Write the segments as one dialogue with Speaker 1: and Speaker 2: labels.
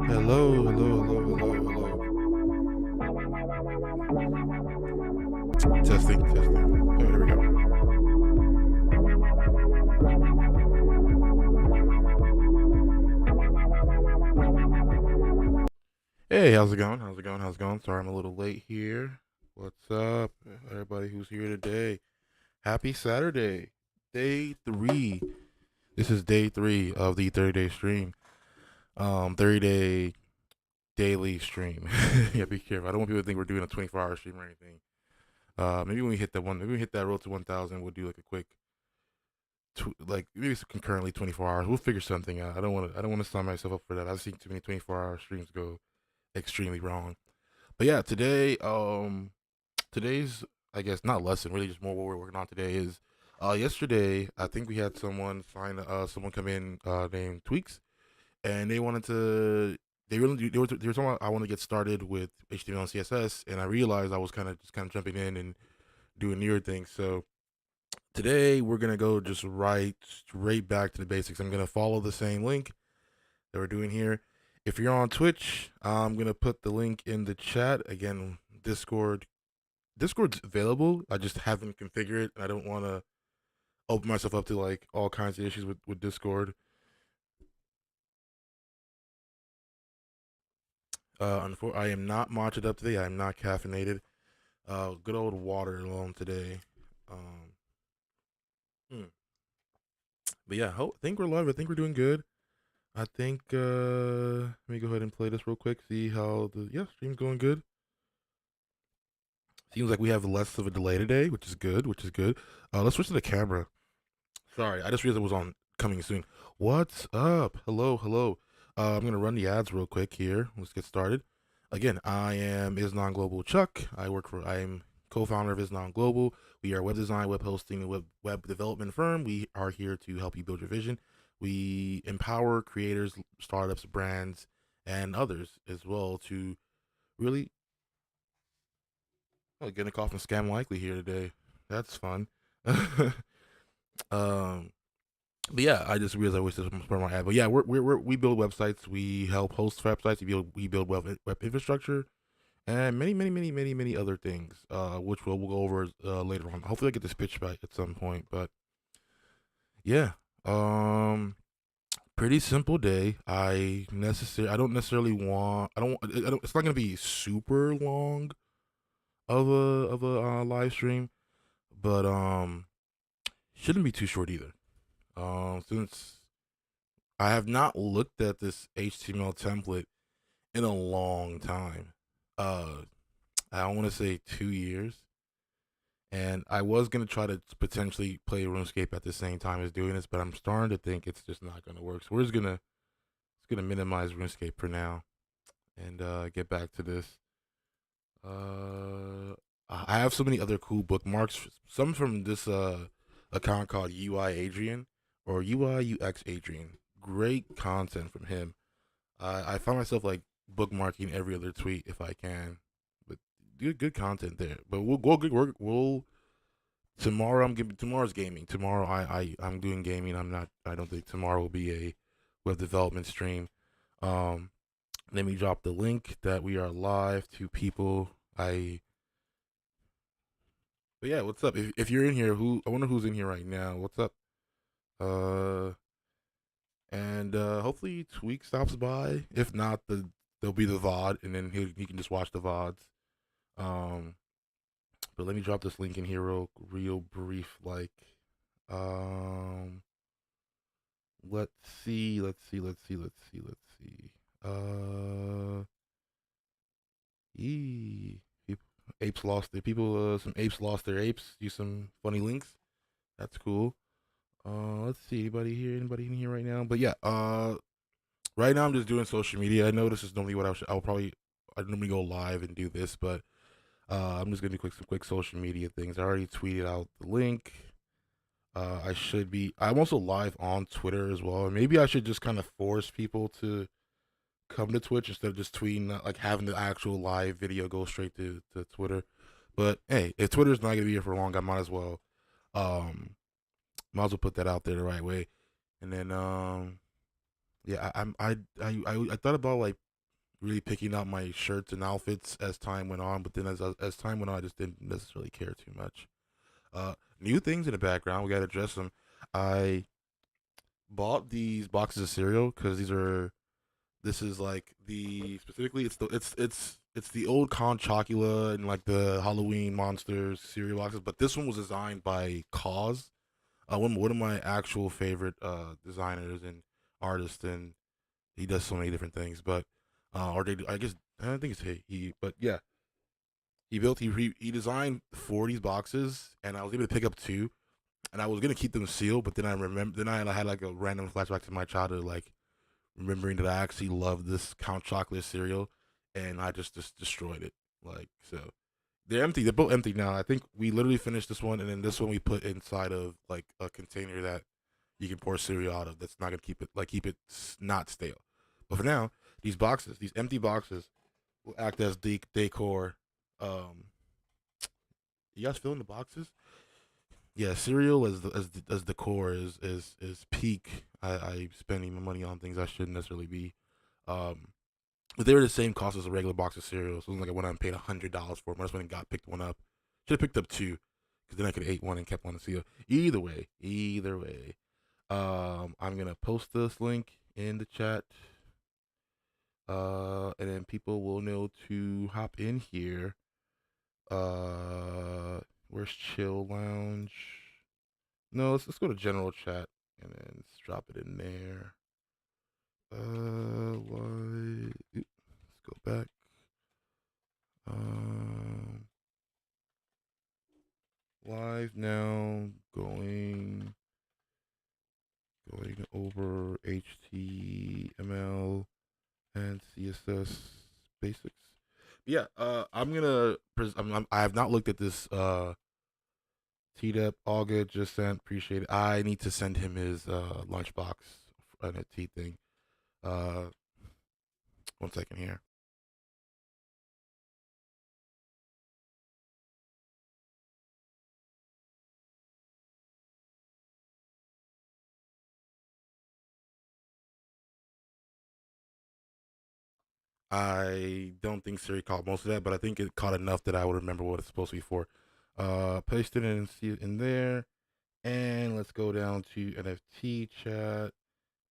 Speaker 1: Hello. Testing. Oh, there we go. Hey, how's it going? Sorry I'm a little late here. What's up, everybody who's here today? Happy Saturday, day 3. This is day 3 of the 30-day stream. 30-day daily stream. Yeah, be careful. I don't want people to think we're doing a 24-hour stream or anything. Maybe when we hit that road to 1,000, we'll do like a quick, maybe it's concurrently 24 hours. We'll figure something out. I don't want to sign myself up for that. I've seen too many 24-hour streams go extremely wrong. But yeah, today's I guess not lesson, really just more what we're working on today is yesterday I think we had someone come in named Tweaks, and they wanted to they were talking about I want to get started with HTML and CSS, and I realized I was kind of jumping in and doing newer things. So today we're gonna go just straight back to the basics. I'm gonna follow the same link that we're doing here. If you're on Twitch, I'm gonna put the link in the chat. Again, Discord's available. I just haven't configured it, and I don't want to open myself up to like all kinds of issues with Discord. I am not matched up today. I am not caffeinated. Good old water alone today. But yeah, I think we're live. I think we're doing good. I think let me go ahead and play this real quick. See how the stream's going good. Seems like we have less of a delay today, which is good. Let's switch to the camera. Sorry, I just realized it was on coming soon. What's up? Hello. I'm gonna run the ads real quick here. Let's get started. Again, I am IsNowGlobal Chuck. I am co-founder of IsNowGlobal. We are a web design, web hosting, and web development firm. We are here to help you build your vision. We empower creators, startups, brands, and others as well to really getting a call from Scam Likely here today. That's fun. But yeah, I just realized I wasted some part of my ad. But yeah, we build websites. We help host websites. We build web infrastructure, and many other things, which we'll go over later on. Hopefully, I get this pitch back at some point. But yeah, pretty simple day. I don't necessarily want. I don't. It's not gonna be super long of a live stream, but shouldn't be too short either. Since I have not looked at this HTML template in a long time. I want to say 2 years. And I was going to try to potentially play RuneScape at the same time as doing this, but I'm starting to think it's just not going to work. So we're just going to minimize RuneScape for now and get back to this. I have so many other cool bookmarks, some from this account called UI Adrian or UI UX Adrian. Great content from him. I find myself like bookmarking every other tweet if I can, but good content there. But we'll tomorrow's gaming. Tomorrow I'm doing gaming. I don't think tomorrow will be a web development stream. Um, Let me drop the link that we are live to people. But yeah, what's up? If you're in here, I wonder who's in here right now. What's up? Uh, and hopefully Tweak stops by. If not, there'll be the VOD, and then he can just watch the VODs. Um, but let me drop this link in here real brief. Um, let's see. Uh, Eee. People, apes lost their people. Some apes lost their apes. Use some funny links. That's cool. Let's see. Anybody here? Anybody in here right now? But yeah. Right now I'm just doing social media. I know this is normally what I normally go live and do this, but I'm just gonna do some quick social media things. I already tweeted out the link. I'm also live on Twitter as well. And maybe I should just kind of force people to come to Twitch instead of just tweeting, like having the actual live video go straight to Twitter. But hey, if Twitter's not gonna be here for long, I um might as well put that out there the right way. And then yeah, I thought about like really picking out my shirts and outfits as time went on, but then as time went on, I just didn't necessarily care too much. New things in the background, we gotta address them. I bought these boxes of cereal because this is like the specifically it's the old Con Chocula and like the Halloween monsters cereal boxes, but this one was designed by Cause, one of my actual favorite designers and artists, and he does so many different things. But or they I guess I don't think it's he but yeah, he designed 40 boxes, and I was able to pick up two, and I was gonna keep them sealed, but then I had like a random flashback to my childhood, like remembering that I actually loved this Count Chocolate cereal, and I just destroyed it. Like so, they're empty. They're both empty now. I think we literally finished this one, and then this one we put inside of like a container that you can pour cereal out of. That's not gonna keep it not stale. But for now, these empty boxes, will act as decor. Um, you guys filling the boxes? Yeah, cereal as decor is peak. I spending my money on things I shouldn't necessarily be. Um, but they were the same cost as a regular box of cereal. So it was like I went out and paid $100 for it. I just went and picked one up. Should have picked up two, because then I could have ate one and kept one to cereal. Either way. I'm gonna post this link in the chat. And then people will know to hop in here. Where's Chill Lounge? No, let's go to general chat and then let's drop it in there. Why? Let's go back. Um, Live now, going over HTML and CSS basics. Yeah, I have not looked at this T-Dep. All good, just sent. Appreciate it. I need to send him his lunchbox and a tea thing. Uh, One second here. I don't think Siri caught most of that, but I think it caught enough that I would remember what it's supposed to be for. Paste it and see it in there. And let's go down to NFT chat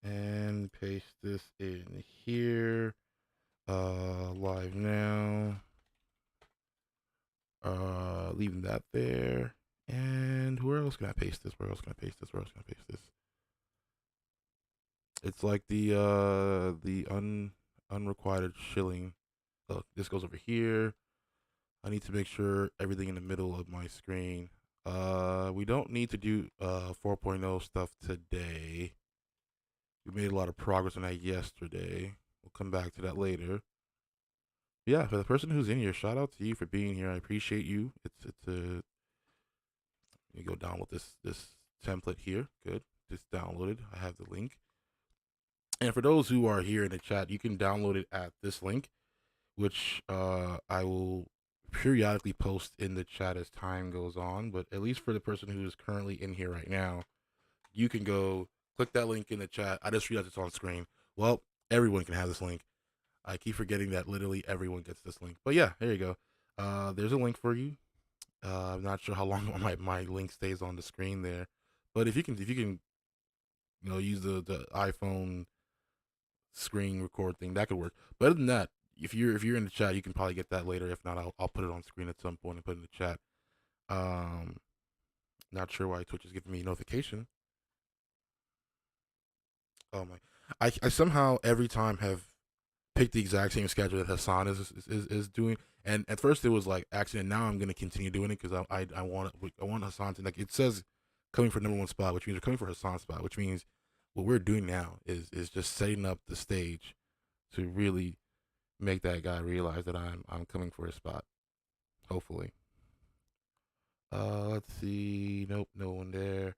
Speaker 1: and paste this in here. Live now. Leaving that there. And where else can I paste this? It's like the unrequited shilling. Look, this goes over here. I need to make sure everything in the middle of my screen. We don't need to do 4.0 stuff today. We made a lot of progress on that yesterday. We'll come back to that later. Yeah, for the person who's in here, shout out to you for being here. I appreciate you. It's a Let me go download this template here. Good. Just downloaded. I have the link. And for those who are here in the chat, you can download it at this link, which I will periodically post in the chat as time goes on, but at least for the person who is currently in here right now, you can go click that link in the chat. I just realized it's on screen. Well, everyone can have this link. I keep forgetting that literally everyone gets this link. But yeah, there you go. There's a link for you. I'm not sure how long my link stays on the screen there, but if you can use the iPhone screen record thing, that could work. But other than that, if you're in the chat, you can probably get that later. If not, I'll put it on screen at some point and put it in the chat. Not sure why Twitch is giving me a notification. Oh my! I somehow every time have picked the exact same schedule that Hassan is doing. And at first it was like accident. Now I'm gonna continue doing it because I want Hassan to, like, it says coming for number one spot, which means we're coming for Hassan's spot, which means what we're doing now is just setting up the stage to really make that guy realize that I'm coming for his spot. Hopefully. Let's see. Nope, no one there.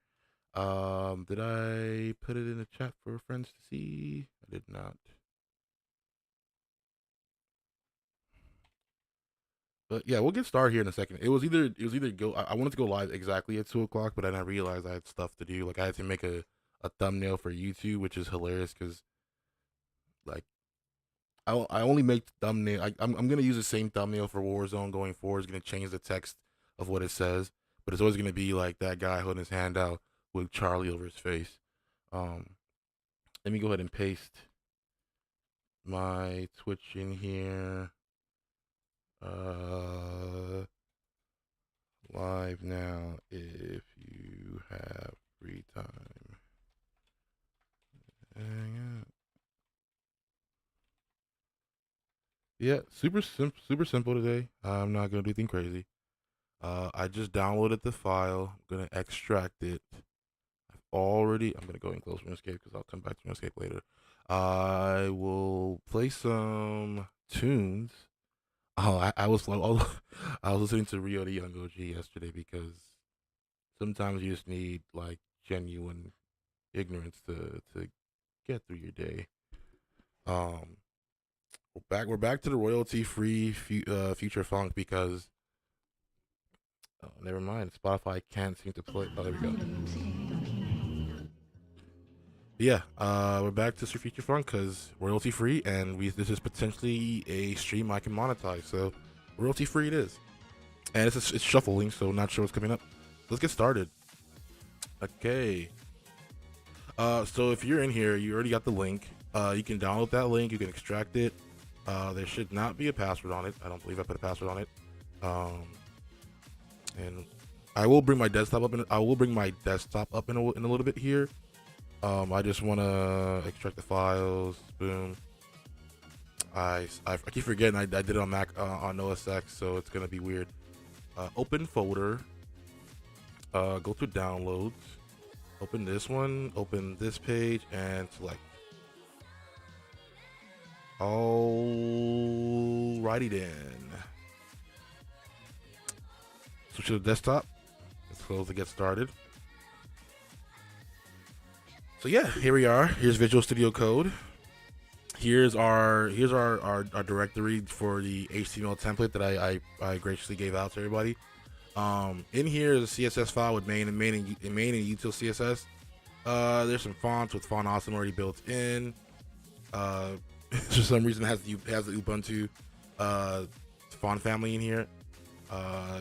Speaker 1: Did I put it in the chat for friends to see? I did not. But yeah, we'll get started here in a second. It was either go. I wanted to go live exactly at 2 o'clock, but then I realized I had stuff to do. Like I had to make a thumbnail for YouTube, which is hilarious because like I only make thumbnail. I'm gonna use the same thumbnail for Warzone going forward. It's gonna change the text of what it says, but it's always gonna be like that guy holding his hand out with Charlie over his face. Let me go ahead and paste my Twitch in here. Live now if you have free time. Yeah, super simple today. I'm not gonna do anything crazy. I just downloaded the file. I'm gonna extract it. I'm gonna go and close RuneScape because I'll come back to RuneScape later. I will play some tunes. Oh, I was listening to Rio the Young OG yesterday because sometimes you just need like genuine ignorance to get through your day. We're back to the royalty free future funk because never mind, Spotify can't seem to play. Oh, there we go. Yeah, we're back to future funk because royalty free, and this is potentially a stream I can monetize. So royalty free it is, and it's shuffling, so not sure what's coming up. Let's get started. Okay. So if you're in here, you already got the link. You can download that link. You can extract it. There should not be a password on it. I don't believe I put a password on it. And I will bring my desktop up. I will bring my desktop up in a little bit here. I just want to extract the files. Boom. I keep forgetting I did it on Mac on OS X, so it's gonna be weird. Open folder. Go to downloads. Open this one. Open this page and select. Alrighty then. Switch to the desktop. Let's close to get started. So yeah, here we are. Here's Visual Studio Code. Here's our directory for the HTML template that I graciously gave out to everybody. In here is a CSS file with main and util CSS. There's some fonts with Font Awesome already built in. For some reason it has the Ubuntu font family in here.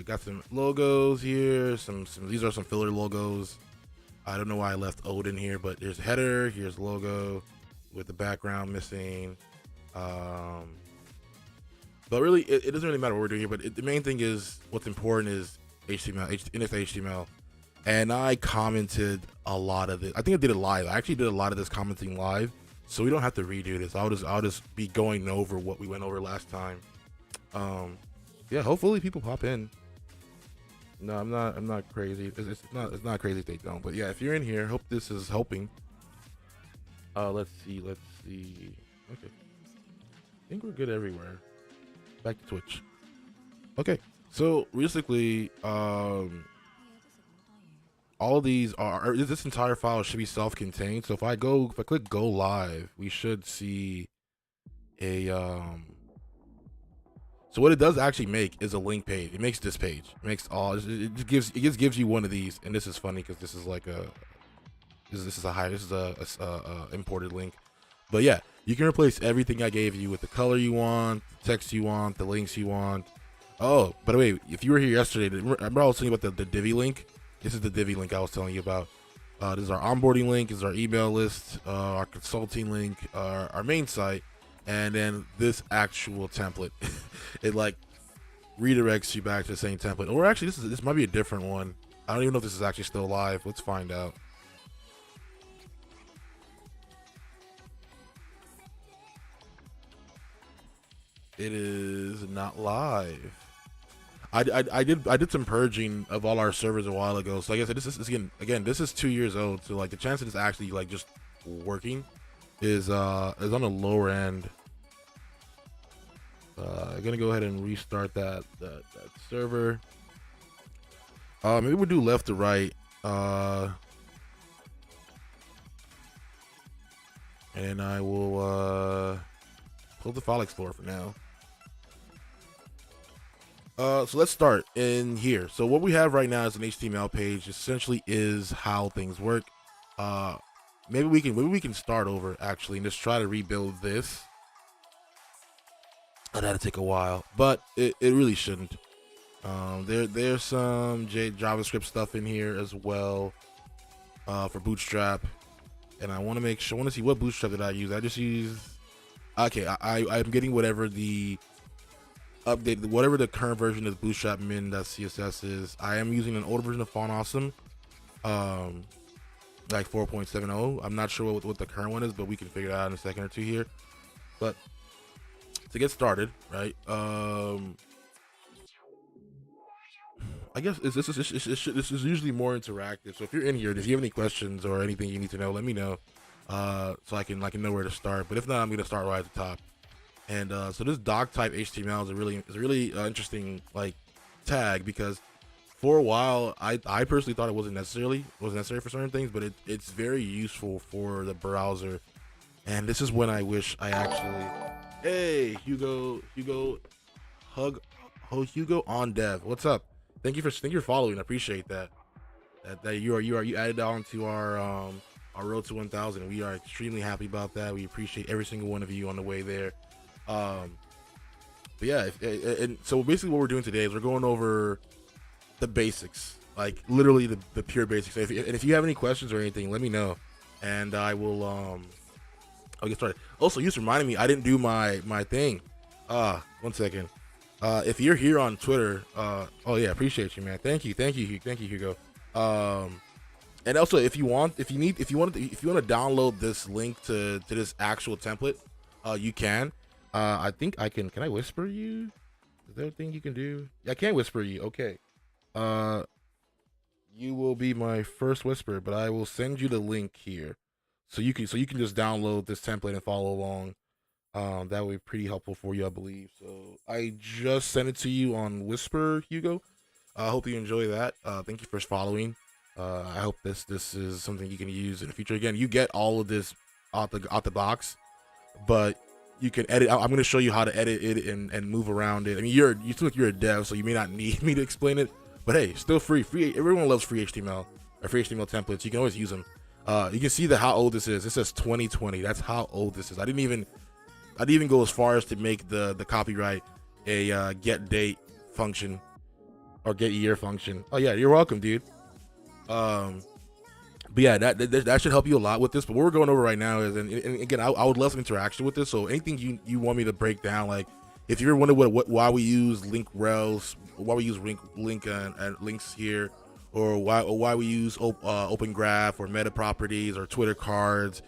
Speaker 1: Got some logos here. These are some filler logos. I don't know why I left Ode in here, but there's a header. Here's logo with the background missing. But really, it doesn't really matter what we're doing here. But the main thing is what's important is HTML, index HTML. And I commented a lot of it. I think I did it live. I actually did a lot of this commenting live, so we don't have to redo this. I'll just be going over what we went over last time. Yeah, hopefully people pop in. No, I'm not crazy. It's not crazy if they don't. But yeah, if you're in here, hope this is helping. Let's see. Okay, I think we're good everywhere. Back to Twitch. Okay, so basically, all of these this entire file should be self-contained. So if I click go live, we should see a So what it does actually make is a link page. It makes this page. It makes all. It just gives you one of these, and this is funny because this is like a this is a imported link. But yeah, you can replace everything I gave you with the color you want, the text you want, the links you want. Oh, by the way, if you were here yesterday, remember I was telling you about the Divi link? This is the Divi link I was telling you about. This is our onboarding link, this is our email list, our consulting link, our main site, and then this actual template. It like redirects you back to the same template. Or actually, this might be a different one. I don't even know if this is actually still live. Let's find out. It is not live. I did some purging of all our servers a while ago. So like I said, this is again this is 2 years old. So like the chance of this actually like just working is on the lower end. I'm gonna go ahead and restart that server. Maybe we'll do left to right. And I will close the file explorer for now. So let's start in here. So what we have right now is an HTML page. Essentially, is how things work. Maybe we can start over actually and just try to rebuild this. That'll take a while, but it really shouldn't. There's some JavaScript stuff in here as well for Bootstrap, and I want to see what Bootstrap did I use. I just use okay. I'm getting whatever the update, whatever the current version of Bootstrap min.css is. I am using an older version of Font Awesome, like 4.70. I'm not sure what the current one is, but we can figure it out in a second or two here. But to get started, right? I guess this is usually more interactive. So if you're in here, if you have any questions or anything you need to know, let me know, so I can know where to start. But if not, I'm gonna start right at the top. And so this doc type HTML is a really interesting like tag, because for a while I personally thought it wasn't necessary for certain things, but it's very useful for the browser. And this is when I wish I actually, hey Hugo on dev, what's up? Thank you for following. I appreciate that you added on to our road to 1,000. We are extremely happy about that. We appreciate every single one of you on the way there. But yeah, and so basically what we're doing today is we're going over the basics, like literally the pure basics. So if you have any questions or anything, let me know, and I will I'll get started. Also, you just reminded me I didn't do my thing. 1 second. If you're here on Twitter, oh yeah, appreciate you, man. Thank you, Hugo. And also if you want to download this link to this actual template, you can. I think I can I whisper you? Is there a thing you can do? Yeah, I can't whisper you. Okay. You will be my first whisper, but I will send you the link here. So you can just download this template and follow along. That would be pretty helpful for you, I believe. So I just sent it to you on Whisper, Hugo. I hope you enjoy that. Thank you for following. I hope this is something you can use in the future. Again, you get all of this out the box, but you can edit. I'm going to show you how to edit it and move around it. I mean, you seem like you're a dev, so you may not need me to explain it. But hey, still free. Everyone loves free HTML or free HTML templates. You can always use them. You can see how old this is. It says 2020. That's how old this is. I didn't even go as far as to make the copyright a get date function or get year function. Oh yeah, you're welcome, dude. But yeah, that should help you a lot with this. But what we're going over right now is, and again, I would love some interaction with this. So anything you want me to break down, like if you're wondering why we use link rels, why we use link and links here, or why we use open graph or meta properties or Twitter cards,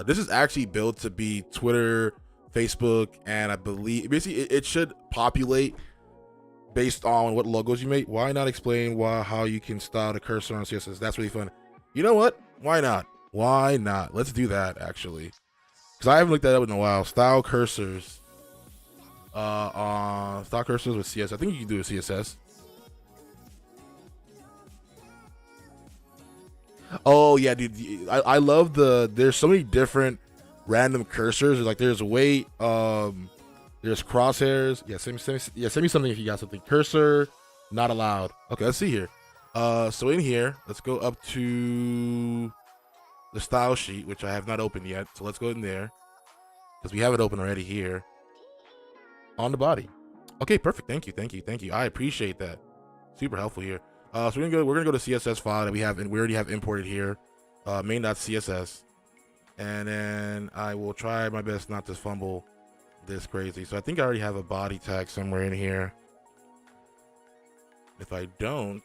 Speaker 1: this is actually built to be Twitter, Facebook, and I believe basically it should populate based on what logos you make. Why not explain how you can style the cursor on CSS? That's really fun. You know what? Why not? Let's do that actually, because I haven't looked that up in a while. Style cursors style cursors with CSS. I think you can do it with CSS. Oh yeah, dude, I love there's so many different random cursors. Like there's way There's crosshairs. Yeah, send me something if you got something. Cursor, not allowed. Okay, let's see here. So in here, let's go up to the style sheet, which I have not opened yet. So let's go in there because we have it open already here on the body. Okay, perfect. Thank you. I appreciate that. Super helpful here. So we're gonna go to CSS file that we have, and we already have imported here, main.css, and then I will try my best not to fumble this crazy. So I think I already have a body tag somewhere in here. If I don't,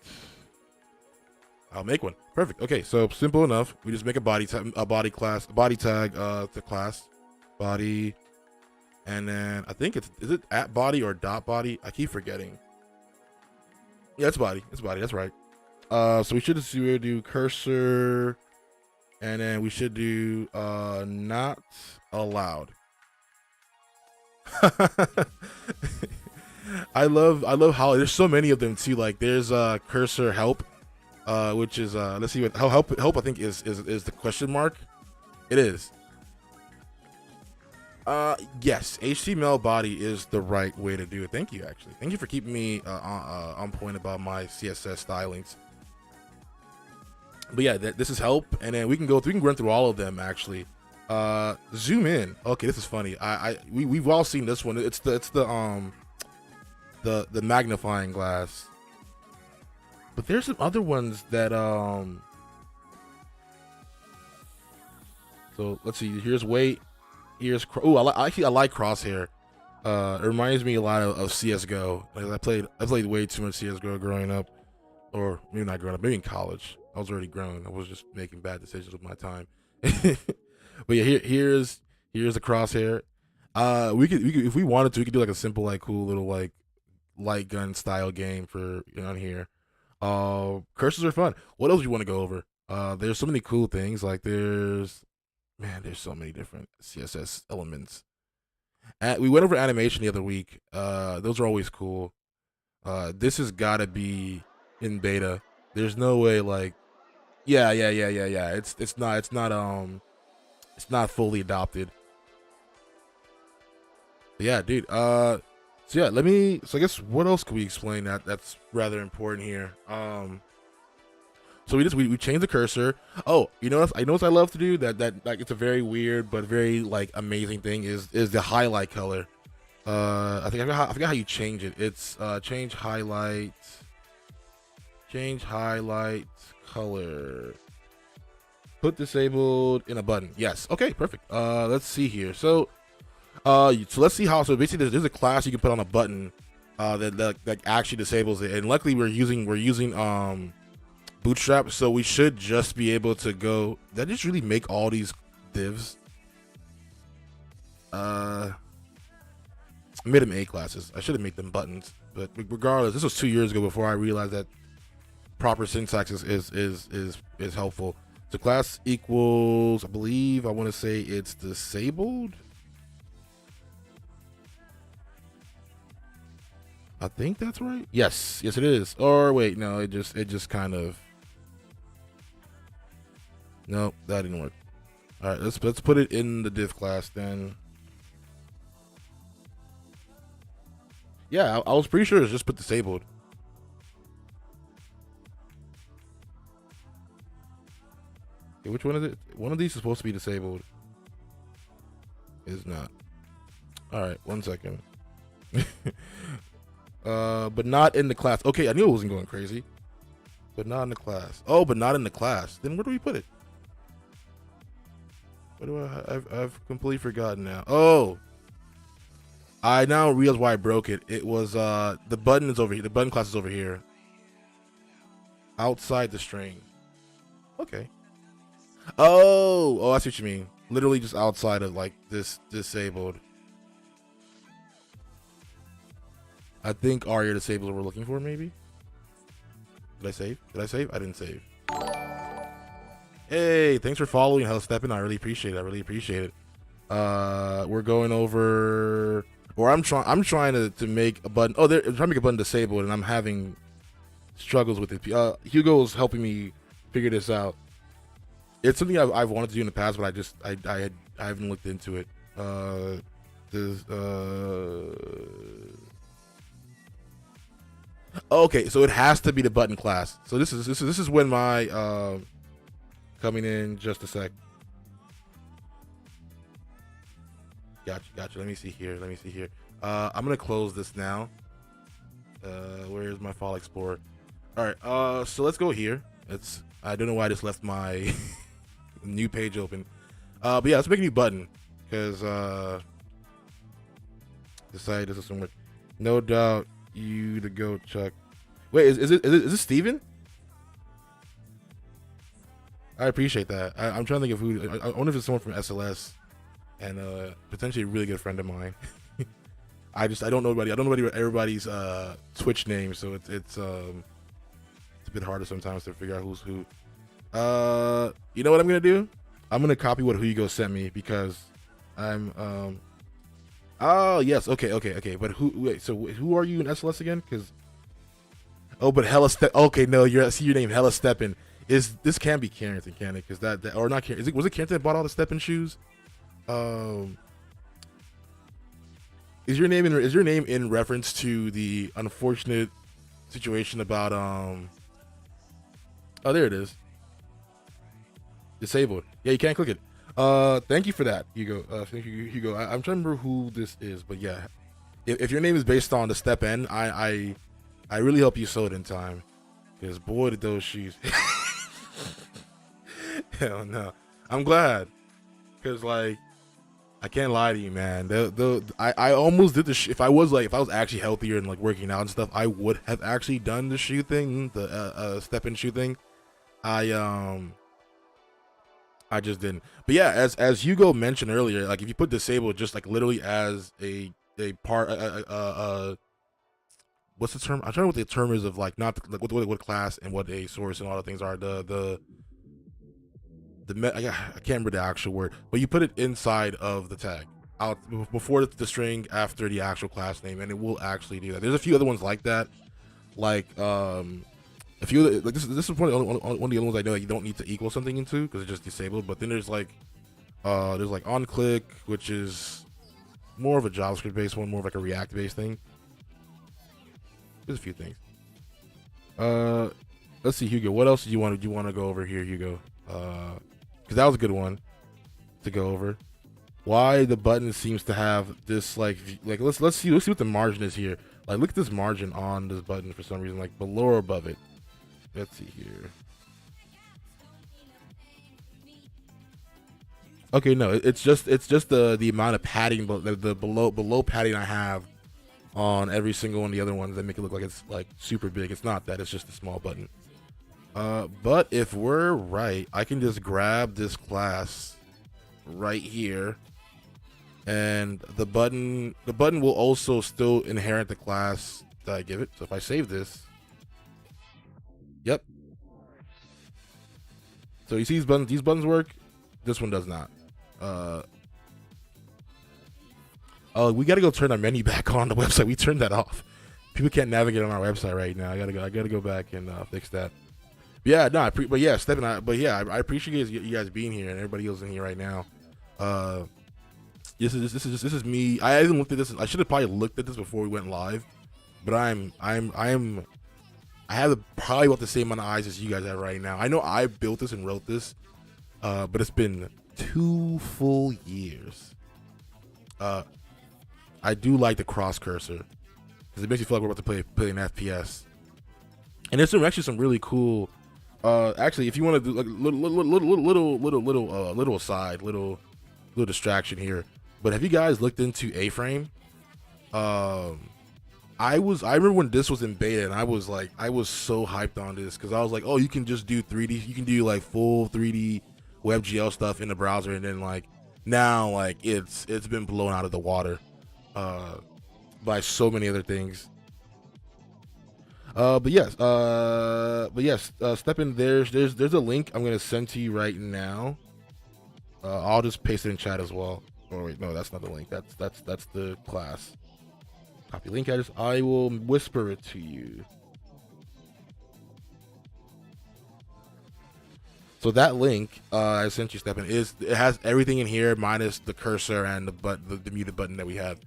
Speaker 1: I'll make one. Perfect. Okay, so simple enough. We just make a body tag to class body, and then I think is it at body or dot body? I keep forgetting. Yeah, it's body. That's right. So we should just do cursor, and then we should do not allowed. I love how there's so many of them too. Like there's cursor help, which is let's see what help I think is the question mark. It is. Yes, HTML body is the right way to do it. Thank you, actually. Thank you for keeping me on point about my CSS stylings. But yeah, this is help, and then we can run through all of them actually. Zoom in. Okay, this is funny. We've all seen this one. It's the magnifying glass. But there's some other ones that so let's see. Here's weight. Here's I like crosshair. It reminds me a lot of CS:GO. Like I played way too much CS:GO growing up, or maybe not growing up, maybe in college. I was already grown. I was just making bad decisions with my time. But yeah, here's the crosshair. We could if we wanted to, we could do like a simple, like cool little like light gun style game for on here. Cursors are fun. What else do you want to go over? There's so many cool things. Like there's so many different CSS elements. We went over animation the other week. Those are always cool. This has got to be in beta. There's no way. Like, yeah. It's not fully adopted. But yeah, dude. So yeah, so I guess what else can we explain that's rather important here? So we changed the cursor. Oh, you know what I love to do that like it's a very weird but very like amazing thing is the highlight color. I forgot how you change it. It's change highlight color. Put disabled in a button. Yes. Okay, perfect. Let's see here. So let's see how. So basically, there's a class you can put on a button that actually disables it. And luckily, we're using Bootstrap, so we should just be able to go. Did I just really make all these divs? I made them A classes. I should have made them buttons, but regardless, this was 2 years ago before I realized that proper syntax is helpful. So class equals, I believe, I want to say it's disabled. I think that's right. Yes, it is. Or wait, no, it just kind of. No, that didn't work. All right, let's put it in the div class then. Yeah, I was pretty sure it's just put disabled. Okay, which one is it? One of these is supposed to be disabled. It's not. All right, 1 second. But not in the class. Okay, I knew it wasn't going crazy. But not in the class. Oh, but not in the class. Then where do we put it? What do I've completely forgotten now. Oh, I now realize why I broke it. It was the button is over here. The button class is over here. Outside the string. Okay. Oh, I see what you mean. Literally just outside of like this disabled. I think ARIA disabled what we're looking for, maybe. Did I save? I didn't save. Hey, thanks for following Hell Steppin'. I really appreciate it. We're going over, or I'm trying to make a button. Oh, I'm trying to make a button disabled, and I'm having struggles with it. Hugo's helping me figure this out. It's something I've wanted to do in the past, but I haven't looked into it. This okay, so it has to be the button class. So this is when my coming in just a sec. Gotcha. Let me see here. I'm gonna close this now. Where's my file explorer? All right. So let's go here. I don't know why I just left my new page open. But yeah, let's make a new button because decide this is so much. No doubt you to go, Chuck. Wait, is it Steven? I appreciate that. I'm trying to think of who. I wonder if it's someone from SLS and potentially a really good friend of mine. I don't know anybody. I don't know everybody's Twitch name, so it's a bit harder sometimes to figure out who's who. You know what I'm gonna do? I'm gonna copy what Hugo sent me because I'm oh yes, okay. But wait, so who are you in SLS again? Because but Hella Step. Okay, no, I see your name, Hella Steppin. This can't be Carrington, can it? Because that or not Carrington? Was it Carrington that bought all the Steppin shoes? Is your name in reference to the unfortunate situation about oh, there it is. Disabled. Yeah, you can't click it. Thank you for that, Hugo. Thank you, Hugo. I'm trying to remember who this is, but yeah, if your name is based on the step N, I really hope you sold in time, because boy did those shoes. Hell no. I'm glad, because like I can't lie to you, man. I almost did the if I was actually healthier and like working out and stuff, I would have actually done the shoe thing, the step in shoe thing. I just didn't. But yeah, as Hugo mentioned earlier, like if you put disabled just like literally as a part, what's the term? I'm trying to know what the term is of like not like what class and what a source and all the things are. I can't remember the actual word, but you put it inside of the tag out before the string after the actual class name, and it will actually do that. There's a few other ones like that, like a few like this is one of the other ones I know that you don't need to equal something into because it's just disabled. But then there's like on click, which is more of a JavaScript based one, more of like a React based thing. There's a few things. Let's see, Hugo. What else do you want to go over here, Hugo? Because that was a good one to go over. Why the button seems to have this like let's see what the margin is here. Like look at this margin on this button for some reason, like below or above it. Let's see here. Okay, no, it's just the amount of padding, the below padding I have on every single one of the other ones that make it look like it's like super big. It's not that. It's just a small button. But if we're right, I can just grab this class right here, and the button will also still inherit the class that I give it. So if I save this, yep. So you see these buttons work. This one does not. We gotta go turn our menu back on the website. We turned that off. People can't navigate on our website right now. I gotta go back and fix that. Yeah, no, I appreciate you guys being here and everybody else in here right now. This is me. I haven't looked at this. I should have probably looked at this before we went live, but I have probably about the same amount of eyes as you guys have right now. I know I built this and wrote this, but it's been 2 full years. I do like the cross cursor because it makes you feel like we're about to play an FPS. And there's actually some really cool. Actually, if you want to do like little aside, little distraction here. But have you guys looked into A-Frame? I remember when this was in beta, and I was so hyped on this because I was like, oh, you can just do 3D. You can do like full 3D WebGL stuff in the browser, and then like now like it's been blown out of the water by so many other things. But yes, step in. There's a link I'm gonna send to you right now. I'll just paste it in chat as well. Oh wait, no, that's not the link. That's the class. Copy link address. I will whisper it to you. So that link I sent you, Stephen, it has everything in here minus the cursor and the muted button that we have.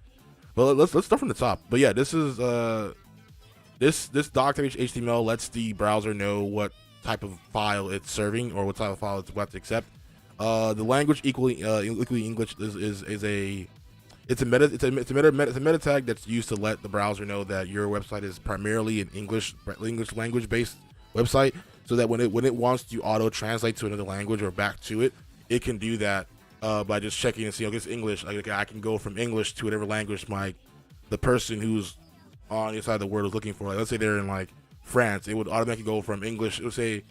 Speaker 1: But let's start from the top. But yeah, this is this doc.html lets the browser know what type of file it's serving or what type of file it's about to accept. The language equally English is a meta tag that's used to let the browser know that your website is primarily an English language based website, so that when it wants to auto translate to another language or back to it, it can do that by just checking and see, okay, it's English. Like, okay, I can go from English to whatever language the person who's on the side of the word is looking for. Like, let's say they're in like France, it would automatically go from English. It would say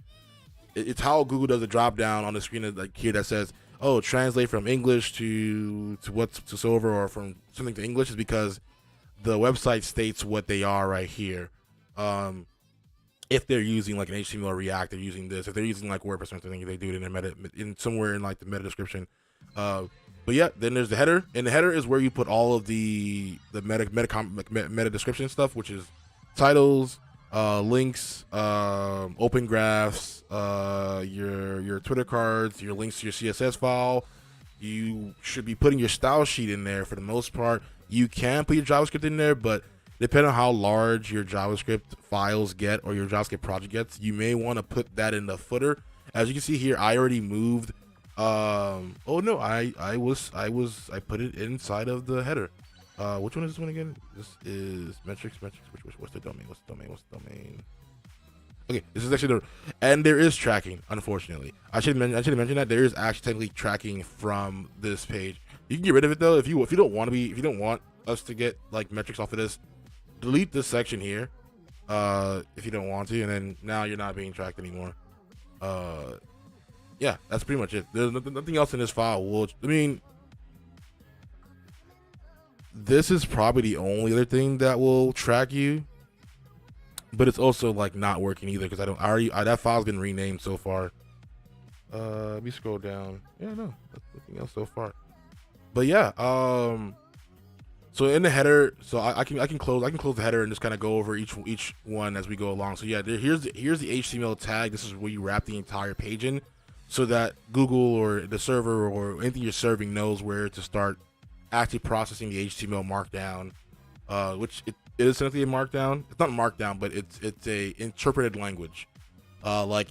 Speaker 1: it's how Google does a drop down on the screen like here that says, oh, translate from English to Silver or from something to English, is because the website states what they are right here. If they're using like an HTML or React, they're using this. If they're using like WordPress or something, they do it in their somewhere in like the meta description. But yeah, then there's the header, and the header is where you put all of the meta description stuff, which is titles, links, open graphs, your Twitter cards, your links to your CSS file. You should be putting your style sheet in there for the most part. You can put your JavaScript in there, but depending on how large your JavaScript files get or your JavaScript project gets, you may want to put that in the footer. As you can see here, I already moved. Oh no, I put it inside of the header. Which one is this one again? This is metrics. What's the domain? Okay, this is actually and there is tracking. Unfortunately, I should mention that there is actually technically tracking from this page. You can get rid of it though if you don't want us to get like metrics off of this. Delete this section here, if you don't want to, and then now you're not being tracked anymore. Yeah, that's pretty much it. There's nothing else in this file. This is probably the only other thing that will track you, but it's also like not working either because that file's been renamed so far. Let me scroll down. Yeah, no, that's nothing else so far. But yeah, so in the header, so I can close the header and just kind of go over each one as we go along. So yeah, here's the HTML tag. This is where you wrap the entire page in, so that Google or the server or anything you're serving knows where to start actually processing the HTML markdown, which it is essentially a markdown. It's not markdown, but it's a interpreted language. Like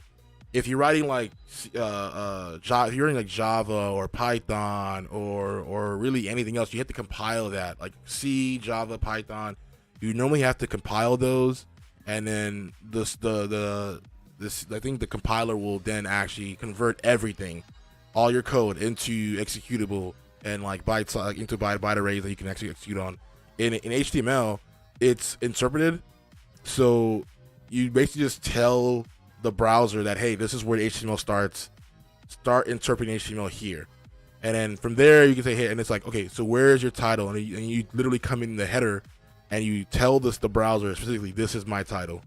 Speaker 1: if you're writing like Java, if you're in like Java or Python or really anything else, you have to compile that. Like C, Java, Python, you normally have to compile those, and then I think the compiler will then actually convert everything, all your code, into executable and like bytes, like into byte arrays that you can actually execute on. In HTML, it's interpreted, so you basically just tell the browser that, hey, this is where the HTML starts. Start interpreting HTML here, and then from there you can say, hey, and it's like, okay, so where is your title? And you literally come in the header, and you tell the browser specifically, this is my title.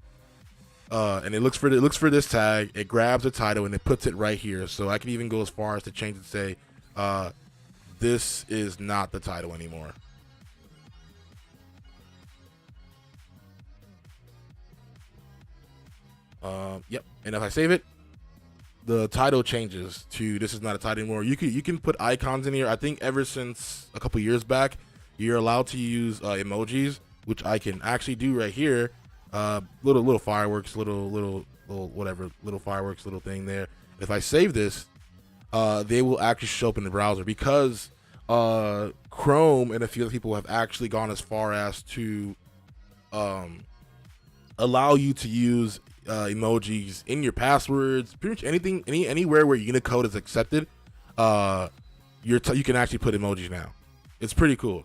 Speaker 1: And it looks for this tag. It grabs the title and it puts it right here. So I can even go as far as to change it to say, this is not the title anymore. Yep. And if I save it, the title changes to this is not a title anymore. You can put icons in here. I think ever since a couple years back, you're allowed to use emojis, which I can actually do right here. Little fireworks, little whatever, little fireworks, little thing there. If I save this, they will actually show up in the browser, because Chrome and a few other people have actually gone as far as to allow you to use emojis in your passwords, pretty much anything, anywhere where Unicode is accepted. You can actually put emojis now. It's pretty cool.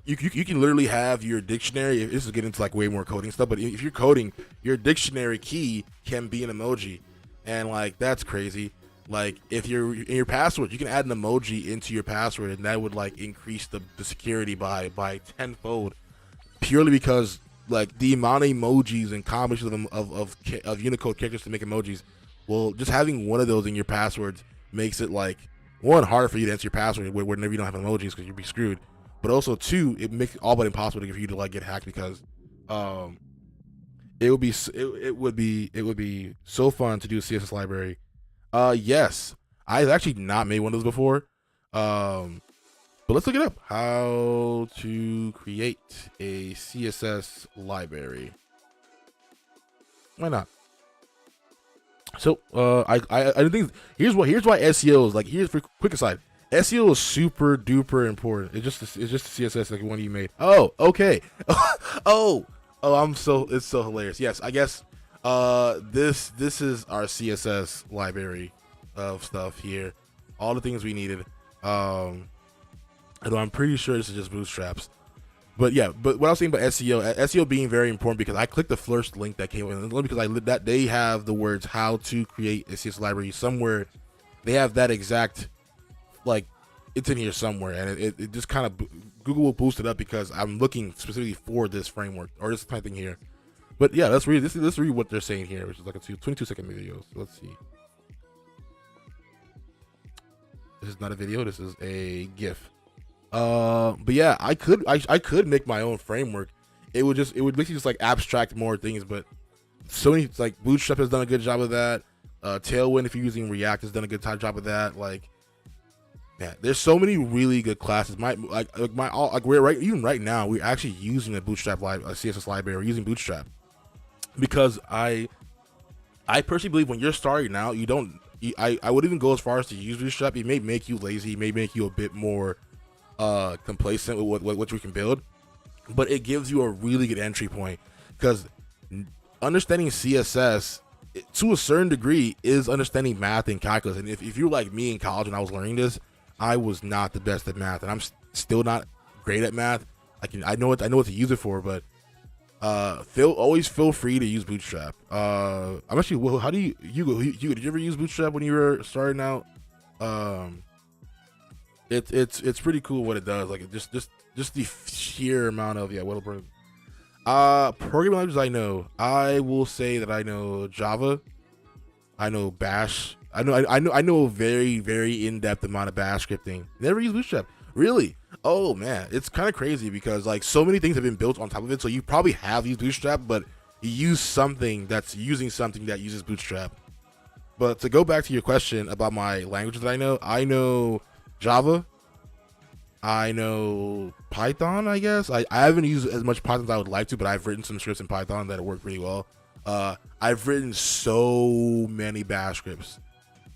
Speaker 1: You can literally have your dictionary. This is getting into like way more coding stuff, but if you're coding, your dictionary key can be an emoji, and like that's crazy. Like if you're in your password, you can add an emoji into your password, and that would like increase the security by tenfold, purely because like the amount of emojis and combinations of Unicode characters to make emojis. Well, just having one of those in your passwords makes it like, one, harder for you to enter your password whenever you don't have emojis, because you'd be screwed. But also, two, it makes it all but impossible for you to like get hacked, because it would be so fun to do a CSS library Yes, I've actually not made one of those before. Um, but let's look it up. How to create a CSS library. Why not? So, I think here's why SEO is like. Here's for quick aside. SEO is super duper important. It's just the CSS like one you made. Oh, okay. oh, it's so hilarious. Yes, I guess this is our CSS library of stuff here. All the things we needed. Although I'm pretty sure this is just bootstraps. But yeah, but what I was saying about SEO being very important because I clicked the first link that came in because that they have the words how to create a CSS library somewhere. They have that exact like it's in here somewhere, and it just kind of Google will boost it up because I'm looking specifically for this framework or this type thing here. But yeah, let's read what they're saying here, which is like a 22-second video. So let's see. This is not a video. This is a GIF. But yeah, I could make my own framework. It would basically just like abstract more things, but so many like Bootstrap has done a good job of that. Tailwind, if you're using React, has done a good job of that. Like, yeah, there's so many really good classes. Even right now, we're actually using a Bootstrap CSS library. We're using Bootstrap because I personally believe when you're starting out, I would even go as far as to use Bootstrap. It may make you lazy, it may make you a bit more complacent with what you can build, but it gives you a really good entry point because understanding CSS to a certain degree is understanding math and calculus. And if you're like me in college and I was learning this, I was not the best at math, and I'm still not great at math. I know what to use it for, but always feel free to use Bootstrap. I'm actually, well, how do you did you ever use Bootstrap when you were starting out? It's pretty cool what it does. Like just the sheer amount of programming languages I know. I will say that I know Java, I know Bash, I know a very very in-depth amount of Bash scripting. Never used Bootstrap. Really? Oh man, it's kind of crazy because like so many things have been built on top of it. So you probably have used Bootstrap, but you use something that's using something that uses Bootstrap. But to go back to your question about my languages that I know Java, I know Python, I guess. I haven't used as much Python as I would like to, but I've written some scripts in Python that work really well. I've written so many Bash scripts,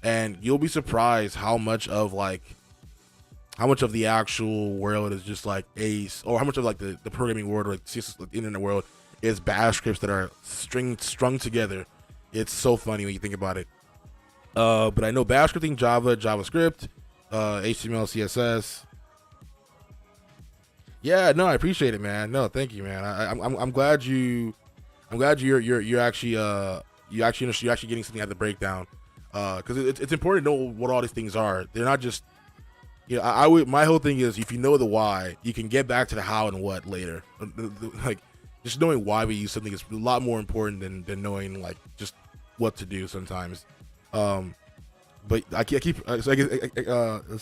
Speaker 1: and you'll be surprised how much of the actual world is just like Ace, or how much of like the programming world or like CSS, like the internet world is Bash scripts that are strung together. It's so funny when you think about it. But I know Bash scripting, Java, JavaScript, HTML, CSS. Yeah, no, I appreciate it, man. No, thank you, man. I'm glad you're actually you're actually getting something out of the breakdown. Because it's important to know what all these things are. They're not just my whole thing is if you know the why, you can get back to the how and what later. Like just knowing why we use something is a lot more important than knowing like just what to do sometimes. But I keep let's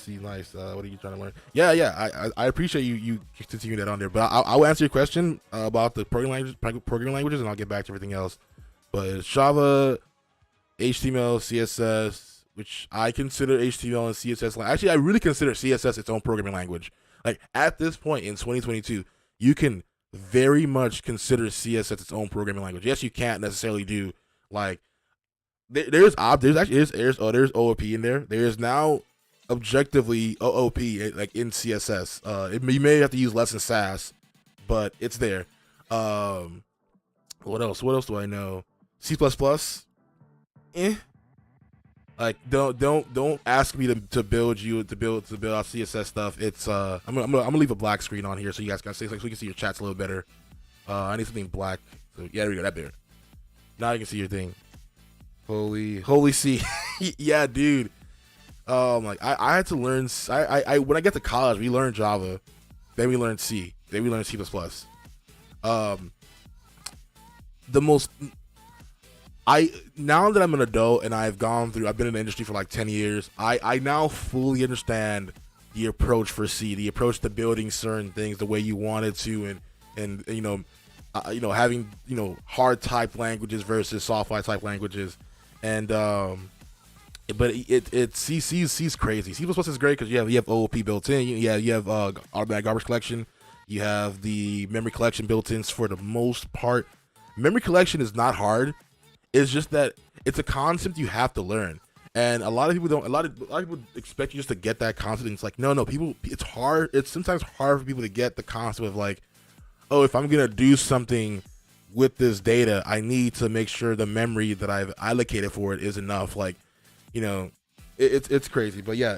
Speaker 1: see, nice. What are you trying to learn? Yeah. I appreciate you continuing that on there. But I'll answer your question about the programming languages, and I'll get back to everything else. But it's Java, HTML, CSS, which I consider HTML and CSS. Actually, I really consider CSS its own programming language. Like at this point in 2022, you can very much consider CSS its own programming language. Yes, you can't necessarily do like. There's OOP in there. There's now objectively OOP like in CSS. You may have to use less in Sass, but it's there. What else? What else do I know? C++. Like don't ask me to build out CSS stuff. It's I'm gonna leave a black screen on here so you guys can see so we can see your chats a little better. I need something black. So yeah, there we go. That there. Now you can see your thing. Holy C. Yeah, dude. Like I had to learn. I when I get to college, we learned Java, then we learned C, then we learned C++. The most. Now that I'm an adult and I've been in the industry for like 10 years, I now fully understand the approach for C, the approach to building certain things the way you wanted to, and having hard type languages versus soft type languages. And but it C's crazy. C++ is great because you have OOP built in. You have automatic garbage collection. You have the memory collection built-ins for the most part. Memory collection is not hard. It's just that it's a concept you have to learn, and a lot of people don't. A lot of people expect you just to get that concept. And it's like no, people. It's hard. It's sometimes hard for people to get the concept of like, oh, if I'm gonna do something with this data, I need to make sure the memory that I've allocated for it is enough. Like, it's crazy. But yeah,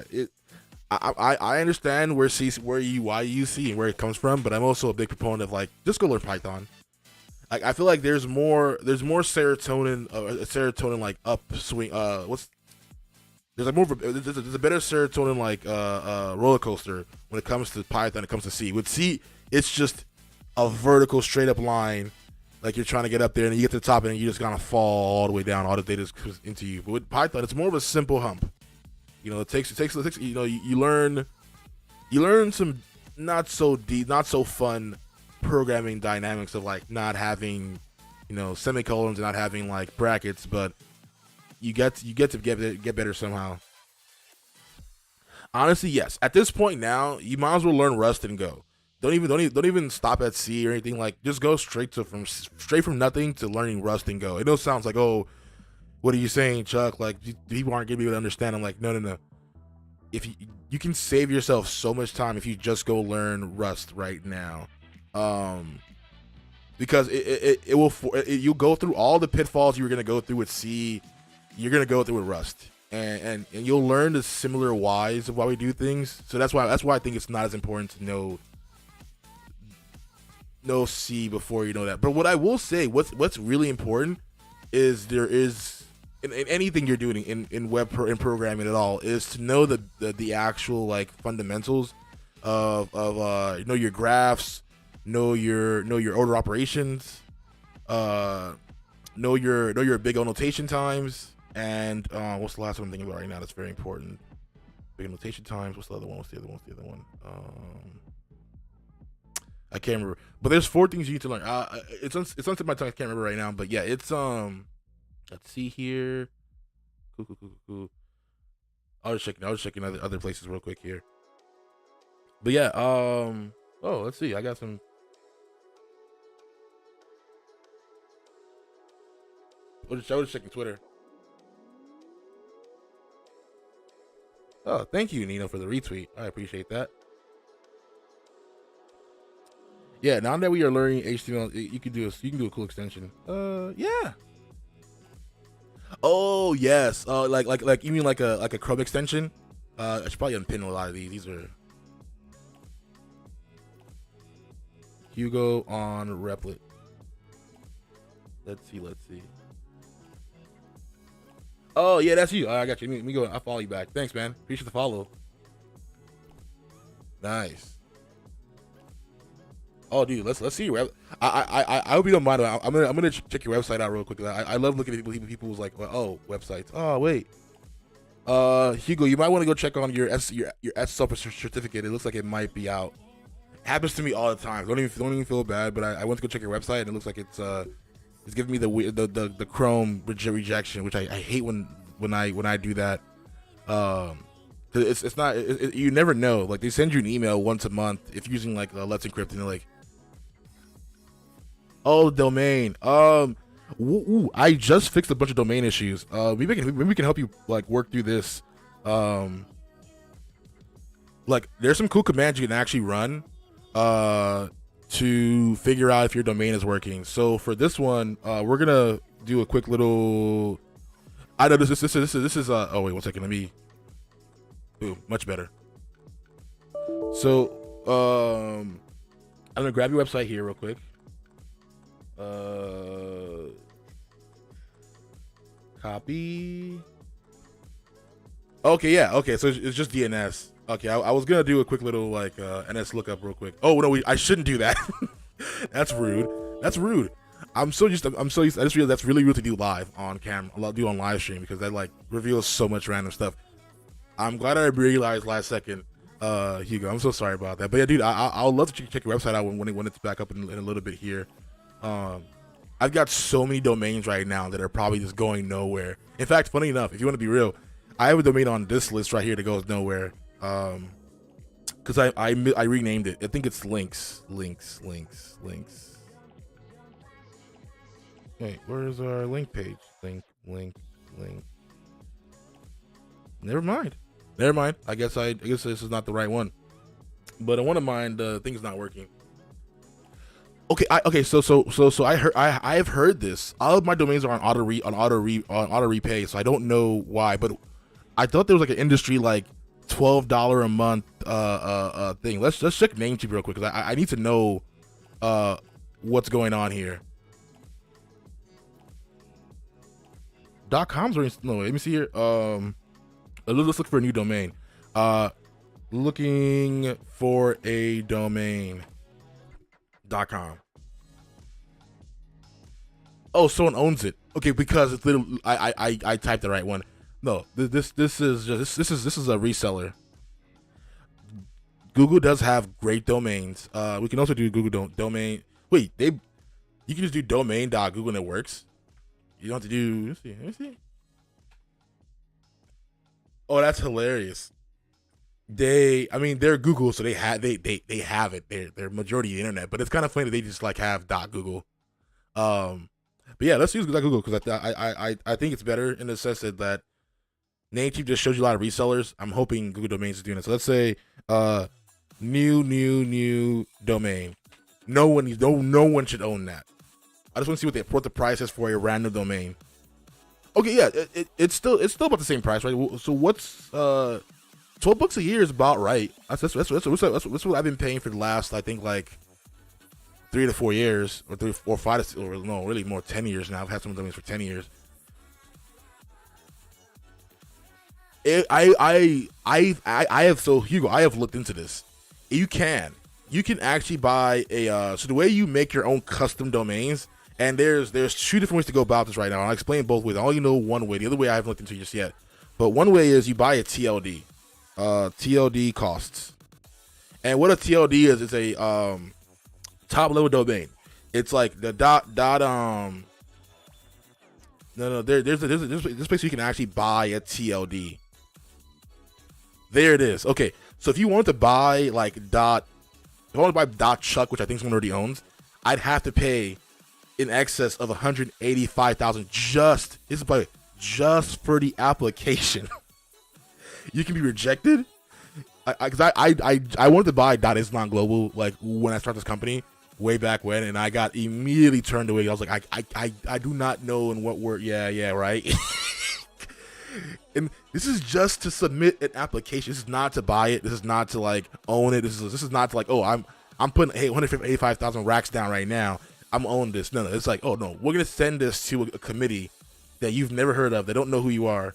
Speaker 1: I understand why you see and where it comes from, but I'm also a big proponent of like just go learn Python. Like I feel like there's more serotonin like upswing. There's a better serotonin like roller coaster when it comes to Python. It comes to C. With C, it's just a vertical straight up line. Like you're trying to get up there and you get to the top and you just gonna fall all the way down. All the data comes into you. But with Python, it's more of a simple hump. It takes you learn some not so deep, not so fun programming dynamics of like not having semicolons and not having like brackets, but you get to get better somehow. Honestly, yes. At this point now, you might as well learn Rust and go. Don't even stop at C or anything. Like just go straight from nothing to learning Rust and go. It all sounds like, oh, what are you saying, Chuck? Like people aren't gonna be able to understand. I'm like, no. If you can save yourself so much time if you just go learn Rust right now. Because you'll go through all the pitfalls you were gonna go through with C, you're gonna go through with Rust, and you'll learn the similar whys of why we do things. So that's why I think it's not as important to know C before you know that. But what I will say, what's really important is there is in anything you're doing in in programming at all is to know the actual like fundamentals of your graphs. Know your order operations, know your big O notation times, and what's the last one I'm thinking about right now that's very important? Big O notation times. What's the other one? I can't remember. But there's 4 things you need to learn. It's on tip of my tongue. I can't remember right now. But yeah, it's let's see here. Cool. I was checking other places real quick here. But yeah, oh, let's see. I got some. I was checking Twitter. Oh, thank you, Nino, for the retweet. I appreciate that. Yeah, now that we are learning HTML, you can do a cool extension. Yeah. Oh yes. Like you mean like a Chrome extension? I should probably unpin a lot of these. These are Hugo on Replit. Let's see. Oh yeah, that's you. I got you. Let me go. I'll follow you back. Thanks, man. Appreciate the follow. Nice. Oh, dude, let's see your web. I hope you don't mind. I'm gonna check your website out real quick. I love looking at people's like, oh, websites. Oh wait. Hugo, you might want to go check on your SSL certificate. It looks like it might be out. It happens to me all the time. Don't even feel bad. But I went to go check your website and it looks like it's giving me the Chrome rejection, which I hate when I do that. It's not you never know. Like they send you an email once a month if you're using like Let's Encrypt and they're like, oh, domain. I just fixed a bunch of domain issues. Maybe we can help you like work through this. Like there's some cool commands you can actually run to figure out if your domain is working. So for this one, we're gonna do a quick little. I know this is oh wait 1 second, let me. Ooh, much better. So I'm gonna grab your website here real quick. Copy. Okay, yeah. Okay, so it's just DNS. Okay, I was gonna do a quick little like NS lookup real quick. Oh no, I shouldn't do that. That's rude. I'm so used. I just realized that's really rude to do live on camera. I'll do on live stream because that like reveals so much random stuff. I'm glad I realized last second, Hugo. I'm so sorry about that. But yeah, dude, I'll love to check your website out when it's back up in a little bit here. I've got so many domains right now that are probably just going nowhere. In fact, funny enough, if you want to be real, I have a domain on this list right here that goes nowhere. Because I renamed it. I think it's links. Wait, where's our link page? Link. Never mind. I guess this is not the right one. But on one of mine, the thing's not working. Okay. So I have heard this. All of my domains are on auto repay. So I don't know why, but I thought there was like an industry like $12 a month thing. Let's check Namecheap real quick because I need to know what's going on here. .coms or no? Let me see here. Let's look for a new domain. Looking for a domain. .com. Oh, someone owns it. Okay, because it's literally I typed the right one. No, this is a reseller. Google does have great domains. We can also do Google domain. Wait, you can just do domain.google and it works. You don't have to do. Let me see. Oh, that's hilarious. They're Google, so they have it. They're majority of the internet, but it's kind of funny that they just like have .google. But yeah, let's use .google because I think it's better in the sense that Namecheap just shows you a lot of resellers. I'm hoping Google Domains is doing it. So let's say new domain. No one should own that. I just want to see what the price is for a random domain. Okay, yeah, it's still about the same price, right? So what's $12 a year is about right. That's what I've been paying for the last, I think, like 3 to 4 years, or 3 or 5 or no, really more 10 years now. I've had some domains for 10 years. I have looked into this. You can actually buy a so the way you make your own custom domains, and there's 2 different ways to go about this right now. I'll explain both ways. I only know one way. The other way I haven't looked into just yet. But one way is you buy a TLD. TLD costs. And what a TLD is a top level domain. It's like the there's this place you can actually buy a TLD. There it is. Okay, so if you want to buy like if I want to buy .chuck, which I think someone already owns, I'd have to pay in excess of $185,000 just for the application. You can be rejected. I wanted to buy .IsNowGlobal like when I started this company way back when, and I got immediately turned away. I was like, I do not know in what word. Yeah, right. And this is just to submit an application. This is not to buy it. This is not to like own it. This is not to like, oh, I'm putting 185,000 racks down right now. I'm owning this. No, it's like, oh no, we're gonna send this to a committee that you've never heard of. They don't know who you are.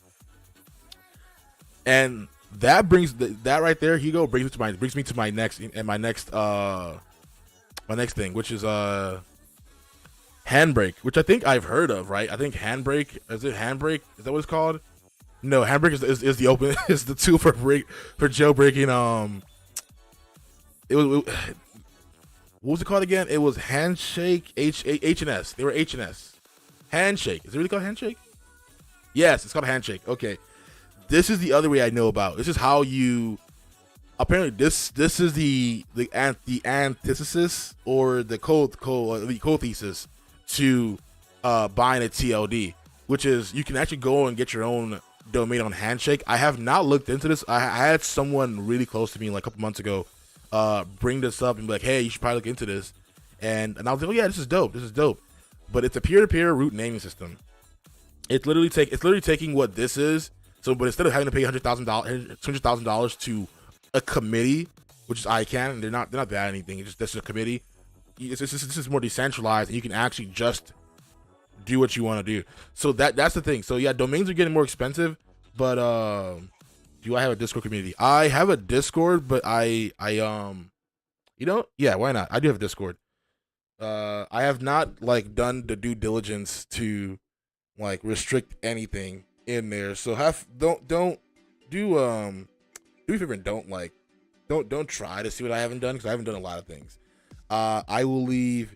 Speaker 1: And that brings that right there, Hugo, brings me to my next thing, which is Handbrake, which I think I've heard of, right? I think Handbrake, is it Handbrake? Is that what it's called? No, Handbrake is the open is the tool for jailbreaking. What was it called again? It was Handshake HNS. They were HNS. Handshake. Is it really called Handshake? Yes, it's called Handshake. Okay. This is the other way I know about. This is how you. Apparently, this is the antithesis or the co-thesis to buying a TLD, which is you can actually go and get your own domain on Handshake. I have not looked into this. I had someone really close to me like a couple months ago bring this up and be like, hey, you should probably look into this. And I was like, oh yeah, this is dope. But it's a peer-to-peer root naming system. It's literally taking what this is. So, but instead of having to pay $200,000 to a committee, which is ICANN, and they're not bad at anything. It's just a committee. This is more decentralized, and you can actually just do what you want to do. So that's the thing. So yeah, domains are getting more expensive. But do I have a Discord community? I have a Discord, but yeah, why not? I do have a Discord. I have not like done the due diligence to like restrict anything in there, so don't do me a favor and don't try to see what I haven't done, because I haven't done a lot of things. I will leave.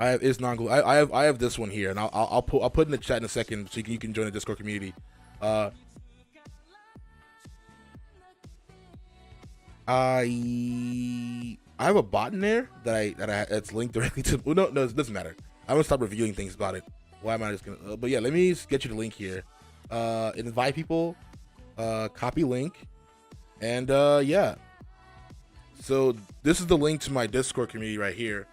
Speaker 1: I have IsNowGlobal. I have this one here, and I'll put in the chat in a second so you can join the Discord community. Uh, I have a bot in there that's linked directly to. Well, no, it doesn't matter. I'm gonna stop revealing things about it. Why am I just gonna? But yeah, let me just get you the link here. Invite people. Copy link, and yeah. So this is the link to my Discord community right here.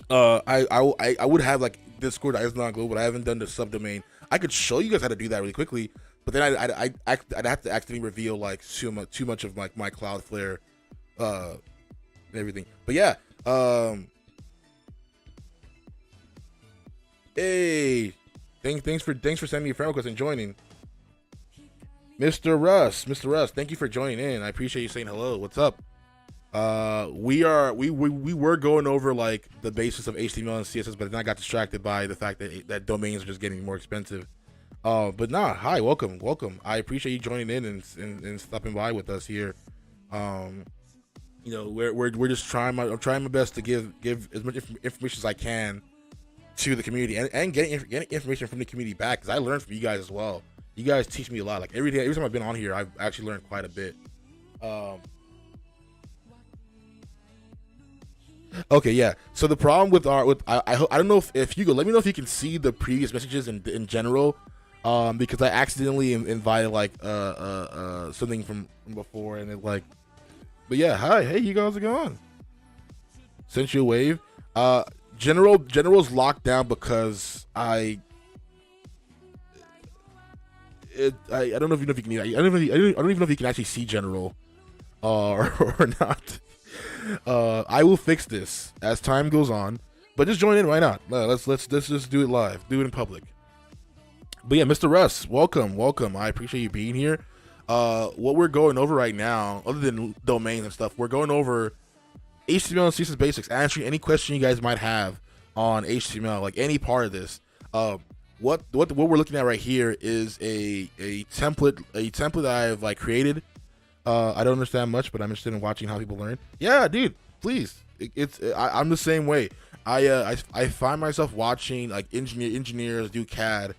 Speaker 1: I would have like Discord IsNowGlobal, but I haven't done the subdomain. I could show you guys how to do that really quickly, but then I'd have to accidentally reveal like too much of my Cloudflare and everything. But yeah, hey, thanks for sending me a friend request and joining. Mr. Russ, thank you for joining in. I appreciate you saying hello. What's up? We were going over like the basis of HTML and CSS, but then I got distracted by the fact that domains are just getting more expensive. But nah, hi, welcome. I appreciate you joining in and stopping by with us here. You know, we're just trying. I'm trying my best to give as much information as I can to the community and getting information from the community back, because I learned from you guys as well. You guys teach me a lot. Like every time I've been on here, I've actually learned quite a bit. Okay, yeah. So the problem with I don't know if you go, let me know if you can see the previous messages in general, because I accidentally invited like something from before, and it like, but yeah, hi, hey, you guys are going. Sent you a wave. General's locked down because I don't know if you can. I don't even know if you can actually see General, or not. I will fix this as time goes on, but just join in. Why not? Let's just do it live, do it in public. But yeah, Mr. Russ, welcome. I appreciate you being here. What we're going over right now, other than domains and stuff, we're going over HTML and CSS basics, answering any question you guys might have on HTML, like any part of this. What we're looking at right here is a template that I've like created. I don't understand much, but I'm interested in watching how people learn. Yeah, dude, please. I'm the same way. I find myself watching like engineers do CAD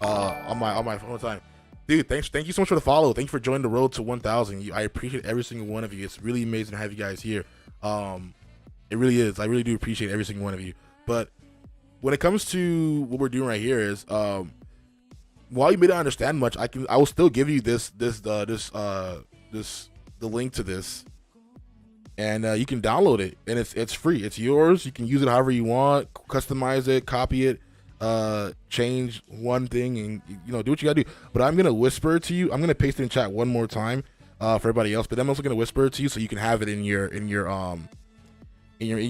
Speaker 1: on my phone all the time. Dude, thank you so much for the follow. Thank you for joining the road to 1,000. I appreciate every single one of you. It's really amazing to have you guys here. It really is. I really do appreciate every single one of you. But when it comes to what we're doing right here is, while you may not understand much, I will still give you the link to this, and you can download it, and it's free. It's yours. You can use it however you want, customize it, copy it, change one thing, and do what you gotta do. But I'm gonna whisper it to you. I'm gonna paste it in chat one more time for everybody else, but I'm also gonna whisper it to you so you can have it in your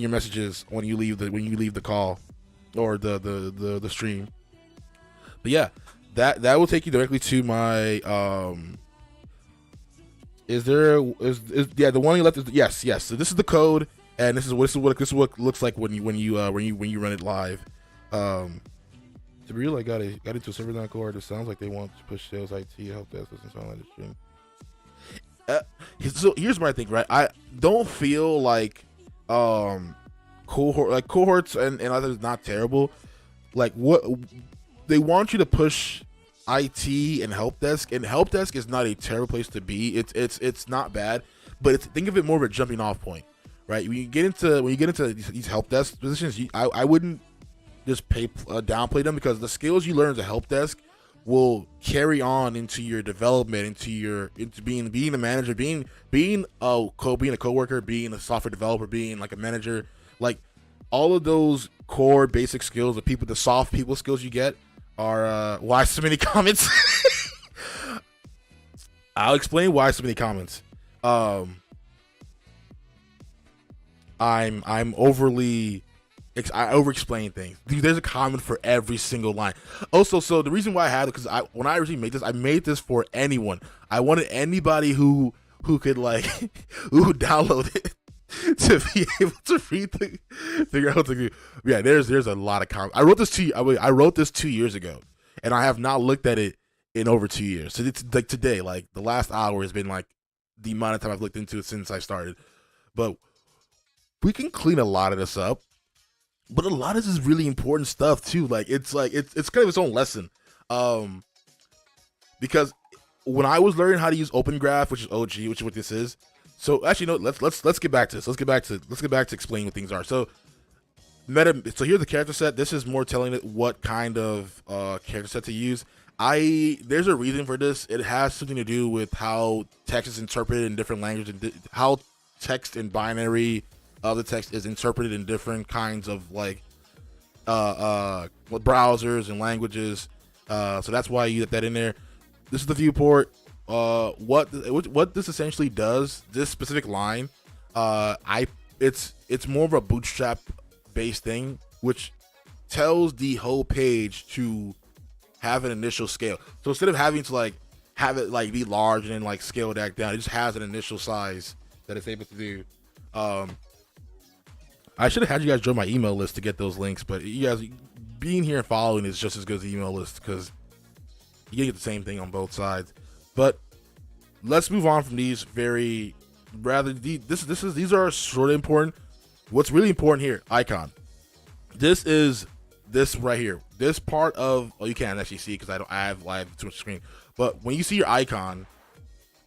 Speaker 1: messages when you leave the call or the stream. But yeah, that will take you directly to my the one on your left is yes. So this is the code, and this is what it looks like when you run it live. To be real, I got into a server down core. It sounds like they want to push sales, IT, help desk. Doesn't sound like the stream. So here's my thing, right? I don't feel like cohorts and others not terrible. Like what they want you to push IT and help desk is not a terrible place to be. It's not bad, but think of it more of a jumping off point, right? When you get into these help desk positions, I wouldn't just downplay them, because the skills you learn as a help desk will carry on into your development, into being a manager, being a coworker, being a software developer, being like a manager. Like all of those core basic skills, the soft people skills you get are why so many comments. I'll explain why so many comments. I over-explain things. Dude, there's a comment for every single line. Also, so the reason why I had it, because when I originally made this, I made this for anyone. I wanted anybody who could like who download it to be able to figure out what to do. Yeah, there's a lot of comments. I wrote this 2 years ago, and I have not looked at it in over 2 years. So it's like today, like the last hour has been like the amount of time I've looked into it since I started. But we can clean a lot of this up. But a lot of this is really important stuff too. Like it's kind of its own lesson. because when I was learning how to use Open Graph, which is OG, which is what this is. So actually, no, let's get back to this. Let's get back to explaining what things are. So so here's the character set. This is more telling it what kind of character set to use. There's a reason for this. It has something to do with how text is interpreted in different languages, and how text and binary of the text is interpreted in different kinds of like browsers and languages. So that's why you get that in there. This is the viewport. What this essentially does, this specific line, it's more of a bootstrap based thing, which tells the whole page to have an initial scale. So instead of having to like have it like be large and then like scale that down, it just has an initial size that it's able to do. I should have had you guys join my email list to get those links, but you guys being here and following is just as good as the email list because you get the same thing on both sides. But let's move on from these these are sort of important. What's really important here, icon. This is this right here. This part of you can't actually see because I have live too much screen. But when you see your icon,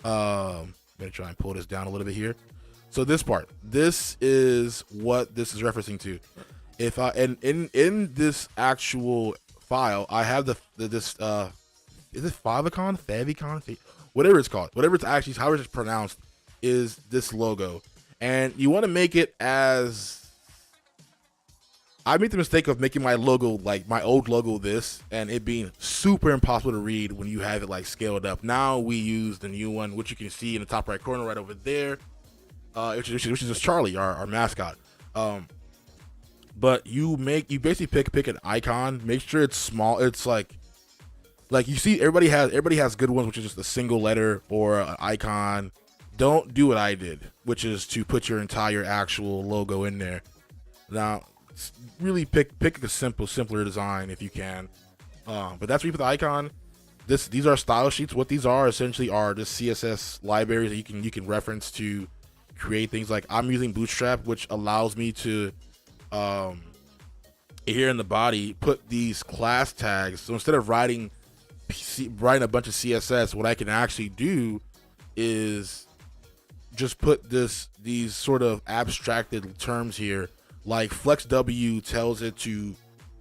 Speaker 1: I'm gonna try and pull this down a little bit here. So this part, this is what this is referencing to. If I and in this actual file, I have this is it favicon, whatever it's called, whatever it's actually however it's pronounced, is this logo. And you want to make it as I made the mistake of making my logo like my old logo this, and it being super impossible to read when you have it like scaled up. Now we use the new one, which you can see in the top right corner right over there, which is just Charlie, our mascot. But you basically pick an icon, make sure it's small. It's like you see everybody has good ones, which is just a single letter or an icon. Don't do what I did, which is to put your entire actual logo in there. Now, really pick a simpler design if you can. But that's where you put the icon. These are style sheets. What these are essentially are just CSS libraries that you can reference to create things. Like I'm using Bootstrap, which allows me to here in the body put these class tags. So instead of writing a bunch of CSS, what I can actually do is just put these sort of abstracted terms here, like flex W tells it to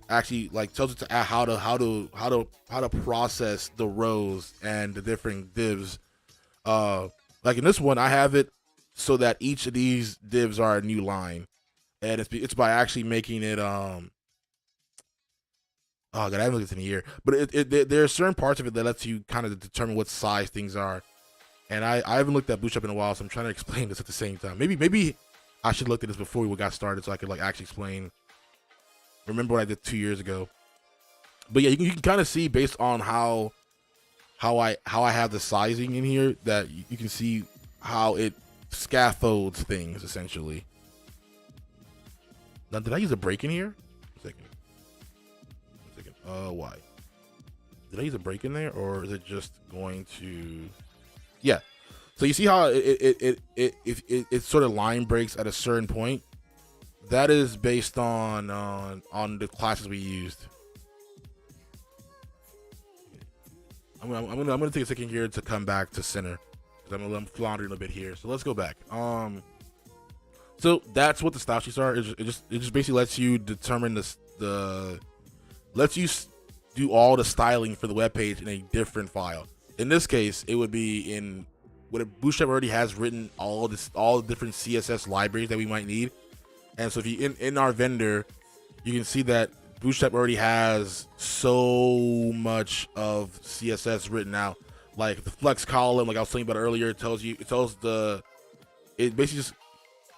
Speaker 1: actually add how to process the rows and the different divs. Like in this one, I have it so that each of these divs are a new line, and it's by actually making it oh god, I haven't looked in a year, but there are certain parts of it that lets you kind of determine what size things are. And I haven't looked at Bootstrap in a while, so I'm trying to explain this at the same time. Maybe I should look at this before we got started so I could like actually remember what I did 2 years ago. But yeah, you can kind of see based on how I have the sizing in here that you can see how it scaffolds things essentially. Now, did I use a break in here? One second. Why? Did I use a break in there, or is it just going to? Yeah. So you see how it sort of line breaks at a certain point. That is based on the classes we used. I'm gonna take a second here to come back to center because I'm floundering a bit here. So let's go back. So that's what the style sheets are. It just basically lets you determine lets you do all the styling for the web page in a different file. In this case, it would be in what Bootstrap already has written all the different CSS libraries that we might need. And so if you in our vendor, you can see that Bootstrap already has so much of CSS written out. Like the flex column, like I was telling you about earlier, it basically just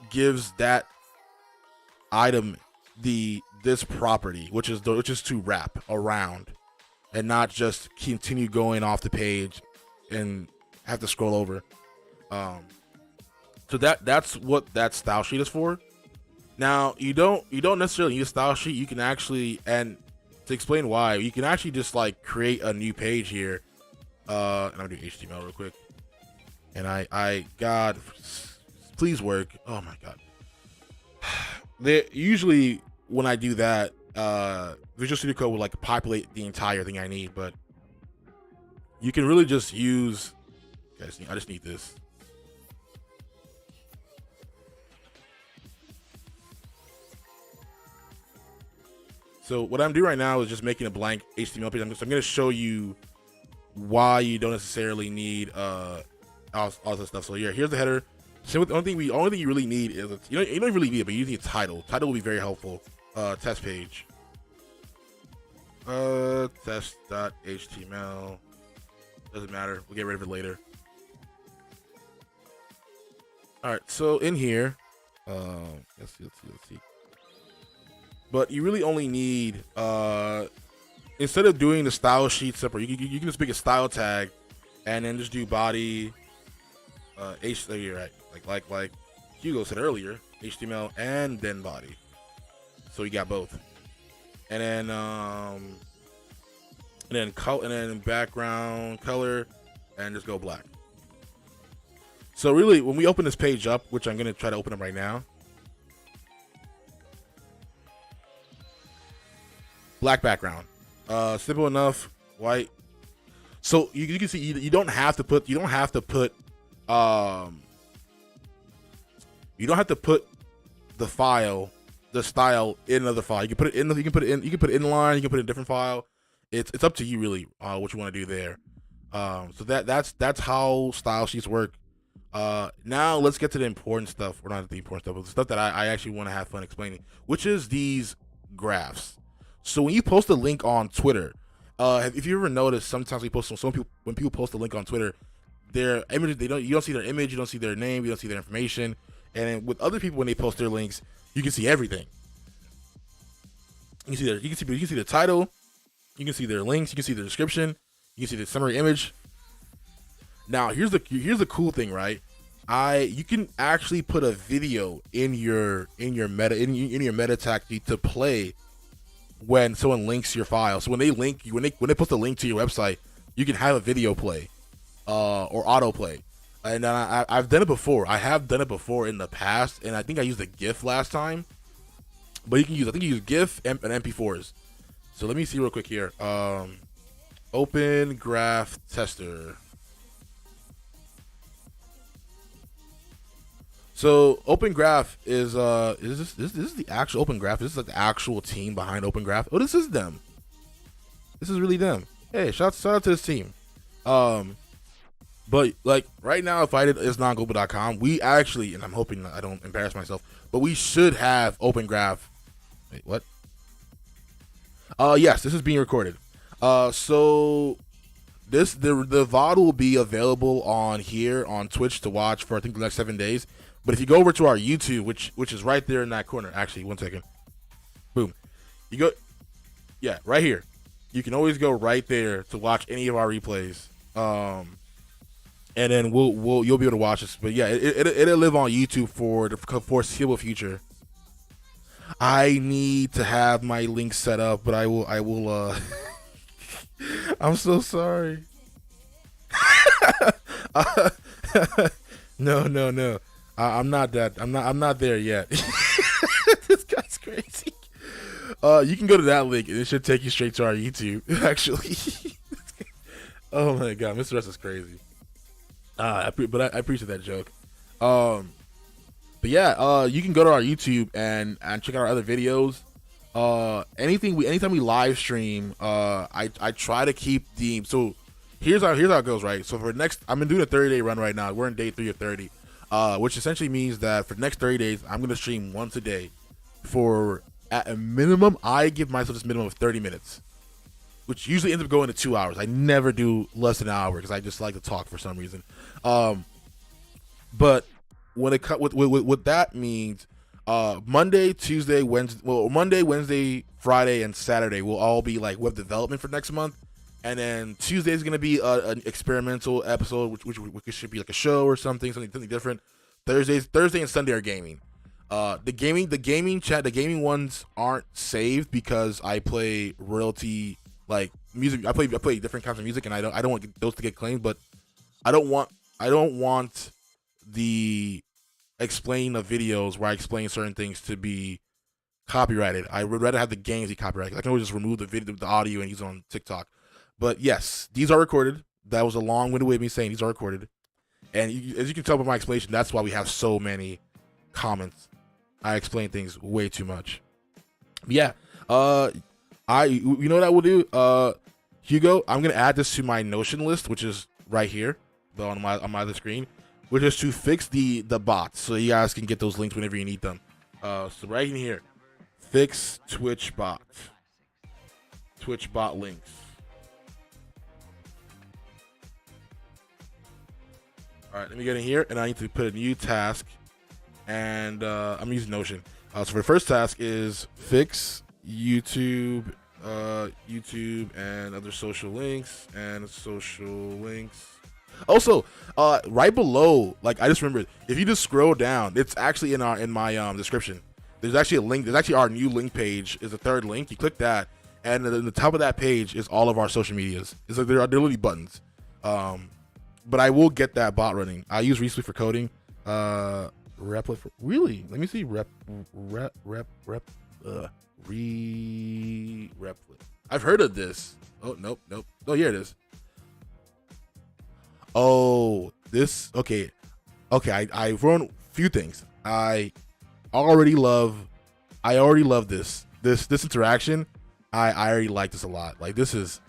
Speaker 1: gives that item this property, which is to wrap around and not just continue going off the page and have to scroll over. So that's what that style sheet is for. Now you don't necessarily need a style sheet. You can actually, and to explain why, you can actually just like create a new page here. And I'll do HTML real quick. And God, please work. Oh my God. Usually when I do that, Visual Studio Code will like populate the entire thing I need, but you can really just use. I just need this. So what I'm doing right now is just making a blank HTML page. So I'm going to show you why you don't necessarily need all this stuff. So yeah, here's the header. So the only thing you really need is you don't really need it, but you need a title. Title will be very helpful. Test page. Test.html. Doesn't matter. We'll get rid of it later. All right. So in here, let's see. But you really only need instead of doing the style sheet separate, you can just make a style tag, and then just do body. You're right. Like Hugo said earlier, HTML and then body. So you got both, and then background color, and just go black. So really, when we open this page up, which I'm gonna try to open up right now, black background, simple enough, white. So you can see you don't have to put the file, the style in another file. You can put it in. You can put it inline. You can put it in a different file. It's up to you really what you want to do there. So that's how style sheets work. Now let's get to the important stuff. Or not the important stuff, but the stuff that I actually want to have fun explaining, which is these graphs. So when you post a link on Twitter, if you ever noticed, sometimes when people post a link on Twitter, their image, you don't see their image, you don't see their name, you don't see their information. And with other people, when they post their links, you can see everything. You can see the title, you can see their links, you can see the description, you can see the summary image. Now here's the cool thing, right? You can actually put a video in your meta tag to play when someone links your file. So when they post a link to your website, you can have a video play or autoplay. And I've done it before. I have done it before in the past, and I think I used a GIF last time. But you can use GIF and MP4s. So let me see real quick here. Open Graph Tester. So Open Graph is this is the actual Open Graph. This is like the actual team behind Open Graph. Oh, this is them. This is really them. Hey, shout out to this team. But like right now, if I did IsNowGlobal.com, we actually, and I'm hoping I don't embarrass myself, but we should have Open Graph. Wait, what? Yes, this is being recorded. So the VOD will be available on here on Twitch to watch for I think the next 7 days. But if you go over to our YouTube, which is right there in that corner, actually, 1 second. Boom. You go, yeah, right here. You can always go right there to watch any of our replays. And then you'll be able to watch this. But yeah, it'll live on YouTube for the foreseeable future. I need to have my link set up, but I will I'm so sorry. No. I'm not there yet. This guy's crazy. You can go to that link and it should take you straight to our YouTube, actually. Oh my god, Mr. Russ is crazy. I appreciate that joke. But yeah, you can go to our YouTube and check out our other videos. Anytime we live stream, I try to keep so here's how it goes, right? So for next, I've been doing a 30-day run right now. We're in day 3 of 30, which essentially means that for the next 30 days, I'm gonna stream once a day for at a minimum. I give myself this minimum of 30 minutes, which usually ends up going to 2 hours. I never do less than an hour because I just like to talk for some reason. But when it cut what that means, Monday, Tuesday, Wednesday, Monday, Wednesday, Friday, and Saturday will all be like web development for next month, and then Tuesday is gonna be an experimental episode, which should be like a show or something different. Thursday and Sunday are gaming. The gaming ones aren't saved because I play royalty like music. I play different kinds of music, and I don't want those to get claimed, but I don't want the explain of videos where I explain certain things to be copyrighted. I would rather have the games be copyrighted. I can always just remove the video, the audio, and use it on TikTok. But yes, these are recorded. That was a long-winded way of me saying these are recorded. And as you can tell by my explanation, that's why we have so many comments. I explain things way too much. But yeah, you know what I will do? Hugo, I'm gonna add this to my Notion list, which is right here, on my other screen, which is to fix the bots, so you guys can get those links whenever you need them. So right in here, fix Twitch bot links. All right, let me get in here, and I need to put a new task, and I'm using Notion. So for the first task is fix YouTube and other social links Also, right below, like I just remembered, if you just scroll down, it's actually in my description. There's actually a link. There's actually our new link page is the third link. You click that, and at the top of that page is all of our social medias. It's like they're literally buttons. But I will get that bot running. I use Recently for coding. Replit for really? Let me see. Replit. I've heard of this. Oh nope. Oh, here it is. Oh, this okay. I've run a few things. I already love this interaction. I already like this a lot. Like this is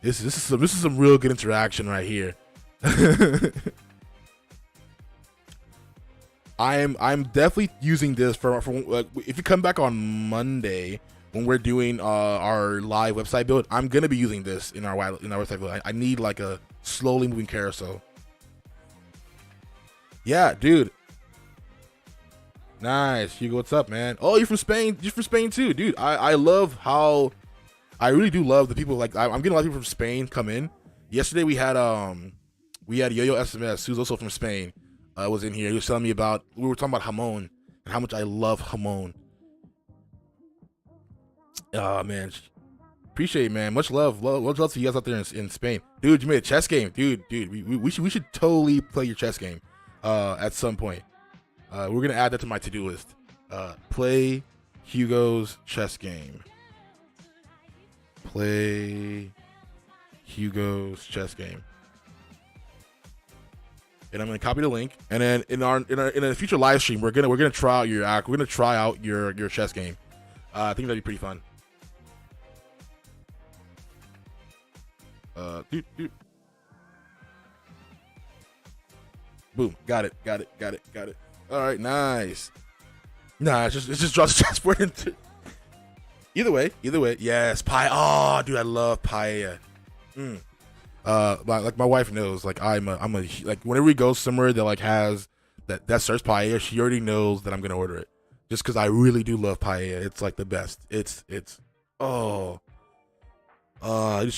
Speaker 1: some real good interaction right here. I'm definitely using this for if you come back on Monday when we're doing our live website build. I'm gonna be using this in our website build. I need like a slowly moving carousel. Yeah, dude. Nice, Hugo. What's up, man? Oh, you're from Spain. You're from Spain too, dude. I love how I really do love the people. Like I'm getting a lot of people from Spain come in. Yesterday we had Yo-Yo SMS, who's also from Spain. Was in here. He was telling me about, we were talking about jamon and how much I love jamon. Man, appreciate it, man. Much love to you guys out there in Spain, dude. You made a chess game, dude. We should totally play your chess game at some point. We're gonna add that to my to-do list. Play Hugo's chess game. Play Hugo's chess game. And I'm gonna copy the link, and then in a future live stream, we're gonna try out your chess game. I think that'd be pretty fun. Boom, got it. All right, nice. Nah, it's just draws the chessboard into. Either way, yes, pie. Oh, dude, I love paella. Like my wife knows, like I'm a like whenever we go somewhere that like has that serves paella, she already knows that I'm gonna order it, just because I really do love paella. It's like the best. It just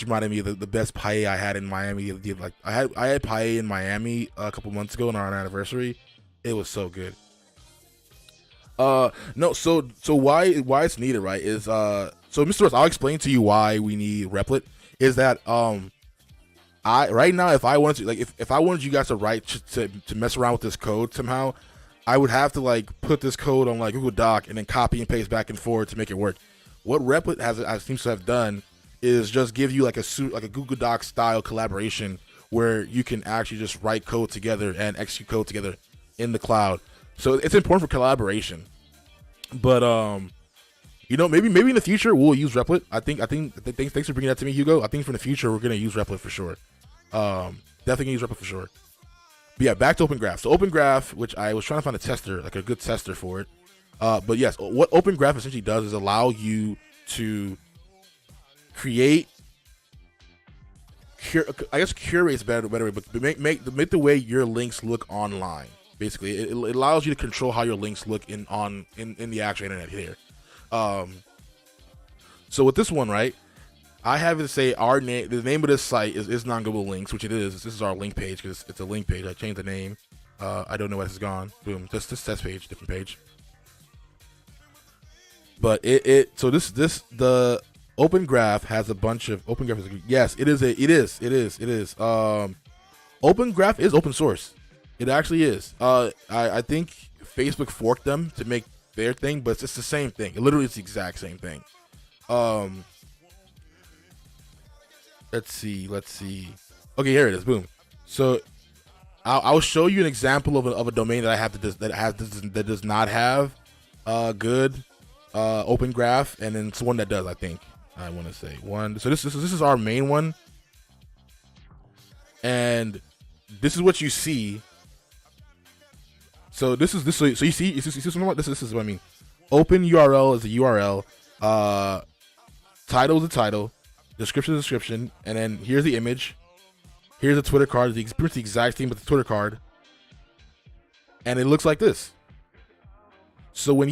Speaker 1: reminded me of the best paella I had in Miami. Like I had paella in Miami a couple months ago on our anniversary. It was so good. No, so why it's needed, right? Is so Mr. Ross, I'll explain to you why we need Replit. Is that right now, if I wanted to, like, if I wanted you guys to write to mess around with this code somehow, I would have to like put this code on like Google Doc and then copy and paste back and forth to make it work. What Replit seems to have done is just give you like a Google Doc style collaboration where you can actually just write code together and execute code together in the cloud. So it's important for collaboration. But maybe in the future we'll use Replit. Thanks for bringing that to me, Hugo. I think for the future we're gonna use Replit for sure. Definitely gonna use Replit for sure. But yeah, back to Open Graph. So Open Graph, which I was trying to find a tester, like a good tester for it. But yes, what Open Graph essentially does is allow you to create, curate's better way, but make the way your links look online. Basically, it allows you to control how your links look in the actual internet here. So with this one, right, I have it say our name. The name of this site is IsNowGlobal Links, which it is. This is our link page because it's a link page. I changed the name. I don't know where this is gone. Boom. This test page, different page. But so the Open Graph has a bunch of Open Graph. Yes, it is. Open Graph is open source. It actually is. I think Facebook forked them to make their thing, but it's the same thing. It literally is the exact same thing. Let's see. Okay, here it is. Boom. So I'll show you an example of a domain that I have that does not have good open graph, and then it's one that does. I think I want to say one. So this is our main one, and this is what you see. So this is this. So you see, this is what I mean. Open URL is a URL. Title is a title. Description is a description, and then here's the image. Here's a Twitter card. The exact same with the Twitter card, and it looks like this. So when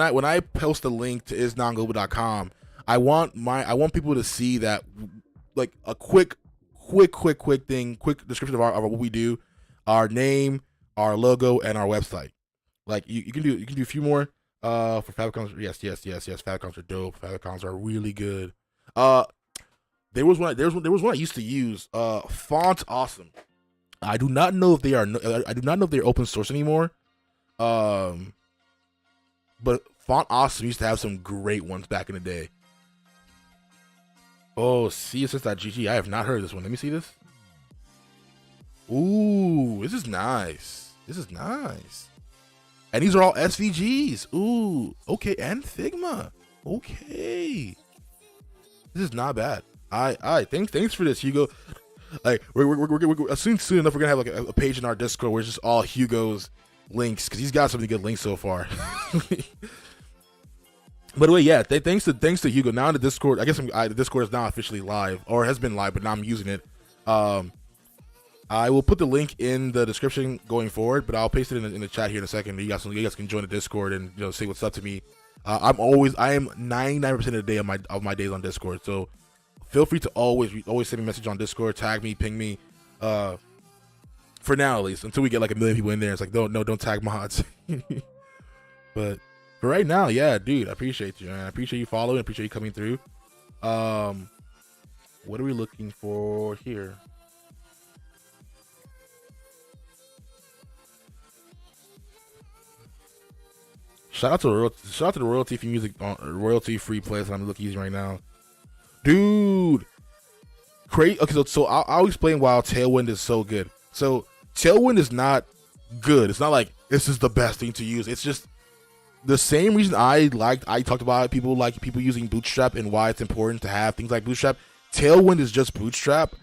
Speaker 1: I post a link to IsNowGlobal.com, I want people to see that, like, a quick description of what we do, our name, our logo, and our website. Like you can do a few more for favicons. Yes. Favicons are dope. Favicons are really good. There was one I used to use. Font Awesome. I do not know if they are. I do not know if they're open source anymore. But Font Awesome used to have some great ones back in the day. Oh, CSS.gg. I have not heard of this one. Let me see this. Ooh, this is nice. And these are all SVGs. Ooh, okay, and Figma. Okay, this is not bad. Thanks for this, Hugo. Like we're soon enough we're gonna have like a page in our Discord where it's just all Hugo's links, because he's got some really good links so far. By the way, yeah, thanks to Hugo. Now in the Discord, I guess the Discord is now officially live, or has been live, but now I'm using it. I will put the link in the description going forward, but I'll paste it in the chat here in a second. You guys can join the Discord and say what's up to me. I am 99% of the day of my days on Discord, so feel free to always send me a message on Discord, tag me, ping me. For now, at least, until we get like 1 million people in there, it's like don't tag mods. But for right now, yeah, dude, I appreciate you, man. I appreciate you following. I appreciate you coming through. What are we looking for here? Shout out to the royalty free music, royalty free playlist I'm using right now, dude. Great. Okay, so I'll explain why Tailwind is so good. So Tailwind is not good. It's not like this is the best thing to use. It's just the same reason I talked about people using Bootstrap and why it's important to have things like Bootstrap. Tailwind is just Bootstrap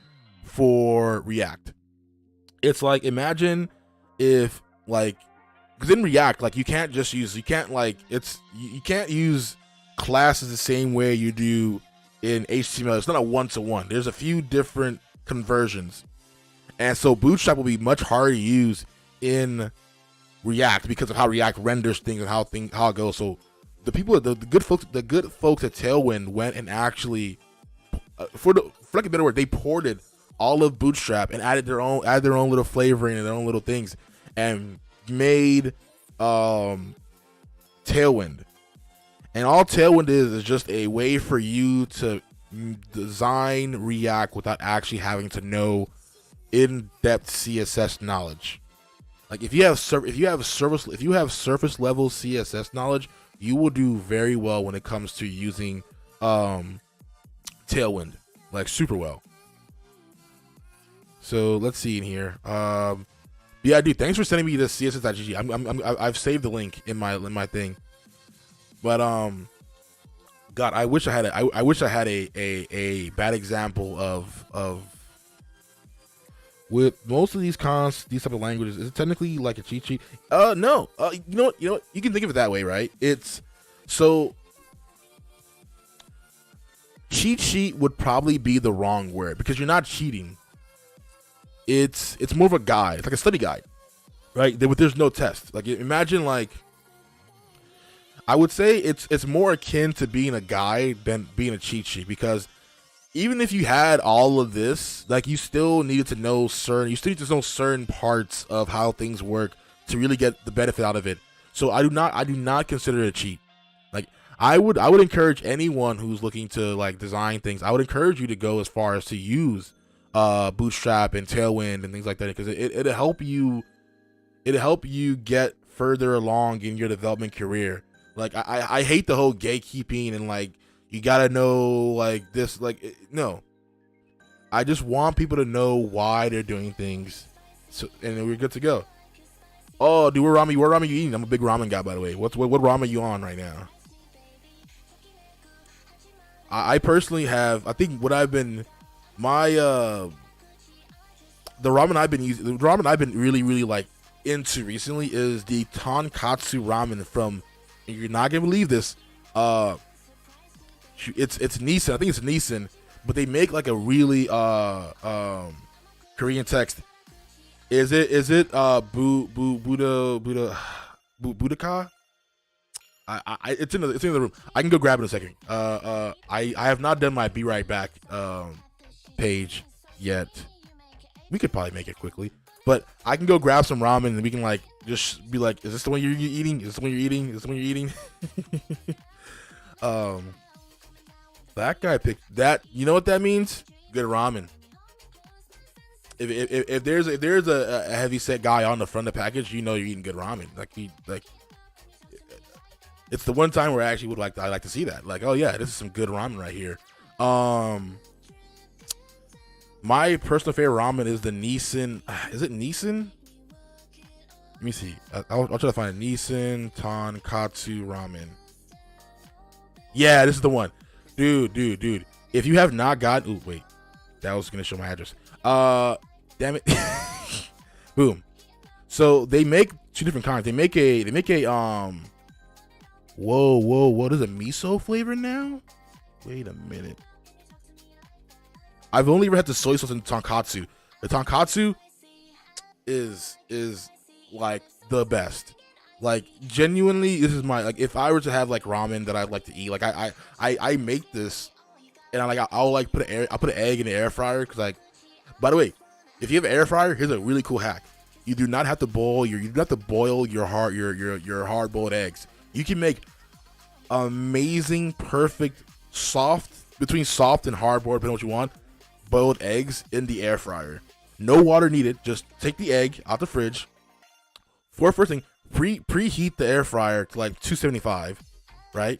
Speaker 1: for React. It's like, imagine if, like, because in React, like, you can't use classes the same way you do in HTML. It's not a one-to-one. There's a few different conversions, and so Bootstrap will be much harder to use in React because of how React renders things and how it goes. So the good folks at Tailwind went and actually, for lack of a better word, they ported all of Bootstrap and added their own little flavoring and their own little things, and made Tailwind. And all Tailwind is just a way for you to design React without actually having to know in-depth CSS knowledge. Like, if you have surface level CSS knowledge, you will do very well when it comes to using Tailwind, like, super well. So let's see in here. Yeah, dude, thanks for sending me this CSS.gg. I've saved the link in my thing. But God, I wish I had a bad example of with most of these type of languages. Is it technically like a cheat sheet? No. You know what? You can think of it that way, right? It's so cheat sheet would probably be the wrong word, because you're not cheating. It's more of a guide. It's like a study guide, right? There's no test. Like, imagine, like, I would say it's more akin to being a guide than being a cheat sheet, because even if you had all of this, like, you still need to know certain parts of how things work to really get the benefit out of it. So I do not consider it a cheat. Like, I would encourage anyone who's looking to, like, design things, I would encourage you to go as far as to use Bootstrap and Tailwind and things like that, because it'll help you get further along in your development career. Like, I hate the whole gatekeeping and, like, you gotta know, like, this, like, no. I just want people to know why they're doing things, so, and then we're good to go. Oh, dude, what ramen you eating? I'm a big ramen guy, by the way. What ramen you on right now? I personally have. I think what I've been, my the ramen I've been using, the ramen I've been really like into recently is the tonkatsu ramen from. You're not gonna believe this. It's Nissan. I think it's Nissan, but they make like a really Korean text. Is it Budaka? It's in the room. I can go grab it in a second. I have not done my be right back page yet. We could probably make it quickly, but I can go grab some ramen and we can like just be like, is this the one you're eating? Is this the one you're eating? Is this the one you're eating? That guy picked that. You know what that means? Good ramen. If there's a heavy set guy on the front of the package, you know you're eating good ramen. It's the one time where I actually would I like to see that. Like, oh yeah, this is some good ramen right here. My personal favorite ramen is the Nissan. Is it Nissan? Let me see. I'll try to find a Nissan tonkatsu ramen. Yeah, this is the one. Dude. If you have not got, ooh, wait, that was gonna show my address. Damn it. Boom. So they make two different kinds. They make a whoa, what is a miso flavor now? Wait a minute. I've only ever had the soy sauce in tonkatsu. The tonkatsu is like the best. Like genuinely, this is my, like, if I were to have like ramen that I'd like to eat, like I make this, and I'll like put an egg in the air fryer, because like, by the way, if you have an air fryer, here's a really cool hack. You do not have to boil your hard boiled eggs. You can make amazing, perfect, between soft and hard boiled, depending on what you want, boiled eggs in the air fryer. No water needed. Just take the egg out the fridge. First thing, preheat the air fryer to like 275, right?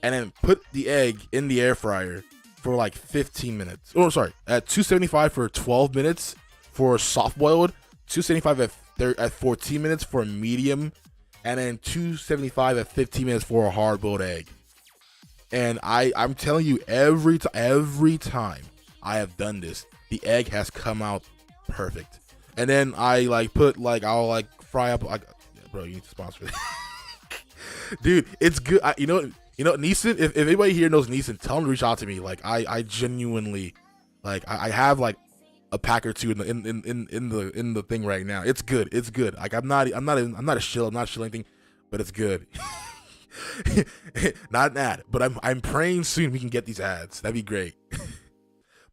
Speaker 1: And then put the egg in the air fryer for like 15 minutes. Oh, sorry, at 275 for 12 minutes for soft boiled, 275 at 14 minutes for a medium, and then 275 at 15 minutes for a hard boiled egg. And I'm telling you, every time I have done this, the egg has come out perfect. And then I like I'll like fry up, like, bro, you need to sponsor it. Dude, it's good. You know Nissan, if anybody here knows Nissan, tell them to reach out to me. Like I genuinely, like, I have like a pack or two in the thing right now. It's good. Like I'm not a shill. I'm not shilling anything, but it's good. Not an ad, but I'm praying soon we can get these ads. That'd be great.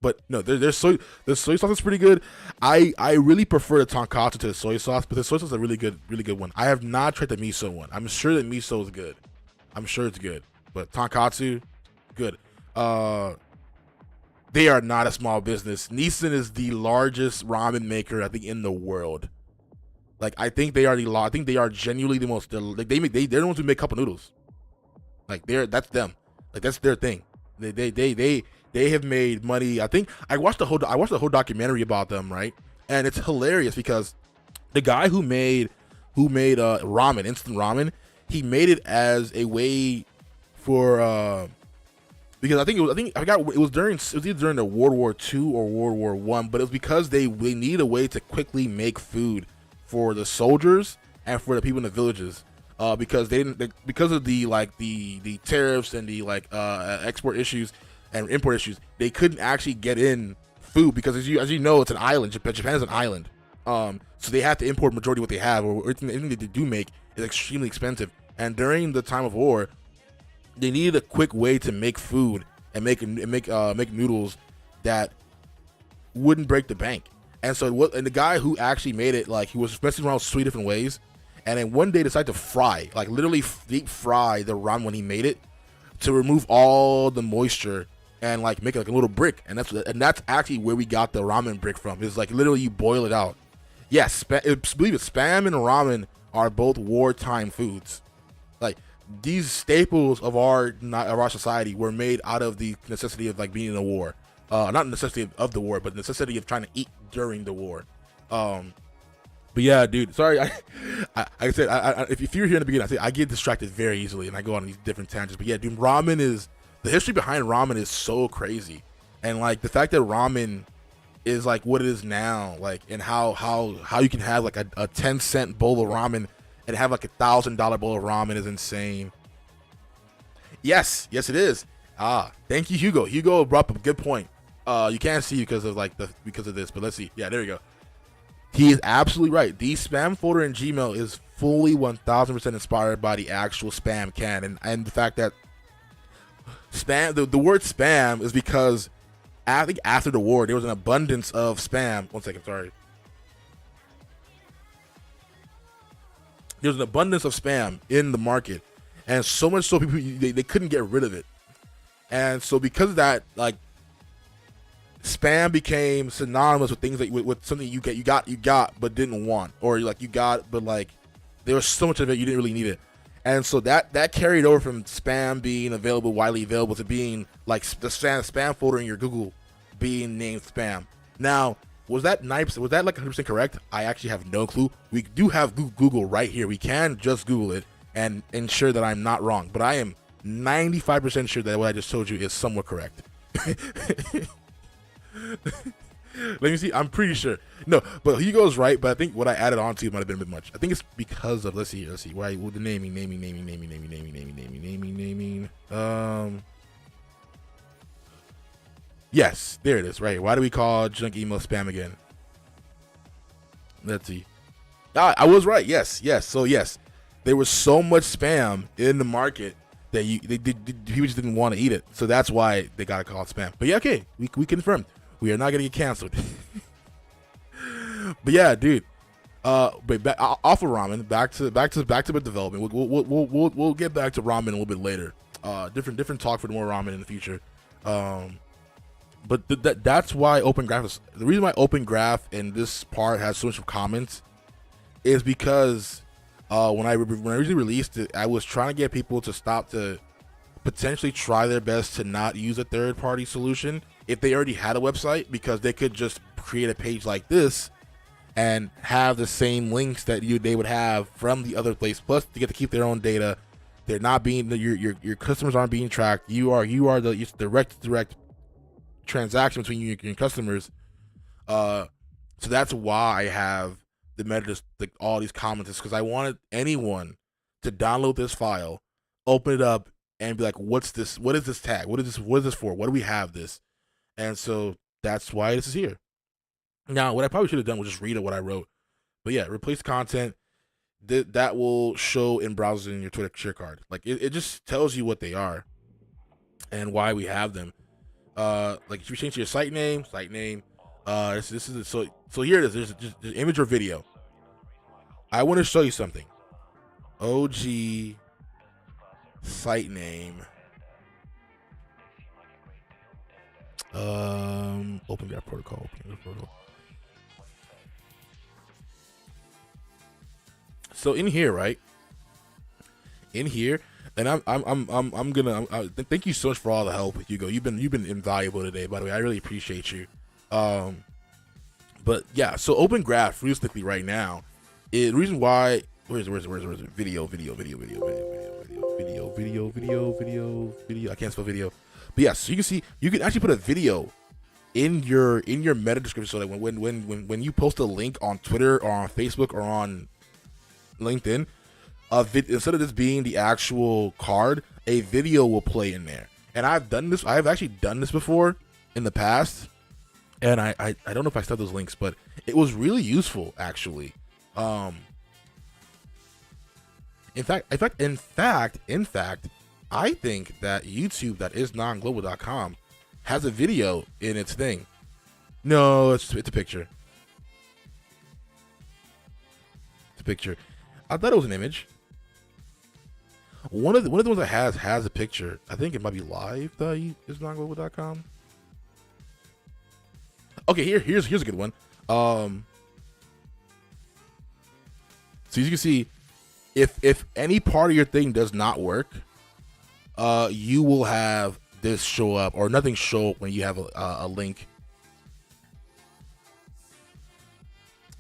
Speaker 1: But no, the soy sauce is pretty good. I really prefer the tonkatsu to the soy sauce, but the soy sauce is a really good one. I have not tried the miso one. I'm sure that miso is good. I'm sure it's good, but tonkatsu, good. They are not a small business. Nissan is the largest ramen maker, I think, in the world. Like, I think they are genuinely the most. They're the ones who make cup of noodles. Like, that's them. Like, that's their thing. They have made money. I think I watched the whole documentary about them, right? And it's hilarious because the guy who made ramen, instant ramen, he made it as a way for because I think it was either during the World War II or World War I, but it was because they needed a way to quickly make food for the soldiers and for the people in the villages. Because because of the tariffs and the export issues and import issues, they couldn't actually get in food because as you know, it's an island. Japan is an island, so they have to import majority of what they have, or anything that they do make is extremely expensive. And during the time of war, they needed a quick way to make food and make noodles that wouldn't break the bank. And so the guy who actually made it, like, he was messing around with 3 different ways, and then one day decided to fry, like literally deep fry the ramen when he made it, to remove all the moisture and like make it like a little brick. And that's actually where we got the ramen brick from. It's like literally you boil it out. Yes, believe it, spam and ramen are both wartime foods. Like, these staples of our society were made out of the necessity of like being in a war. not necessity of the war, but necessity of trying to eat during the war. But yeah, dude, sorry. Like I said, if you're here in the beginning, I get distracted very easily, and I go on these different tangents. But yeah, dude, the history behind ramen is so crazy, and like the fact that ramen is like what it is now, like, and how you can have like a 10-cent bowl of ramen and have like $1,000 bowl of ramen is insane. Yes, it is. Thank you, Hugo. Hugo brought up a good point. You can't see because of this, but let's see. Yeah, there you go. He is absolutely right. The spam folder in Gmail is fully 1000% inspired by the actual spam can, and the fact that spam, the word spam is because I think after the war there was an abundance of spam. One second, sorry. There was an abundance of spam in the market, and so much so people they couldn't get rid of it, and so because of that, like, spam became synonymous with things like with something you got but didn't want, or like you got but like there was so much of it you didn't really need it, and so that carried over from spam being widely available to being like the spam folder in your Google being named spam. Now, was that like 100% correct? I actually have no clue. We do have Google right here. We can just Google it and ensure that I'm not wrong, but I am 95% sure that what I just told you is somewhat correct. Let me see. I'm pretty sure. No, but Hugo's right. But I think what I added on to might have been a bit much. I think it's because of let's see. Why with the naming. Yes, there it is. Right. Why do we call junk email spam again? Let's see. I was right. Yes. So yes, there was so much spam in the market that people just didn't want to eat it. So that's why they got to call it spam. But yeah, okay, we confirmed. We are not gonna get canceled. But yeah, dude. But off of ramen, back to the development. We'll get back to ramen a little bit later. Different talk for more ramen in the future. But that's why Open Graph is the reason why Open Graph in this part has so much comments is because when I originally released it, I was trying to get people to stop to potentially try their best to not use a third-party solution if they already had a website, because they could just create a page like this and have the same links that they would have from the other place. Plus, they get to keep their own data. They're not being your customers aren't being tracked. You are the direct transaction between you and your customers. So that's why I have the meta, all these comments, is because I wanted anyone to download this file, open it up, and be like, "What's this? What is this tag? What is this for? What do we have this?" And so that's why this is here. Now, what I probably should have done was just read what I wrote. But yeah, replace content that will show in browsers in your Twitter share card. Like it just tells you what they are and why we have them. Like if you change your site name. This is so here it is. There's just image or video. I want to show you something. OG site name. Open that protocol. So in here, right? In here, and I'm gonna thank you so much for all the help, Hugo. You've been invaluable today, by the way. I really appreciate you. But yeah, so Open Graph realistically right now, the reason why where's it? Video. I can't spell video. But yeah, so you can see you can actually put a video in your meta description, so that when you post a link on Twitter or on Facebook or on LinkedIn, instead of this being the actual card, a video will play in there. And I've actually done this before in the past, and I don't know if I still have those links, but it was really useful actually. In fact, I think that YouTube, that IsNowGlobal.com, has a video in its thing. No, it's a picture. It's a picture. I thought it was an image. One of the ones that has a picture. I think it might be live. IsNowGlobal.com. Okay, here's a good one. So as you can see, if any part of your thing does not work, you will have this show up or nothing show up when you have a link.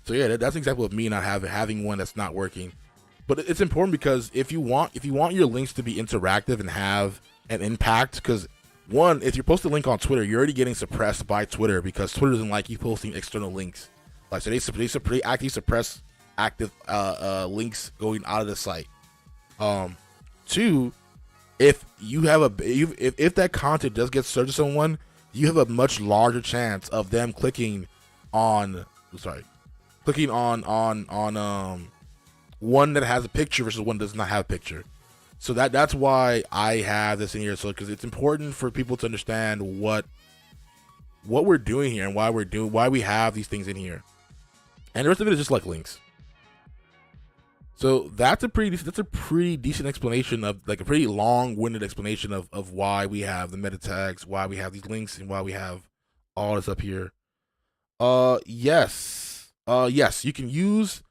Speaker 1: So yeah, that's an example of me not having one that's not working. But it's important because if you want your links to be interactive and have an impact, because one, if you post a link on Twitter, you're already getting suppressed by Twitter because Twitter doesn't like you posting external links. Like, so they actively suppress active links going out of the site. Two, if you have if that content does get served to someone, you have a much larger chance of them clicking on one that has a picture versus one that does not have a picture. So that's why I have this in here. So because it's important for people to understand what we're doing here and why we have these things in here. And the rest of it is just like links. So that's a pretty decent explanation of, like, a pretty long-winded explanation of why we have the meta tags, why we have these links, and why we have all this up here. Yes, you can use,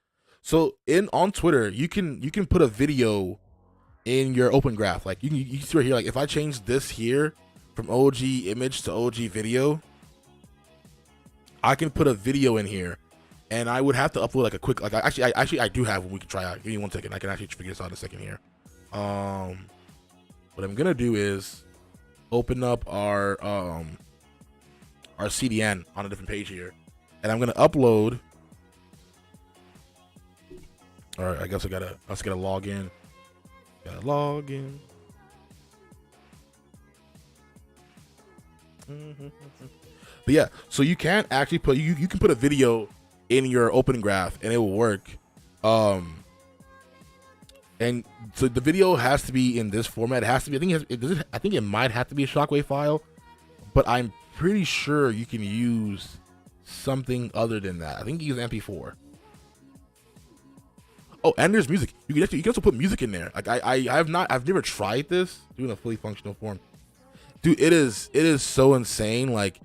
Speaker 1: so on Twitter you can put a video in your open graph. Like you can see right here, like if I change this here from OG image to OG video, I can put a video in here. And I would have to upload like a quick, like I do have one we can try out. Give me 1 second. I can actually figure this out in a second here. What I'm gonna do is open up our CDN on a different page here, and I'm gonna upload. All right, I guess I gotta log in. Gotta log in. But yeah, so you can actually put you can put a video in your open graph and it will work. And so the video has to be in this format. It has to be, I think it might have to be a Shockwave file, but I'm pretty sure you can use something other than that. I think you use MP4. Oh, and there's music. You can also put music in there. Like I've never tried this doing a fully functional form. Dude, it is so insane. Like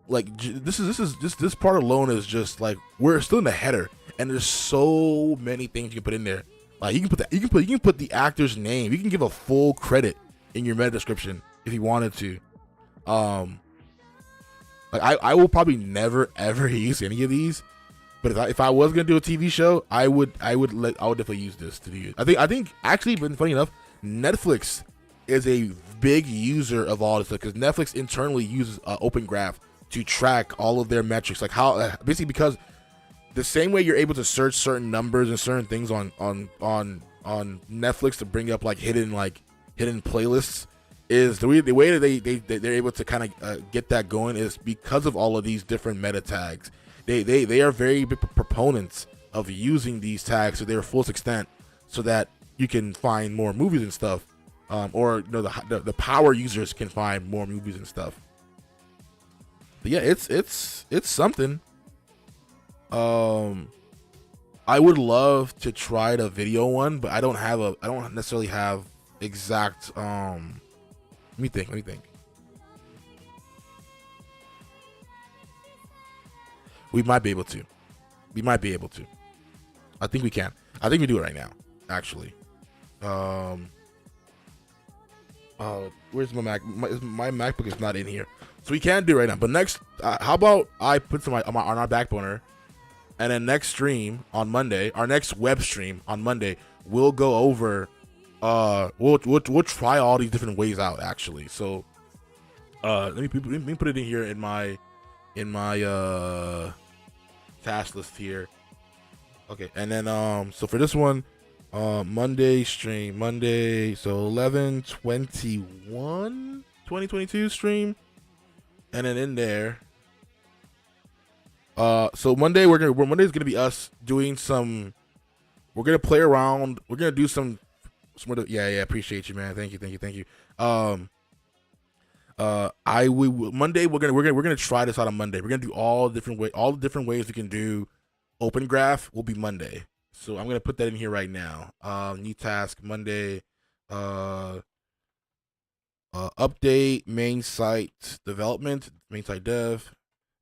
Speaker 1: this part alone is just like, we're still in the header, and there's so many things you can put in there. Like you can put the actor's name. You can give a full credit in your meta description if you wanted to. Like I will probably never ever use any of these, but if I was gonna do a TV show, I would definitely use this to do. I think actually, but funny enough, Netflix is a big user of all this stuff because Netflix internally uses Open Graph to track all of their metrics, like how basically, because the same way you're able to search certain numbers and certain things on Netflix to bring up like hidden playlists, is the way that they're able to kind of get that going is because of all of these different meta tags. They are very big proponents of using these tags to their fullest extent so that you can find more movies and stuff, or the power users can find more movies and stuff. But yeah, it's something. I would love to try the video one, but I don't necessarily have exact. Let me think. We might be able to. I think we can. I think we do it right now, actually. Where's my Mac? My MacBook is not in here, so we can't do it right now. But next, how about I put some on our back burner, and then next stream on Monday, our next web stream on Monday, we'll go over. We'll try all these different ways out, actually. So, let me put it in here in my task list here. Okay, and then so for this one, Monday stream, so 11/21/2022 stream, and then in there, so Monday's gonna be us doing some. We're gonna play around. We're gonna do some. Yeah, appreciate you, man. Thank you. Monday we're gonna try this out on Monday. We're gonna do all the different ways we can do Open Graph will be Monday. So I'm gonna put that in here right now. New task Monday. Update main site development, main site dev,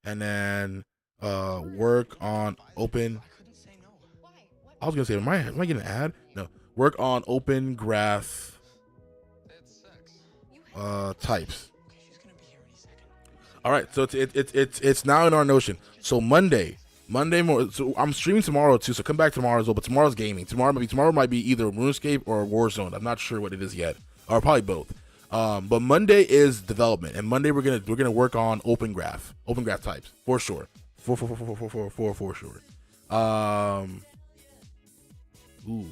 Speaker 1: and then work on open. I was gonna say, am I getting an ad? No. Work on Open Graph types. All right, so it's now in our Notion. So Monday morning. So I'm streaming tomorrow too. So come back tomorrow as well. But tomorrow's gaming. Tomorrow might be either RuneScape or Warzone. I'm not sure what it is yet, or probably both. But Monday is development, and Monday we're gonna work on open graph types for sure, for sure. Ooh.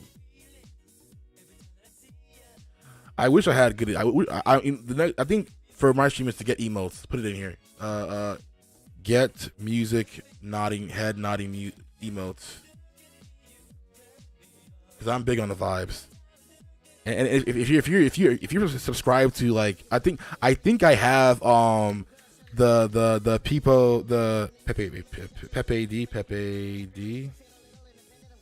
Speaker 1: I wish I had good. I think for my stream is to get emotes. Put it in here. Get music nodding emotes, because I'm big on the vibes. And if you're subscribed to, like, I think I have the people, the Pepe D.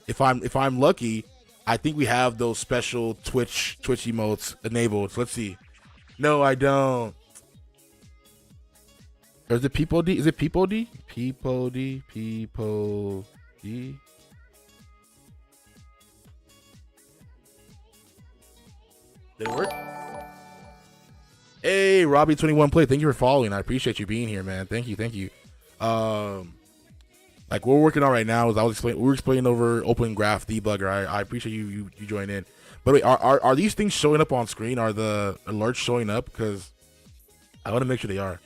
Speaker 1: If I'm lucky, I think we have those special Twitch emotes enabled. So let's see. No, I don't. Or is it People D? Is it People D? People D. People D. Did it work? Hey, Robbie21 Play. Thank you for following. I appreciate you being here, man. Thank you. Like, what we're working on right now is we're explaining over Open Graph Debugger. I appreciate you joining in. But wait, are these things showing up on screen? Are the alerts showing up? Because I want to make sure they are.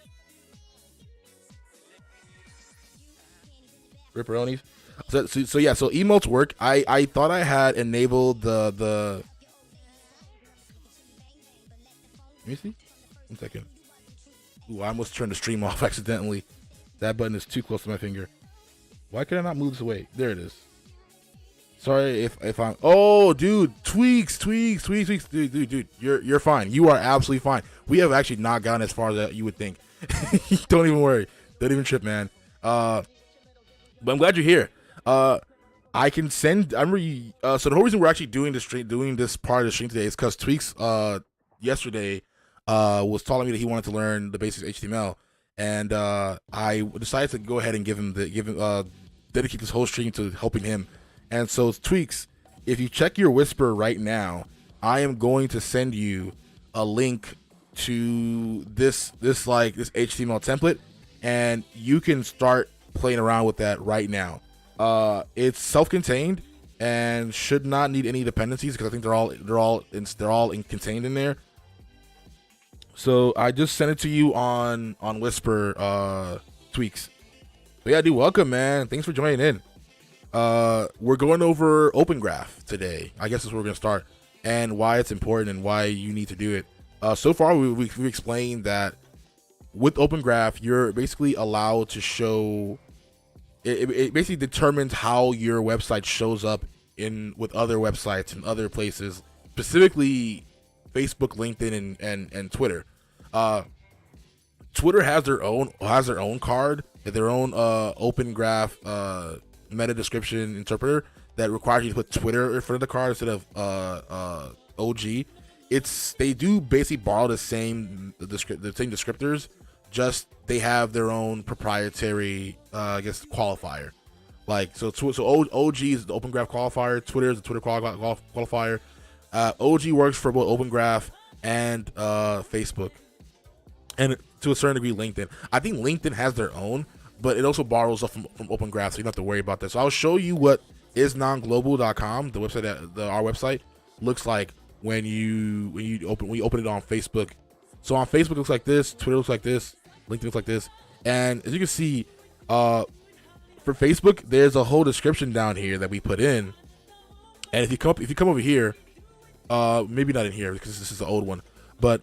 Speaker 1: Ripperonis. So yeah, so emotes work. I thought I had enabled the. Let me see. 1 second. Ooh, I almost turned the stream off accidentally. That button is too close to my finger. Why can I not move this away? There it is. Sorry if I'm. Oh, dude, tweaks. Dude. You're fine. You are absolutely fine. We have actually not gotten as far as you would think. Don't even worry. Don't even trip, man. But I'm glad you're here. I can send. So the whole reason we're actually doing this part of the stream today is because Tweaks yesterday was telling me that he wanted to learn the basics of HTML, and I decided to go ahead and dedicate this whole stream to helping him. And so Tweaks, if you check your Whisper right now, I am going to send you a link to this HTML template, and you can start playing around with that right now. It's self-contained and should not need any dependencies, because I think they're all contained in there. So I just sent it to you on Whisper, Tweaks. But yeah, dude, welcome, man. Thanks for joining in. We're going over Open Graph today. I guess that's where we're gonna start, and why it's important and why you need to do it. So far we've explained that with Open Graph, you're basically allowed to show. It basically determines how your website shows up with other websites and other places, specifically Facebook, LinkedIn, and Twitter. Twitter has their own card, their own Open Graph meta description interpreter that requires you to put Twitter in front of the card instead of OG. They do basically borrow the same descriptors, just they have their own proprietary qualifier. Like so OG is the Open Graph qualifier, Twitter is the Twitter qualifier. OG works for both Open Graph and Facebook, and to a certain degree LinkedIn. I think LinkedIn has their own, but it also borrows stuff from Open Graph, so you don't have to worry about that. So I'll show you what IsNowGlobal.com, the website our website looks like when you open it on Facebook. So on Facebook it looks like this, Twitter looks like this, LinkedIn looks like this, and as you can see, for Facebook there's a whole description down here that we put in. And if you come over here, maybe not in here because this is the old one, but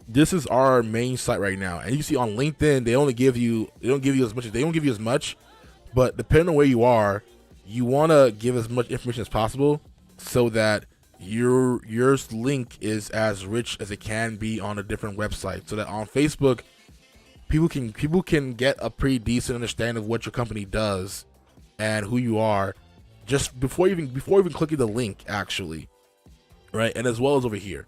Speaker 1: this is our main site right now. And you can see on LinkedIn they don't give you as much, but depending on where you are, you want to give as much information as possible so that your link is as rich as it can be on a different website, so that on Facebook people can get a pretty decent understanding of what your company does and who you are just before even clicking the link, actually, right? And as well as over here.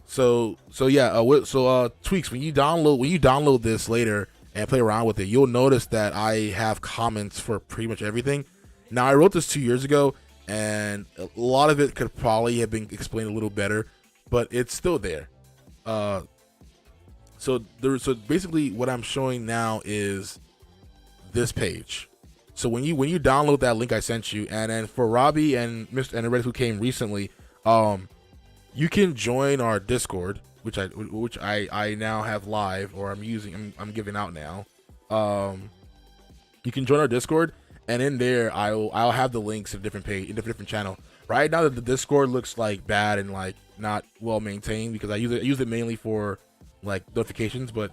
Speaker 1: So Tweaks, when you download this later and play around with it, you'll notice that I have comments for pretty much everything. Now, I wrote this 2 years ago, and a lot of it could probably have been explained a little better, but it's still there. So basically, what I'm showing now is this page. So when you download that link I sent you, and then for Robbie and Mr. and everybody who came recently, you can join our Discord, which I now have live, or I'm giving out now. You can join our Discord, and in there I'll have the links to different page in different channel. Right now the Discord looks like bad and like not well maintained because I use it mainly for like notifications, but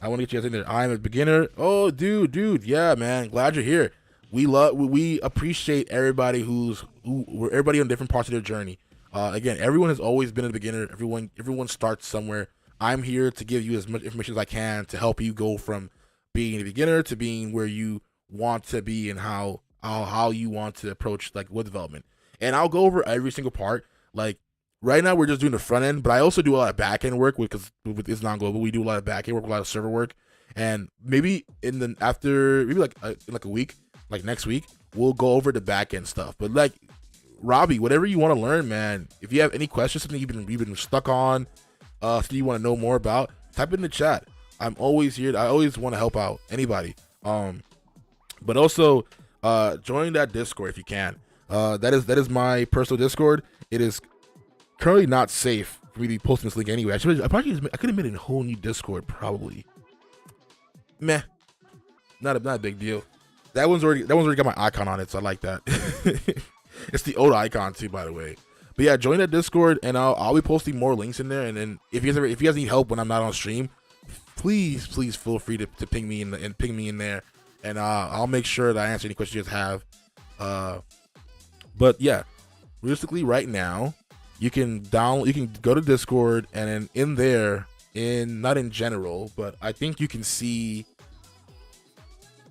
Speaker 1: I want to get you guys in there. I'm a beginner. Oh, dude, yeah, man, glad you're here. We appreciate everybody everybody on different parts of their journey. Again, everyone has always been a beginner. Everyone starts somewhere. I'm here to give you as much information as I can to help you go from being a beginner to being where you want to be and how you want to approach like web development. And I'll go over every single part. Like right now, we're just doing the front end, but I also do a lot of back end work because with IsNowGlobal, we do a lot of back end work, a lot of server work. And maybe after like a week, like next week, we'll go over the back end stuff. But like Robbie, whatever you want to learn, man. If you have any questions, something you've been stuck on, something you want to know more about, type it in the chat. I'm always here. I always want to help out anybody. But also, join that Discord if you can. That is my personal Discord. It is currently not safe for me to be posting this link anyway. I could have made a whole new Discord probably. Meh, not a big deal. That one's already got my icon on it, so I like that. It's the old icon too, by the way. But yeah, join that Discord, and I'll be posting more links in there. And then if you guys need help when I'm not on stream, please feel free to ping me in there, and I'll make sure that I answer any questions you guys have. But yeah, realistically, right now, you can go to Discord, and then in there, not in general, but I think you can see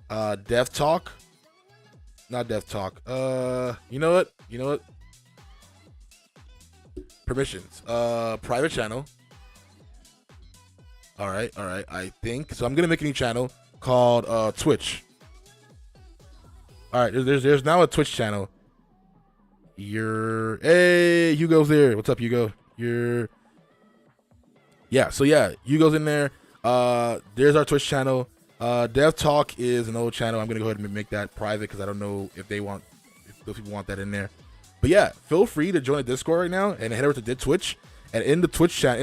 Speaker 1: Dev Talk. Not Dev Talk. You know what? Permissions. Private channel. All right. I think so. I'm gonna make a new channel called Twitch. All right. There's now a Twitch channel. Hey, Hugo's there. What's up, Hugo? So Hugo's in there. There's our Twitch channel. Dev Talk is an old channel. I'm gonna go ahead and make that private because I don't know if those people want that in there. But yeah, feel free to join the Discord right now and head over to Twitch. And in the Twitch chat,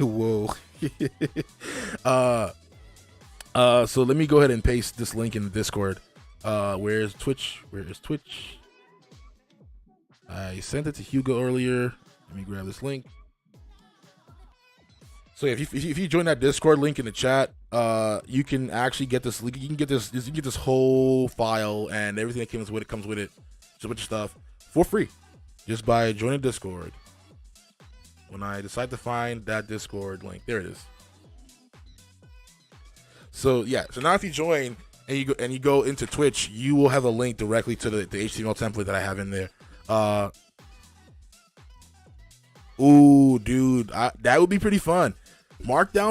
Speaker 1: whoa. So let me go ahead and paste this link in the Discord. Where's Twitch? I sent it to Hugo earlier. Let me grab this link. So if you join that Discord link in the chat, you can actually get this link. You can get this whole file and everything that comes with it, just a bunch of stuff for free, just by joining Discord. When I decide to find that Discord link, there it is. So yeah, so now if you join and you go into Twitch, you will have a link directly to the HTML template that I have in there. Ooh, dude, that would be pretty fun. Markdown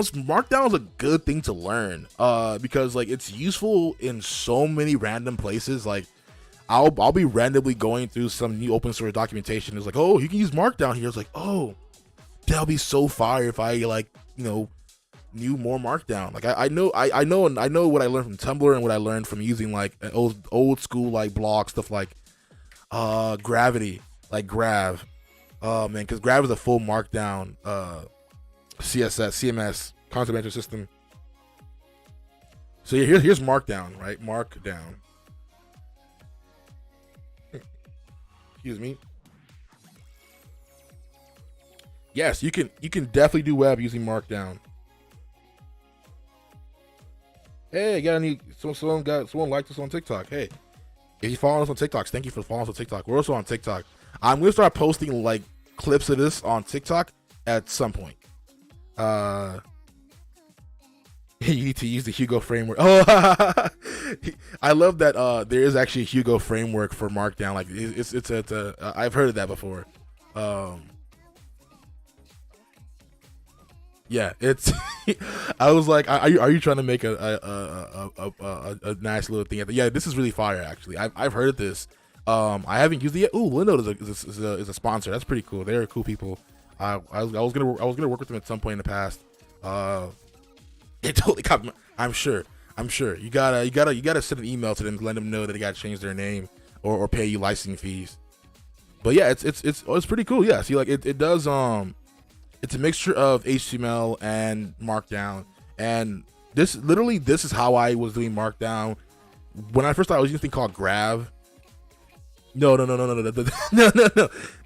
Speaker 1: is a good thing to learn, because like it's useful in so many random places. Like I'll be randomly going through some new open source documentation. It's like, oh, you can use Markdown here. It's like, oh, that'll be so fire if I knew more Markdown. Like I know what I learned from Tumblr and what I learned from using like an old school like blog stuff like Gravity, like Grav. Oh man, because Grav is a full Markdown CSS, CMS, content management system. So here's Markdown, right? Markdown. Excuse me. Yes, you can definitely do web using Markdown. Hey, someone liked us on TikTok. Hey, if you follow us on TikTok, thank you for following us on TikTok. We're also on TikTok. I'm gonna start posting like clips of this on TikTok at some point. You need to use the Hugo framework. Oh, I love that. There is actually a Hugo framework for Markdown. Like it's I've heard of that before. Yeah, it's. I was like, are you trying to make a nice little thing? Yeah, this is really fire. Actually, I've heard of this. I haven't used it yet. Ooh, Linode is a sponsor. That's pretty cool. They're cool people. I was gonna work with them at some point in the past. It totally got. I'm sure. You gotta send an email to them to let them know that they gotta change their name or pay you licensing fees. But yeah, it's pretty cool. Yeah, see, like it does. It's a mixture of HTML and Markdown, and this is how I was doing Markdown when I first started. I was using a thing called Grav. No,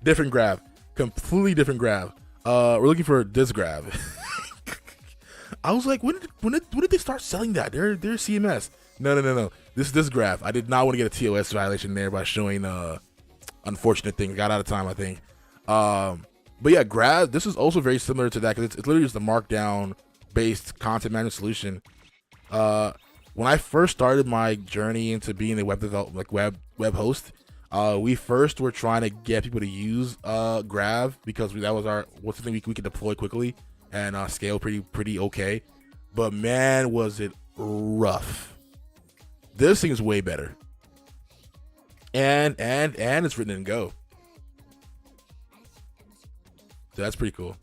Speaker 1: different Grav, completely different Grav. We're looking for this Grav. I was like, when did they start selling that? They're CMS. No. This Grav. I did not want to get a TOS violation there by showing unfortunate things. Got out of time, I think. But yeah, Grav. This is also very similar to that because it's literally just a Markdown based content management solution. When I first started my journey into being a web web host, we first were trying to get people to use Grav because that was something we could deploy quickly and scale pretty okay. But man, was it rough. This thing is way better. And it's written in Go. So that's pretty cool.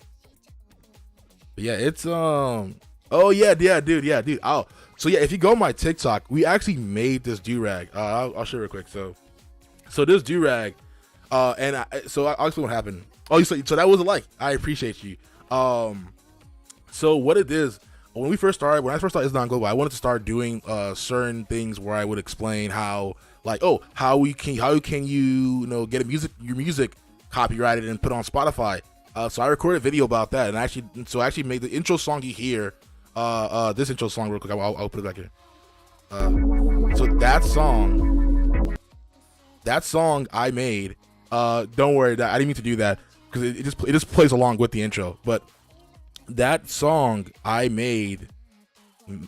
Speaker 1: But yeah, it's oh yeah, dude. Oh, so yeah, if you go on my TikTok, we actually made this do-rag. I'll show you real quick. So this do-rag, I'll explain what happened. Oh, so that was a like. I appreciate you. So what it is, when I first started IsNowGlobal, I wanted to start doing certain things where I would explain how can you get your music copyrighted and put on Spotify. So I recorded a video about that, and I actually made the intro song you hear. This intro song real quick. I'll put it back here. So that song I made. Don't worry, I didn't mean to do that because it just plays along with the intro. But that song I made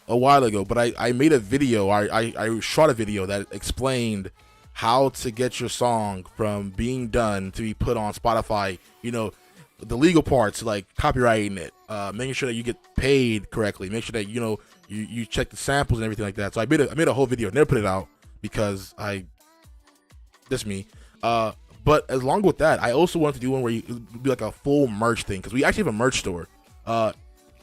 Speaker 1: a while ago. But I made a video. I shot a video that explained how to get your song from being done to be put on Spotify. The legal parts like copyrighting it, making sure that you get paid correctly, make sure that you check the samples and everything like that. So I made a whole video, never put it out because that's me. But along with that, I also wanted to do one where you do like a full merch thing because we actually have a merch store.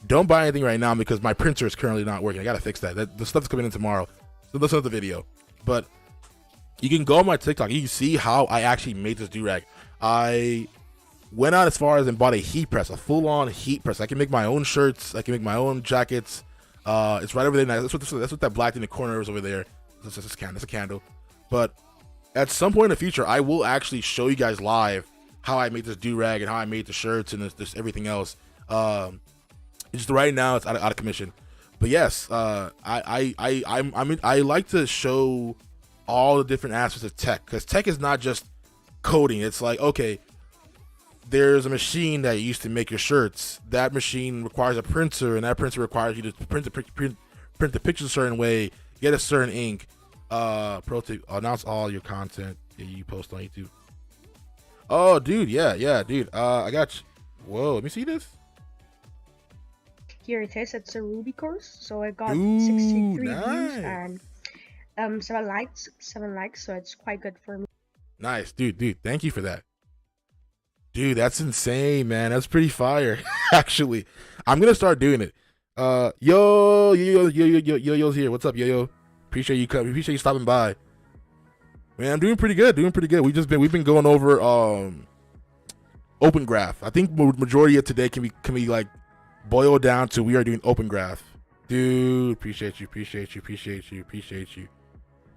Speaker 1: Don't buy anything right now because my printer is currently not working. I gotta fix that. The stuff's coming in tomorrow. So listen to the video. But you can go on my TikTok. You can see how I actually made this do-rag. I went out as far as and bought a heat press, a full-on heat press. I can make my own shirts. I can make my own jackets. It's right over there. That's what that black in the corner is over there. That's a candle. But at some point in the future, I will actually show you guys live how I made this do-rag and how I made the shirts and this everything else. Just right now, it's out of commission. But yes, I like to show all the different aspects of tech because tech is not just coding. It's like, okay, there's a machine that used to make your shirts. That machine requires a printer, and that printer requires you to print the pictures a certain way, get a certain ink. Pro tip: announce all your content that you post on YouTube. Oh, dude, yeah, dude. I got you. Whoa, let me see this.
Speaker 2: Here it is. It's a Ruby course, so I got 63 views and 7 likes. So it's quite good for me.
Speaker 1: Nice, dude. Thank you for that. Dude, that's insane, man. That's pretty fire. Actually, I'm gonna start doing it. Yo's here. What's up, yo? Appreciate you coming. Appreciate you stopping by. Man, I'm doing pretty good. We've been going over Open Graph. I think majority of today can be like boiled down to we are doing Open Graph. Dude, appreciate you.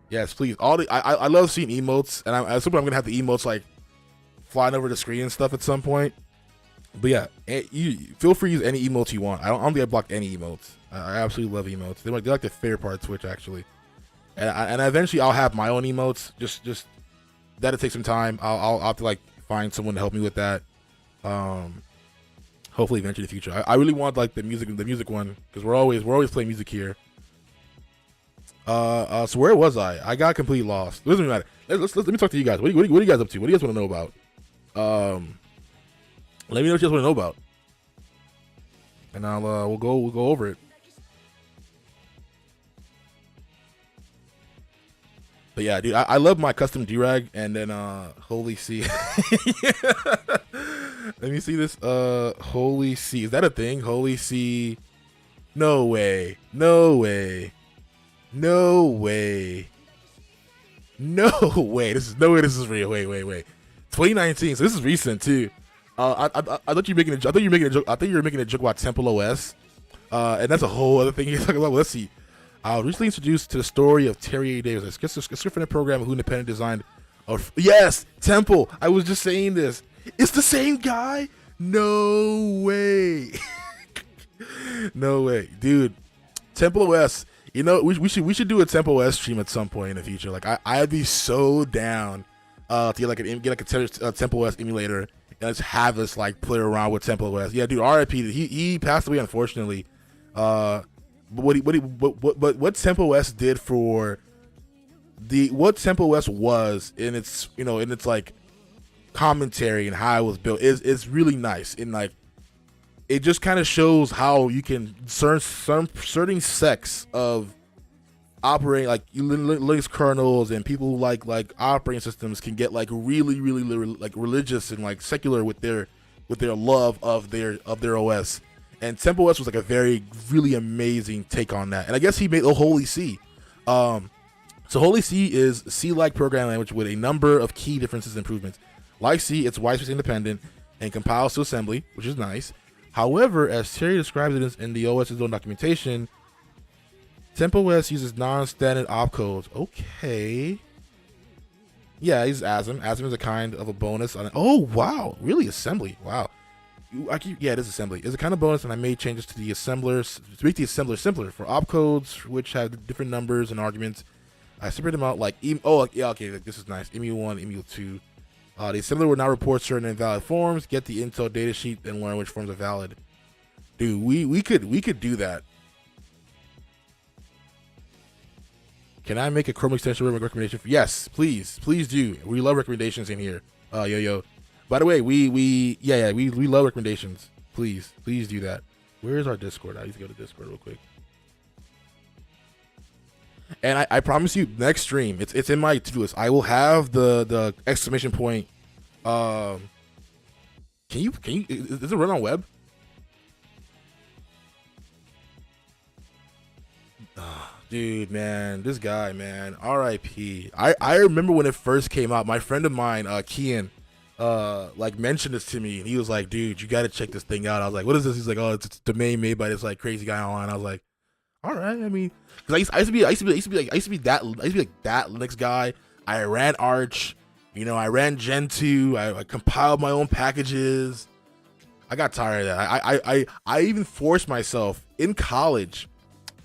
Speaker 1: Yes, please. I love seeing emotes, and I'm gonna have the emotes like flying over the screen and stuff at some point. But yeah, you feel free to use any emotes you want. I don't think I blocked any emotes. I absolutely love emotes. They're like the favorite part of Twitch actually. And eventually I'll have my own emotes. Just that'll take some time. I'll have to like find someone to help me with that. Hopefully eventually in the future. I really want like the music one because we're always playing music here. So where was I? I got completely lost. It doesn't matter. Let me talk to you guys. What are you guys up to? What do you guys want to know about? Let me know what you guys want to know about, and we'll go over it. But yeah, dude, I love my custom do-rag, and then holy see, Let me see this. Holy C. Is that a thing? Holy C. No way. No way. No way. No way. This is no way. This is real. Wait. 2019. So this is recent too. I thought you were making a. I thought you were making a joke. I think you were making a joke about Temple OS. And that's a whole other thing you're talking about. Let's see. I was recently introduced to the story of Terry A. Davis, a schizophrenic program who independently designed. Yes, Temple. I was just saying this. It's the same guy. No way. No way, dude. Temple OS. You know, we should do a Temple OS stream at some point in the future. Like I'd be so down to get like a Temple OS emulator and let's have us like play around with Temple OS. Yeah, dude. R.I.P. He passed away unfortunately. But what Temple OS did for what Temple OS was in its like commentary and how it was built is really nice, and like it just kind of shows how you can certain sects of operating like Linux kernels and people who like operating systems can get like really like religious and like secular with their love of their OS. And Temple OS was like a really amazing take on that. And I guess he made Holy C. So Holy C is C-like programming language with a number of key differences and improvements. Like C, it's widespread independent and compiles to assembly, which is nice. However, as Terry describes it in the OS's own documentation, Temple OS uses non-standard opcodes. Okay. Yeah, he's ASM. ASM is a kind of a bonus on it. Oh, wow. Really? Assembly. Wow. Yeah, it is assembly. It's a kind of bonus, and I made changes to the assemblers to make the assembler simpler for opcodes, which have different numbers and arguments. I separate them out like okay, this is nice. EMU1, EMU2. The assembler will now report certain invalid forms, get the Intel datasheet, and learn which forms are valid. Dude, we could do that. Can I make a Chrome extension recommendation? Yes, please do. We love recommendations in here. Yo. By the way, we love recommendations. Please do that. Where is our Discord? I need to go to Discord real quick. And I promise you, next stream, it's in my to-do list. I will have the exclamation point. Can you? Is it run on web? Dude, man, this guy, man, R.I.P. I remember when it first came out. My friend of mine, Kian, like mentioned this to me, and he was like, "Dude, you got to check this thing out." I was like, "What is this?" He's like, "Oh, it's a domain made by this like crazy guy online." I was like, "All right." I mean, because I used to be that Linux guy. I ran Arch, I ran Gentoo. I compiled my own packages. I got tired of that. I even forced myself in college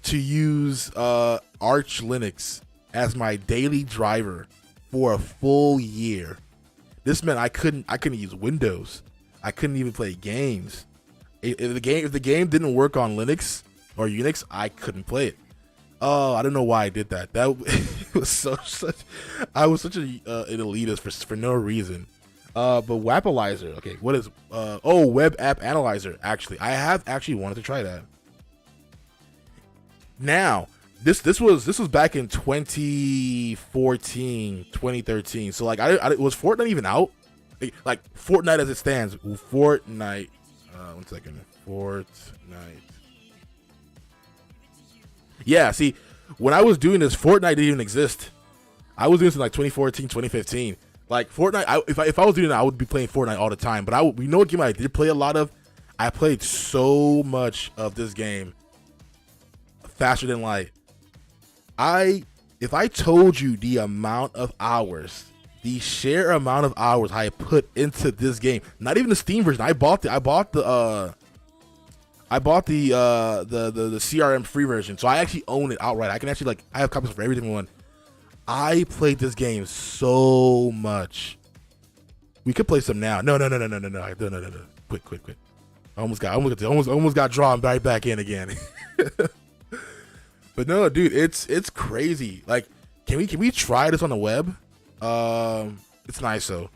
Speaker 1: to use Arch Linux as my daily driver for a full year. This meant I couldn't use Windows. I couldn't even play games. If the game didn't work on Linux or Unix, I couldn't play it. Oh, I don't know why I did that. That was I was such an elitist for no reason. But Wapalizer, okay, what is Web App Analyzer? Actually, I have actually wanted to try that. Now, this was back in 2014, 2013. So like, I was Fortnite even out? Like Fortnite as it stands. Fortnite. 1 second. Fortnite. Yeah. See, when I was doing this, Fortnite didn't even exist. I was doing this in like 2014, 2015. Like Fortnite. If I was doing that, I would be playing Fortnite all the time. But what game I did play a lot of? I played so much of this game. Faster than light. If I told you the amount of hours, the sheer amount of hours I put into this game, not even the Steam version. I bought the CRM free version, so I actually own it outright. I can actually I have copies for every different one. I played this game so much. We could play some now. No. Quit. I almost got drawn right back in again. But no, dude, it's crazy. Like, can we try this on the web? It's nice though.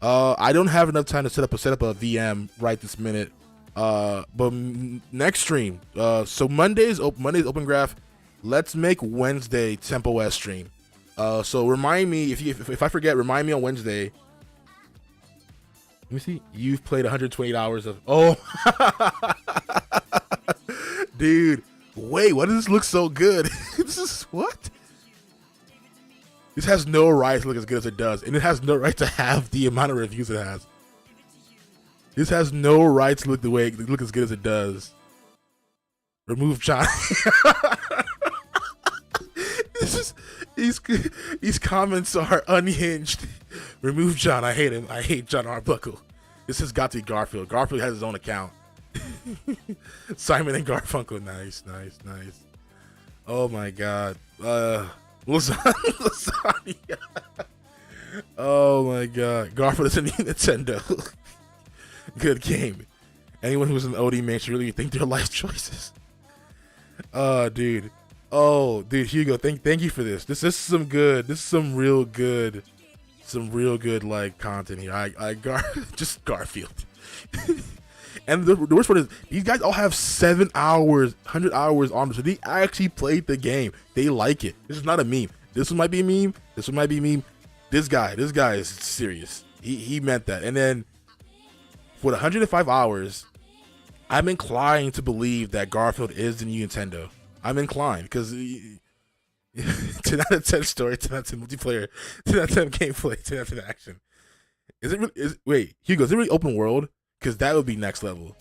Speaker 1: I don't have enough time to set up a VM right this minute. But next stream. So Monday's Open Graph. Let's make Wednesday Temple OS stream. So remind me if I forget. Remind me on Wednesday. Let me see. You've played 128 hours of. Oh, dude. Wait, why does this look so good? This is what? This has no right to look as good as it does, and it has no right to have the amount of reviews it has. This has no right to look as good as it does. Remove John. This is these comments are unhinged. Remove John. I hate him. I hate John Arbuckle. This has got to be Garfield. Garfield has his own account. Simon and Garfunkel. Nice. Oh my god. Lasagna. Oh my god. Garfield is a new Nintendo. Good game. Anyone who's an OD man should really think their life choices. Dude. Oh, dude, Hugo, thank you for this. This is some good. This is some real good like content here. Just Garfield. And the worst part is these guys all have 7 hours, 100 hours on them, so they actually played the game. They like it. This is not a meme. This one might be a meme. This one might be a meme. This guy is serious. He meant that. And then for the 105 hours, I'm inclined to believe that Garfield is the new Nintendo. I'm inclined because 10 out of 10 story, 10 out of 10 multiplayer, 10 out of 10 gameplay, 10 out of 10 action. Is it really? Wait, Hugo, is it really open world? Because that would be next level.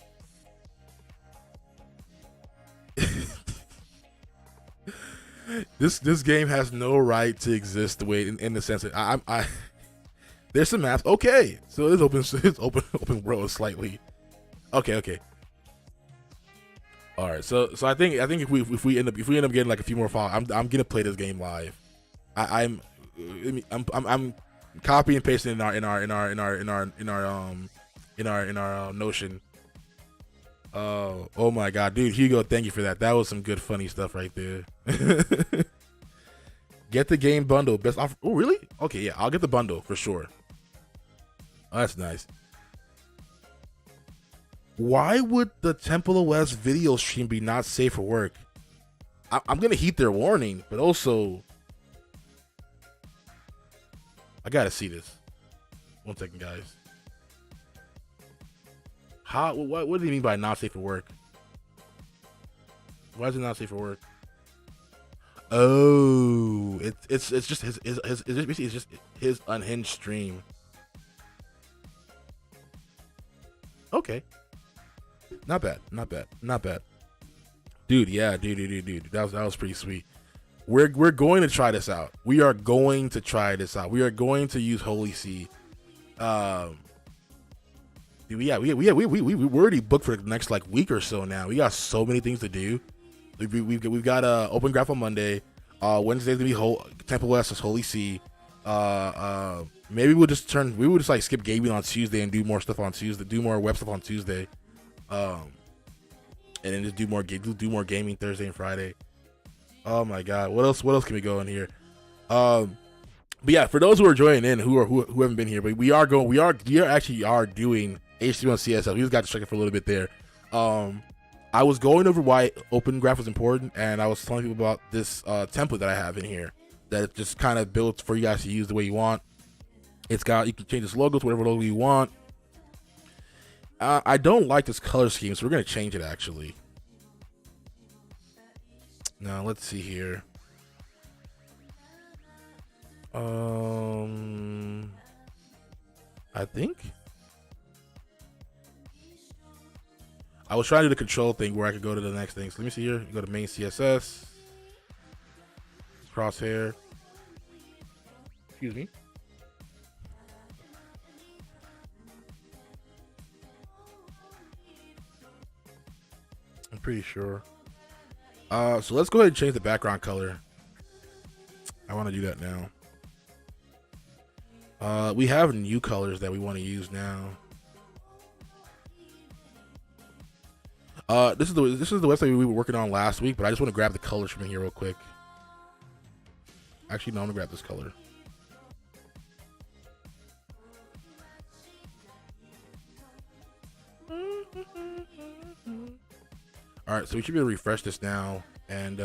Speaker 1: This game has no right to exist the way in the sense that I there's some maps. Okay, so it's open world slightly. Okay. All right, so I think if we end up getting like a few more files, I'm gonna play this game live. I'm copy and pasting in our Notion. Oh my god, dude, Hugo, thank you for that. That was some good funny stuff right there. Get the game bundle, best offer. Oh really? Okay, yeah, I'll get the bundle for sure. Oh, that's nice. Why would the Temple OS video stream be not safe for work? I'm gonna heed their warning, but also I gotta see this. 1 second, guys. How? What do you mean by not safe for work? Why is it not safe for work? Oh, it's just it's just his unhinged stream. Okay. Not bad. Dude, yeah, dude. That was pretty sweet. We're going to try this out. We are going to try this out. We are going to use Holy See. Dude, yeah, we already booked for the next like week or so now. We got so many things to do. We've got Open Graph on Monday. Wednesday's gonna be Temple OS Holy See. Maybe we'll just like skip gaming on Tuesday and do more stuff on Tuesday. Do more web stuff on Tuesday. And then just do more gaming Thursday and Friday. Oh my god, what else can we go in here? But yeah, for those who are joining in who haven't been here, but we are doing HTML and CSS. We just got distracted for a little bit there. I was going over why Open Graph was important, and I was telling people about this template that I have in here that just kind of built for you guys to use the way you want. You can change this logo to whatever logo you want. I don't like this color scheme, so we're going to change it actually. Now, let's see here. I think I was trying to do the control thing where I could go to the next thing. So let me see here. Go to main CSS, crosshair. Excuse me. I'm pretty sure. So let's go ahead and change the background color. I want to do that now. We have new colors that we want to use now. This is the website we were working on last week, but I just want to grab the colors from here real quick. Actually, no, I'm gonna grab this color. All right, so we should be able to refresh this now, and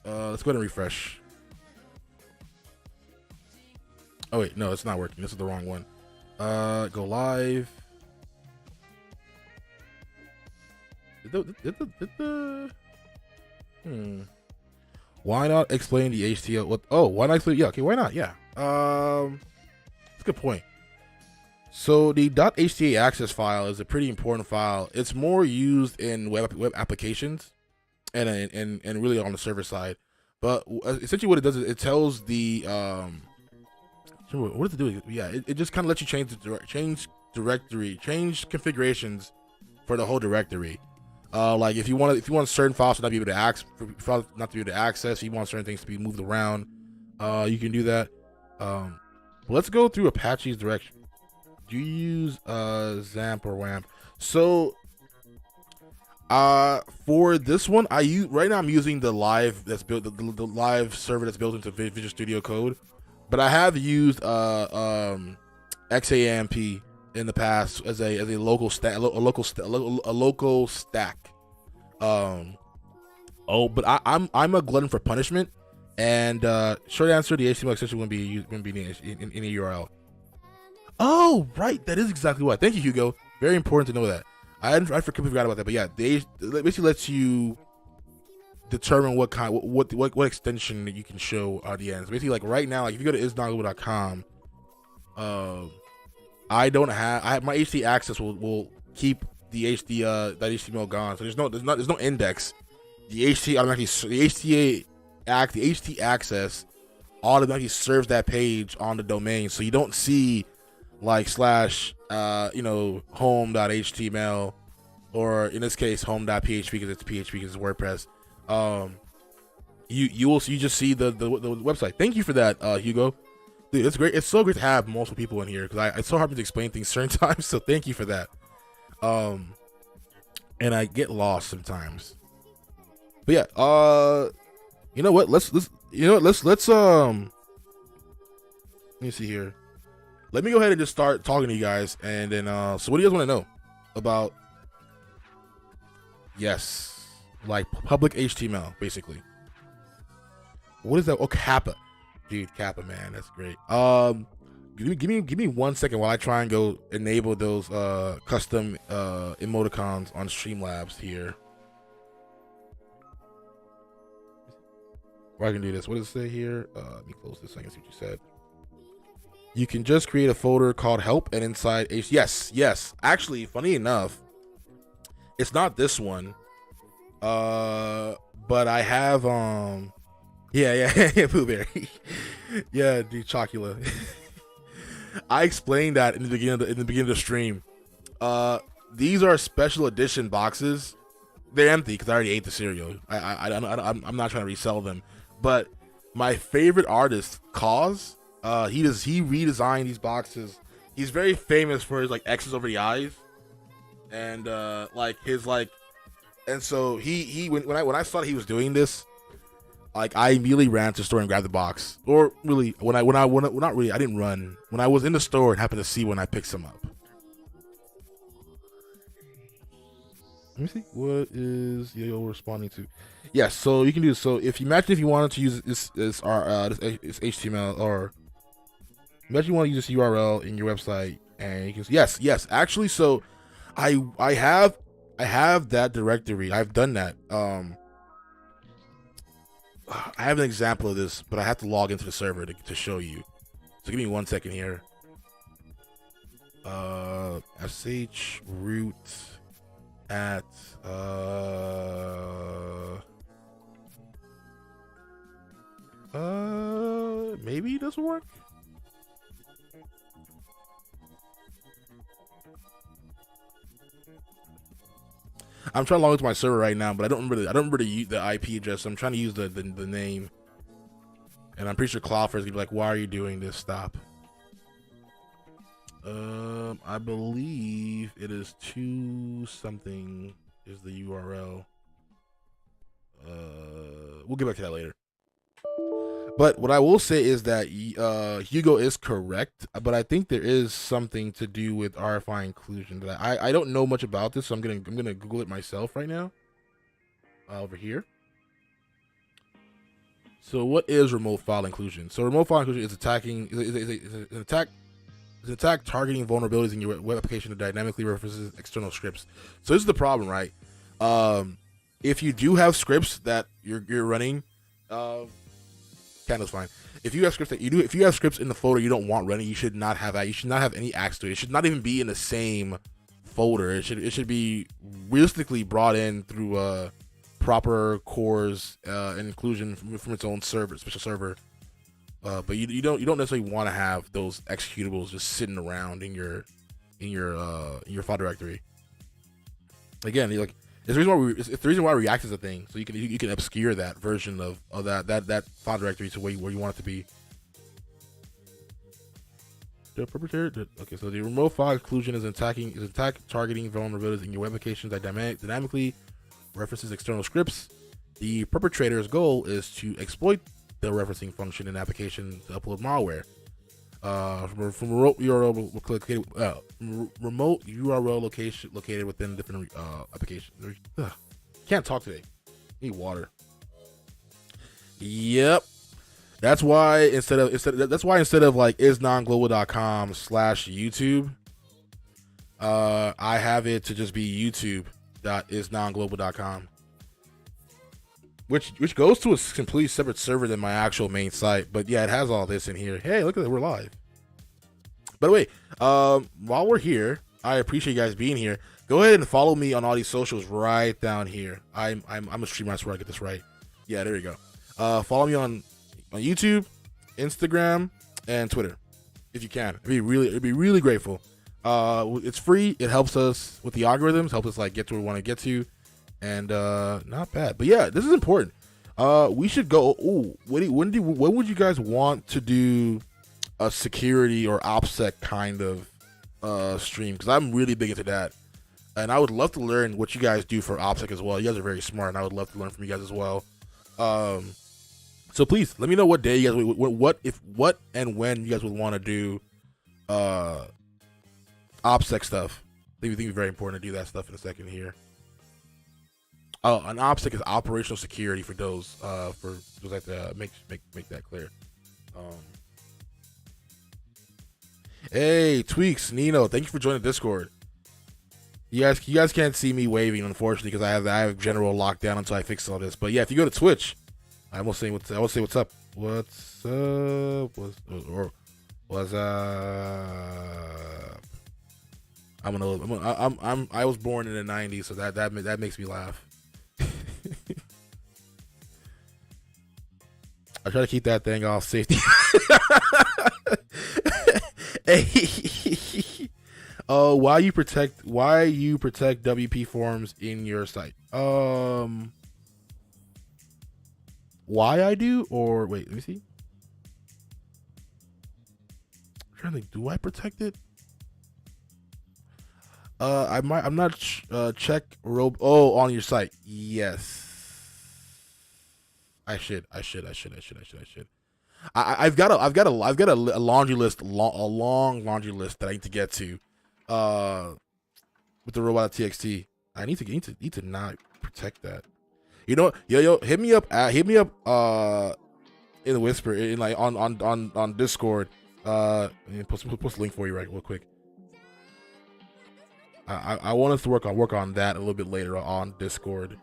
Speaker 1: Let's go ahead and refresh. Oh wait, no, it's not working. This is the wrong one. Go live. Why not explain the HTML? What? Oh, why not explain? Yeah, okay, why not? Yeah. That's a good point. So the .htaccess file is a pretty important file. It's more used in web applications and really on the server side. But essentially, what it does is it tells the what does it do? Yeah, it just kind of lets you change change configurations for the whole directory. Like if you want certain files to not be able to access, if you want certain things to be moved around, you can do that. Let's go through Apache's direction. Do you use XAMPP or WAMP? So for this one, right now I'm using the live that's built the live server that's built into Visual Studio Code, but I have used XAMPP in the past as a local stack, a local stack. But I'm a glutton for punishment, and short answer, the HTML extension wouldn't be in a URL. Oh, right, that is exactly why. Thank you, Hugo. Very important to know that. I completely forgot about that, but yeah, they basically lets you determine what extension that you can show at the end. So basically, like right now, like if you go to IsNowGlobal.com, I don't have my HTAccess will keep the that HTML gone. So there's no index. The HTAccess automatically serves that page on the domain, so you don't see like home.html or in this case home.php because it's PHP because it's WordPress. You just see the website. Thank you for that, Hugo. Dude, it's great. It's so great to have multiple people in here because it's so hard to explain things certain times. So thank you for that. And I get lost sometimes. But yeah, you know what? Let's let me see here. Let me go ahead and just start talking to you guys, and then so what do you guys want to know about? Yes, like public HTML, basically. What is that? Oh, Kappa, dude, Kappa, man, that's great. Give me 1 second while I try and go enable those custom emoticons on Streamlabs here. Or I can do this. What does it say here? Let me close this so I can see what you said. You can just create a folder called help and inside yes. Actually, funny enough, it's not this one. But I have Blueberry. Yeah, dude, Chocula. I explained that in the beginning of the stream. These are special edition boxes. They're empty because I already ate the cereal. I'm not trying to resell them. But my favorite artist, Cause, he redesigned these boxes. He's very famous for his like X's over the eyes, and and so he when I saw that he was doing this, like I immediately ran to the store and grabbed the box. Or really, not really, I didn't run. When I was in the store and happened to see one, I picked some up. Let me see. What is Yo responding to? Yes, so you can do this. So if you wanted to use this HTML, or imagine you want to use this URL in your website, and you can yes. Actually, so I have that directory. I've done that. I have an example of this, but I have to log into the server to show you. So give me 1 second here. sh root at maybe it doesn't work. I'm trying to log into my server right now, but I don't remember the IP address. So I'm trying to use the name, and I'm pretty sure Cloudflare is gonna be like, "Why are you doing this? Stop." I believe it is 2 something is the URL. We'll get back to that later. But what I will say is that Hugo is correct, but I think there is something to do with RFI inclusion that I don't know much about this, so I'm gonna Google it myself right now. Over here. So what is remote file inclusion? So remote file inclusion is attacking is an attack. It's an attack targeting vulnerabilities in your web application that dynamically references external scripts. So this is the problem, right? If you do have scripts that you're running, candle's fine. If you have scripts if you have scripts in the folder you don't want running, you should not have that. You should not have any access to it. It should not even be in the same folder. It should be realistically brought in through proper cores and inclusion from its own server, special server. But you don't necessarily want to have those executables just sitting around in your file directory. Again, like it's the reason why React is a thing, so you can obscure that version of that file directory to where you want it to be. The perpetrator. Okay, so the remote file inclusion is attack targeting vulnerabilities in your web applications that dynamically references external scripts. The perpetrator's goal is to exploit the referencing function in application to upload malware. From remote URL located within different applications. Can't talk today. Need water. Yep. That's why instead of like isnowglobal.com/YouTube, I have it to just be youtube.isnowglobal.com. Which goes to a completely separate server than my actual main site. But yeah, it has all this in here. Hey, look at it, we're live. By the way, while we're here, I appreciate you guys being here. Go ahead and follow me on all these socials right down here. I'm a streamer, I swear I get this right. Yeah, there you go. Follow me on YouTube, Instagram, and Twitter. If you can. It'd be really grateful. It's free, it helps us with the algorithms, helps us like get to where we want to get to. And not bad, but yeah, this is important. We should go. When would you guys want to do a security or OPSEC kind of stream? Because I'm really big into that, and I would love to learn what you guys do for OPSEC as well. You guys are very smart, and I would love to learn from you guys as well. So please let me know what day you guys, what and when you guys would want to do OPSEC stuff. I think it's very important to do that stuff in a second here. An OPSEC is operational security for those like to make that clear. Hey, Tweaks, Nino, thank you for joining the Discord. You guys can't see me waving, unfortunately, because I have general lockdown until I fix all this. But yeah, if you go to Twitch, I will say what's up. What's up? What's up? I was born in the 90s, so that makes me laugh. I try to keep that thing off safety. Hey, why you protect WP forms in your site? Why I do, or wait, let me see. I'm trying to think, do I protect it? I'm not check on your site. Yes. I should. I've got a laundry list, a long laundry list that I need to get to, with the robot.txt. I need to not protect that. You know, yo, hit me up in the whisper, in like on Discord. Post a link for you real quick. I want us to work on that a little bit later on Discord.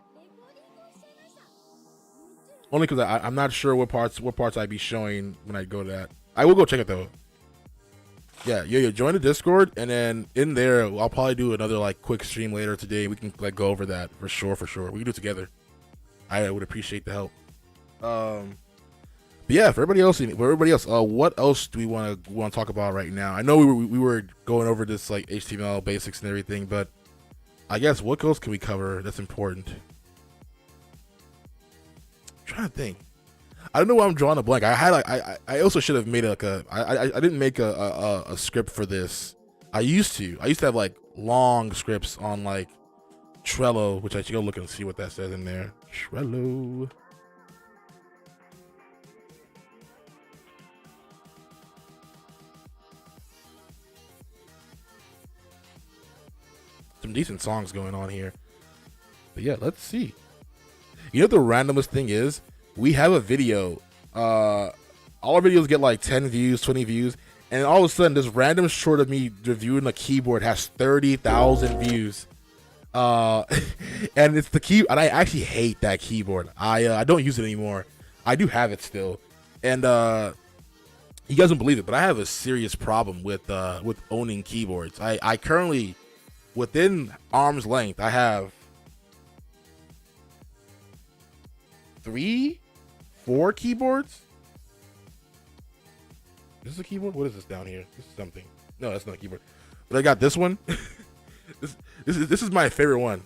Speaker 1: Only because I'm not sure what parts I'd be showing when I go to that. I will go check it though. Yeah, join the Discord, and then in there I'll probably do another like quick stream later today. We can like go over that for sure. We can do it together. I would appreciate the help. But yeah, for everybody else, what else do we want to talk about right now? I know we were going over this like HTML basics and everything, but I guess what else can we cover that's important? I'm trying to think. I don't know why I'm drawing a blank. I also should have made I didn't make a script for this. I used to have like long scripts on like Trello, which I should go look and see what that says in there. Trello. Some decent songs going on here. But yeah, let's see. You know what the randomest thing is? We have a video All our videos get like 10 views, 20 views, and all of a sudden, this random short of me reviewing a keyboard has 30,000 views. And it's the key, and I actually hate that keyboard. I don't use it anymore. I do have it still, and you guys don't believe it, but I have a serious problem with owning keyboards. I currently, within arm's length, I have 4 keyboards. Is this a keyboard? What is this down here? This is something. No, that's not a keyboard. But I got this one. This is my favorite one.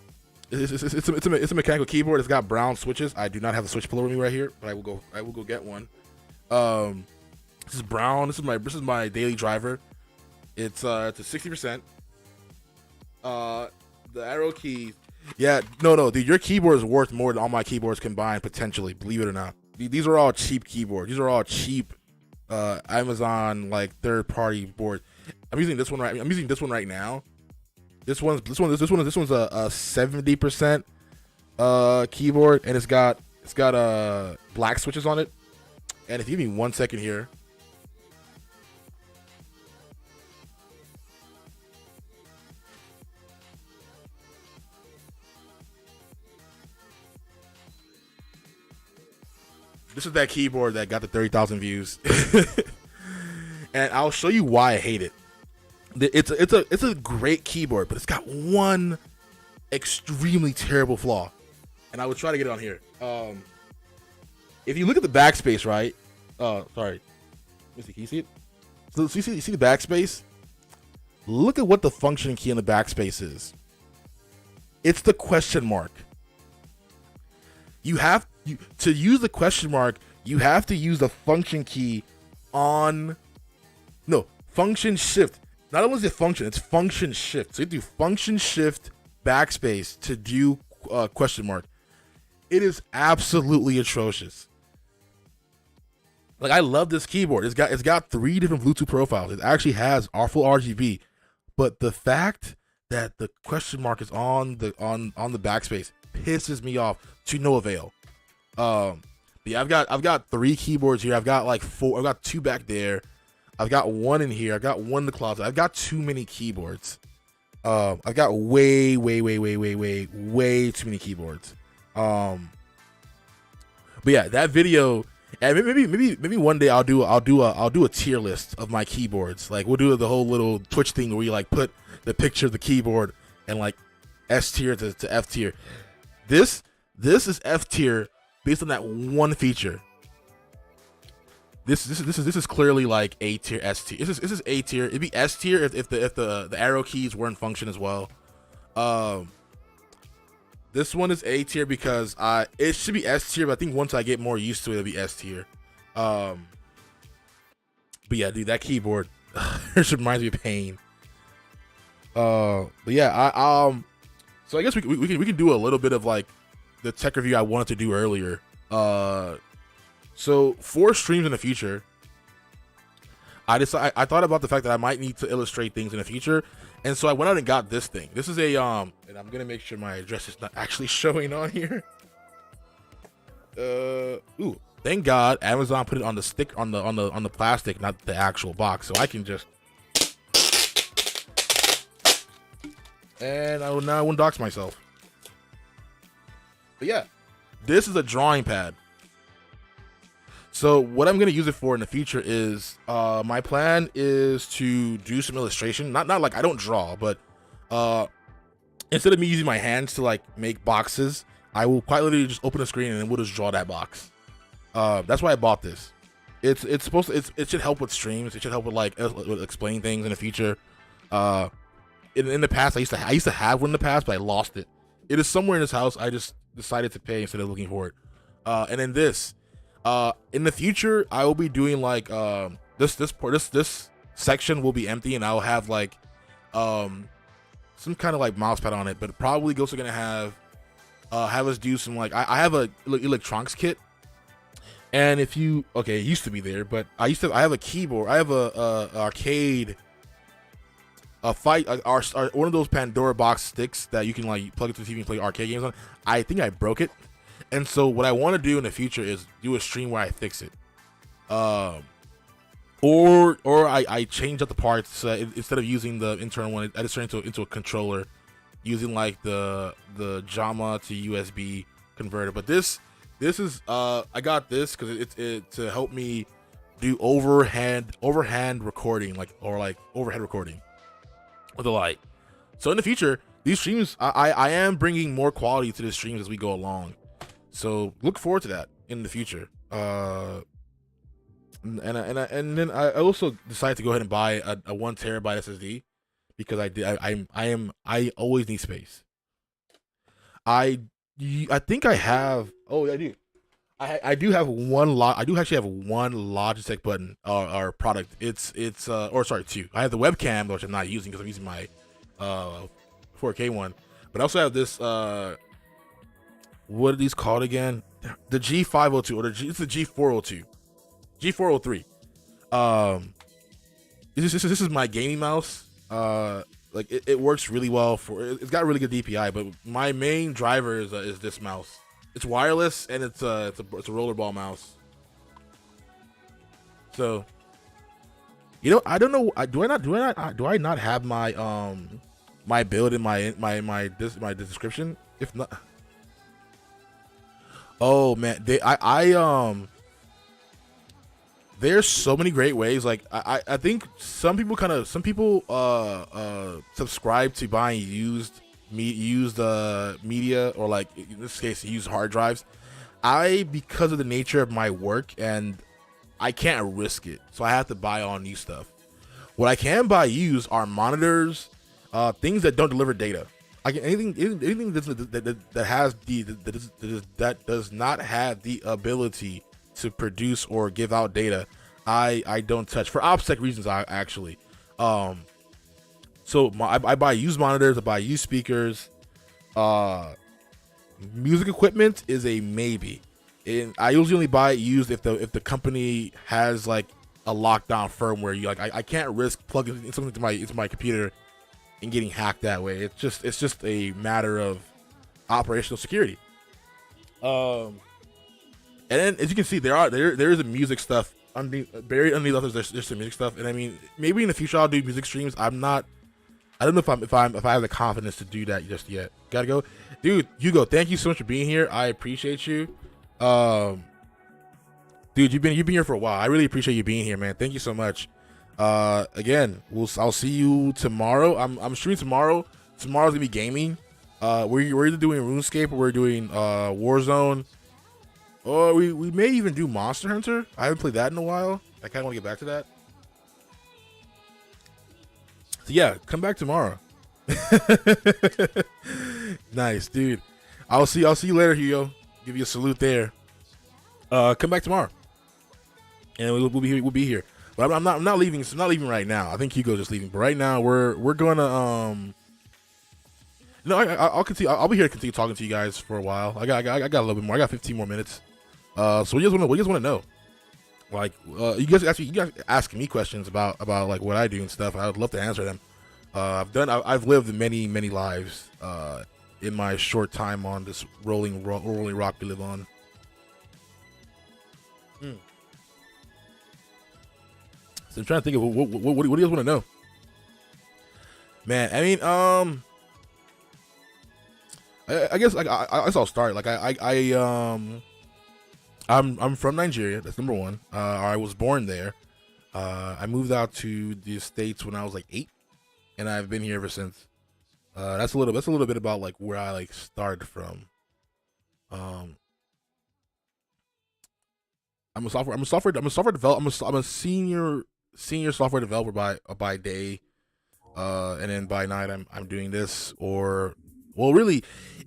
Speaker 1: It's a mechanical keyboard. It's got brown switches. I do not have a switch puller with me right here, but I will go get one. This is brown. This is my daily driver. It's a 60%. The arrow keys. Yeah, no, dude, your keyboard is worth more than all my keyboards combined, potentially. Believe it or not. These are all cheap keyboards. These are all cheap Amazon like third-party boards. I'm using this one right now. This one's a 70% keyboard, and it's got black switches on it. And if you give me 1 second here. This is that keyboard that got the 30,000 views. And I'll show you why I hate it. It's a great keyboard, but it's got one extremely terrible flaw. And I will try to get it on here. If you look at the backspace, right? Sorry. Let me see. Can you see it? So you see the backspace? Look at what the function key on the backspace is. It's the question mark. To use the question mark, you have to use the function key function shift. Not only is it function, it's function shift. So you do function shift backspace to do question mark. It is absolutely atrocious. Like, I love this keyboard. It's got 3 different Bluetooth profiles. It actually has our full RGB, but the fact that the question mark is on the backspace pisses me off to no avail. Yeah, I've got 3 keyboards here. I've got like 4. I've got 2 back there. I've got 1 in here. I've got 1 in the closet. I've got too many keyboards. I've got way too many keyboards. But yeah, that video, and maybe one day I'll do a tier list of my keyboards. Like, we'll do the whole little Twitch thing where you like put the picture of the keyboard and like S tier to F tier. This is F tier based on that one feature. This is clearly like A tier, S tier. This is A tier. It'd be S tier if the arrow keys were in function as well. This one is A tier because it should be S tier, but I think once I get more used to it, it'll be S tier. But yeah, dude, that keyboard it reminds me of pain. But yeah, so I guess we can do a little bit of like the tech review I wanted to do earlier. So for streams in the future, I thought about the fact that I might need to illustrate things in the future, and so I went out and got this thing. This is a and I'm gonna make sure my address is not actually showing on here. Ooh, thank God Amazon put it on the stick on the plastic, not the actual box, so I can just. And I won't dox myself. But yeah, this is a drawing pad. So what I'm gonna use it for in the future is my plan is to do some illustration. Not like I don't draw, but instead of me using my hands to like make boxes, I will quite literally just open a screen and then we'll just draw that box. That's why I bought this. It should help with streams. It should help with like with explaining things in the future. In the past, I used to have one in the past, but I lost it. It is somewhere in this house. I just decided to pay instead of looking for it. And then this. In the future, I will be doing like this section will be empty, and I'll have like some kind of like mouse pad on it. But probably also gonna have us do some like I have a electronics kit, and it used to be there, but I have a keyboard. I have a arcade. One of those Pandora box sticks that you can like plug into the TV and play arcade games on. I think I broke it, and so what I want to do in the future is do a stream where I fix it. Um, or I changed up the parts instead of using the internal one. I just turned into a controller using like the JAMA to USB converter. But this is I got this because it to help me do overhand recording, like overhead recording with the light. So in the future, these streams, I am bringing more quality to the streams as we go along. So look forward to that in the future. And then I also decided to go ahead and buy a 1 TB SSD because I always need space. I think I have. Oh, I do. I do have I do actually have one Logitech button or product. It's or sorry, two. I have the webcam, which I'm not using because I'm using my 4K one. But I also have this what are these called again? The G502 or it's the G402. G403. This is my gaming mouse. Like it works really well it's got really good DPI, but my main driver is this mouse. It's wireless and it's a rollerball mouse. So, I don't know. Do I not have my my build in my description? If not, oh man, there's so many great ways. Like I think some people subscribe to buying used media, or like in this case used hard drives. Because of the nature of my work, and I can't risk it, so I have to buy all new stuff. What I can buy used are monitors, things that don't deliver data. Anything that does not have the ability to produce or give out data, I don't touch for OPSEC reasons. I actually, so I buy used monitors, I buy used speakers. Music equipment is a maybe, and I usually only buy it used if the company has like a lockdown firmware. I can't risk plugging something into my computer and getting hacked that way. It's just a matter of operational security. And then as you can see, there is a music stuff buried underneath others. There's some music stuff, and I mean maybe in the future I'll do music streams. I don't know if I have the confidence to do that just yet. Gotta go, dude. Hugo, thank you so much for being here. I appreciate you. Dude, you've been here for a while. I really appreciate you being here, man. Thank you so much. Again, I'll see you tomorrow. I'm streaming tomorrow. Tomorrow's gonna be gaming. We're either doing RuneScape or we're doing Warzone. Or we may even do Monster Hunter. I haven't played that in a while. I kind of want to get back to that. So yeah, come back tomorrow. Nice, dude. I'll see you later, Hugo. Give you a salute there. Come back tomorrow, and we'll be here. But I'm not leaving. I'm not leaving right now. I think Hugo's just leaving. But right now we're gonna No, I'll continue. I'll be here to continue talking to you guys for a while. I got a little bit more. I got 15 more minutes. So what you guys want to know? Like, you guys asking me questions about like what I do and stuff. I would love to answer them. I've lived many lives in my short time on this rolling rock we live on. So I'm trying to think of what do you guys want to know? Man, I mean, I guess like I guess I'll start. Like I'm from Nigeria. That's number one. I was born there. I moved out to the States when I was like 8, and I've been here ever since. That's a little bit about like where I like started from. I'm a software developer. I'm a senior software developer by day, and then by night I'm doing this. Or well, really,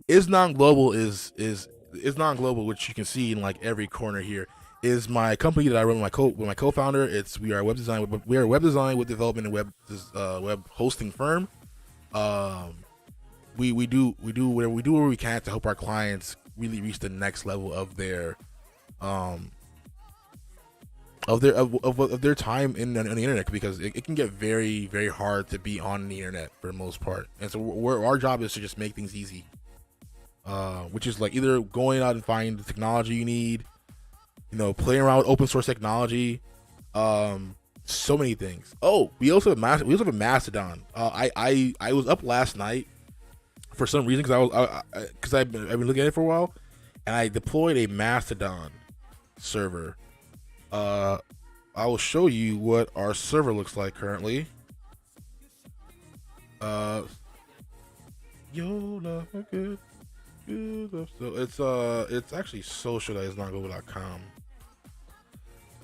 Speaker 1: IsNowGlobal is IsNowGlobal, which you can see in like every corner here, is my company that I run with my co-founder. We are a web design with development and web hosting firm. We do whatever we can to help our clients really reach the next level of their time on the internet, because it can get very, very hard to be on the internet for the most part. And so our job is to just make things easy, which is like either going out and finding the technology you need, playing around with open source technology. So many things. Oh, we also have a Mastodon. I was up last night for some reason because I've been looking at it for a while, and I deployed a Mastodon server. I will show you what our server looks like currently. Yola, good. So it's actually social that is IsNowGlobal.com.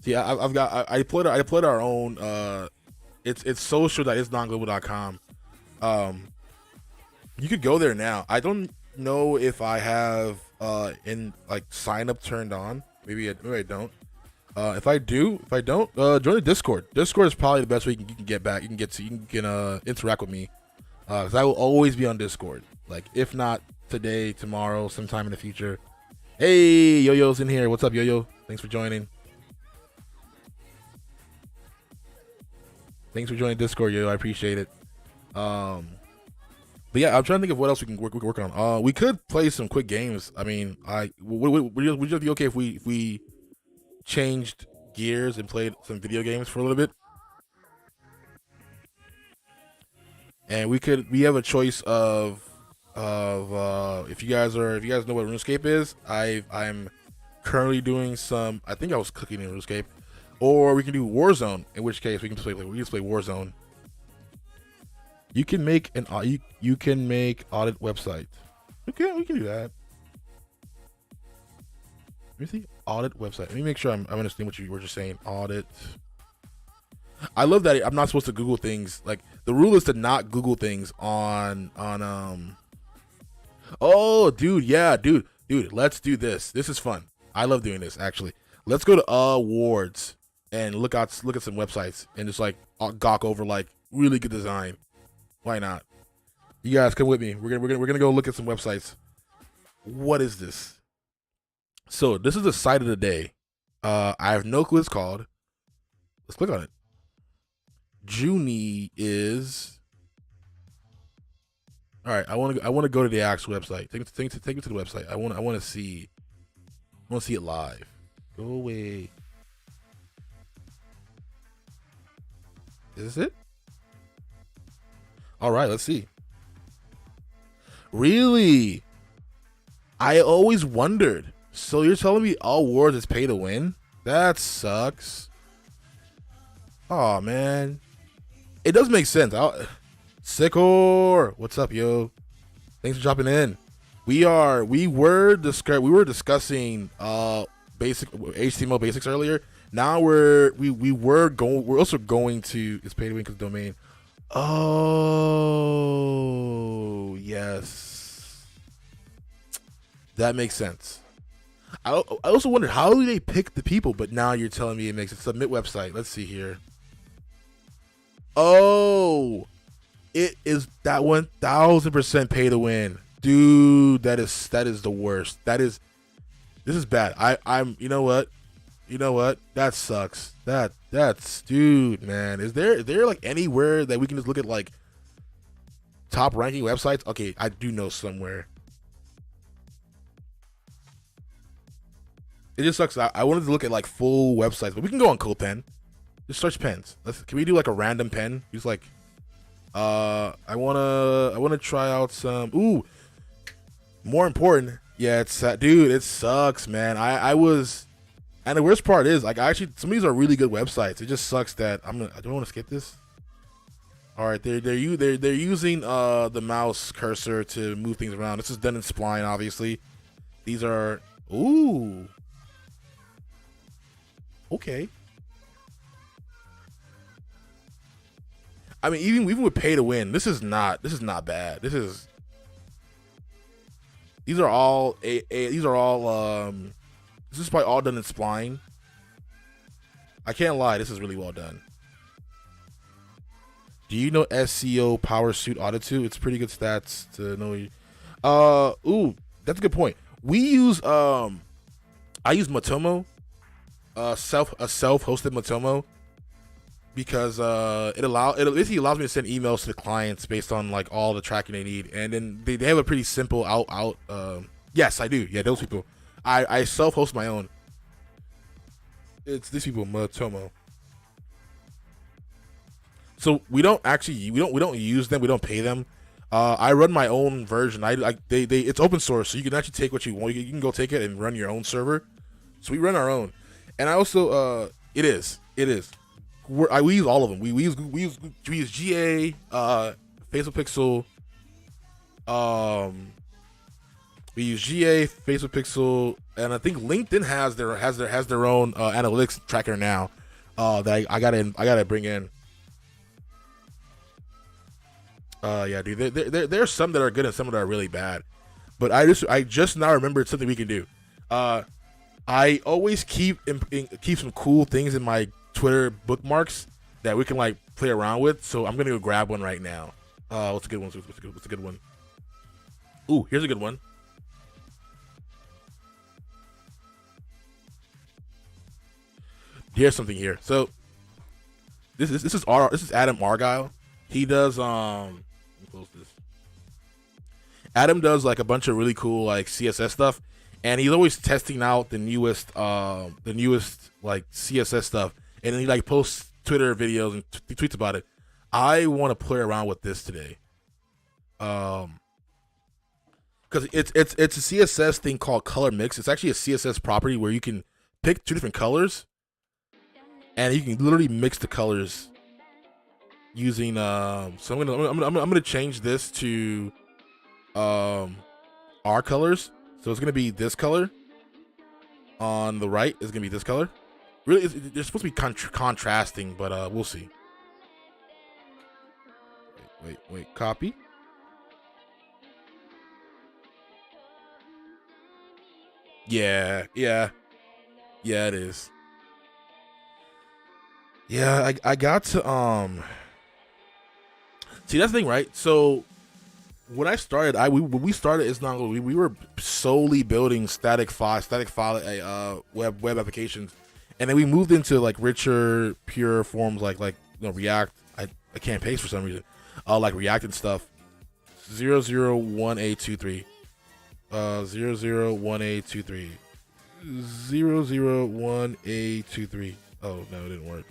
Speaker 1: See, I deployed our own. It's social that is IsNowGlobal.com. You could go there now. I don't know if I have in like sign up turned on. Maybe I don't. If I don't, join the Discord. Discord is probably the best way you can get back. You can interact with me. Because I will always be on Discord. Like, if not today, tomorrow, sometime in the future. Hey, Yo-Yo's in here. What's up, Yo-Yo? Thanks for joining. Thanks for joining Discord, Yo. I appreciate it. But yeah, I'm trying to think of what else we can work on. We could play some quick games. I mean, would you be okay if we changed gears and played some video games for a little bit? And we have a choice of if you guys know what RuneScape is. I'm currently doing some. I think I was cooking in RuneScape, or we can do Warzone. In which case we can play Warzone. You can make you can make audit website. Okay, we can do that. Let me see audit website. Let me make sure I understand what you were just saying. Audit. I love that I'm not supposed to Google things. Like, the rule is to not Google things on Oh, dude, yeah, dude, let's do this. This is fun. I love doing this, actually. Let's go to awards and look at some websites and just like gawk over like really good design. Why not? You guys come with me. We're gonna go look at some websites. What is this? So this is the site of the day. I have no clue what it's called. Let's click on it. Junie is all right. I want to go to the actual website. Take me to the website. I want to see it live. Go away. Is this it? All right. Let's see. Really? I always wondered. So you're telling me all wars is pay to win? That sucks. Oh man. It does make sense. Sycor, what's up, yo? Thanks for dropping in. We were discussing basic HTML basics earlier. Now we're also going to it's pay to win because domain. Oh yes, that makes sense. I also wondered how do they pick the people, but now you're telling me it makes it. Submit website. Let's see here. Oh, it is that 1000% pay to win, dude. That is the worst. This is bad. I'm. You know what? That sucks. That's dude, man. Is there like anywhere that we can just look at like top ranking websites? Okay, I do know somewhere. It just sucks. I wanted to look at like full websites, but we can go on CodePen. Just search pens. Can we do like a random pen? Just like, I wanna try out some. Ooh, more important. Yeah, it's dude. It sucks, man. I was, and the worst part is like actually some of these are really good websites. It just sucks that I don't want to skip this. All right, they're using the mouse cursor to move things around. This is done in Spline, obviously. These are okay. I mean, even with pay to win, this is not bad. These are all this is probably all done in Spline. I can't lie, this is really well done. Do you know SEO Power Suite Audit 2? It's pretty good stats to know. Ooh, that's a good point. We use I use Matomo, self-hosted Matomo. Because it basically allows me to send emails to the clients based on like all the tracking they need, and then they have a pretty simple out. Yes, I do. Yeah, those people. I self-host my own. It's these people, Matomo. So we don't use them. We don't pay them. I run my own version. They it's open source, so you can actually take what you want. You can go take it and run your own server. So we run our own, and I also it is. We use all of them. We use GA, Facebook Pixel, we use GA, Facebook Pixel, and I think LinkedIn has their own analytics tracker now. That I gotta bring in. Yeah, dude. There's some that are good and some that are really bad. But I just now remembered something we can do. I always keep some cool things in my Twitter bookmarks that we can like play around with. So I'm gonna go grab one right now. What's a good one? What's a good one? Ooh, here's a good one. Here's something here. So this is Adam Argyle. He does let me close this. Adam does like a bunch of really cool like CSS stuff, and he's always testing out the newest like CSS stuff, and then he like posts Twitter videos and tweets about it. I want to play around with this today, because it's a CSS thing called color mix. It's actually a CSS property where you can pick two different colors, and you can literally mix the colors using so I'm gonna change this to our colors. So it's gonna be this color. On the right is gonna be this color. Really, they're supposed to be contrasting, but we'll see. Wait, copy. Yeah, it is. Yeah, I got to see, that's the thing, right? So when I started, when we started IsNowGlobal, we were solely building static file web applications, and then we moved into like richer, pure forms like React. I can't paste for some reason. Like React and stuff. 001A23. 001A23. 001A23. Oh no, it didn't work.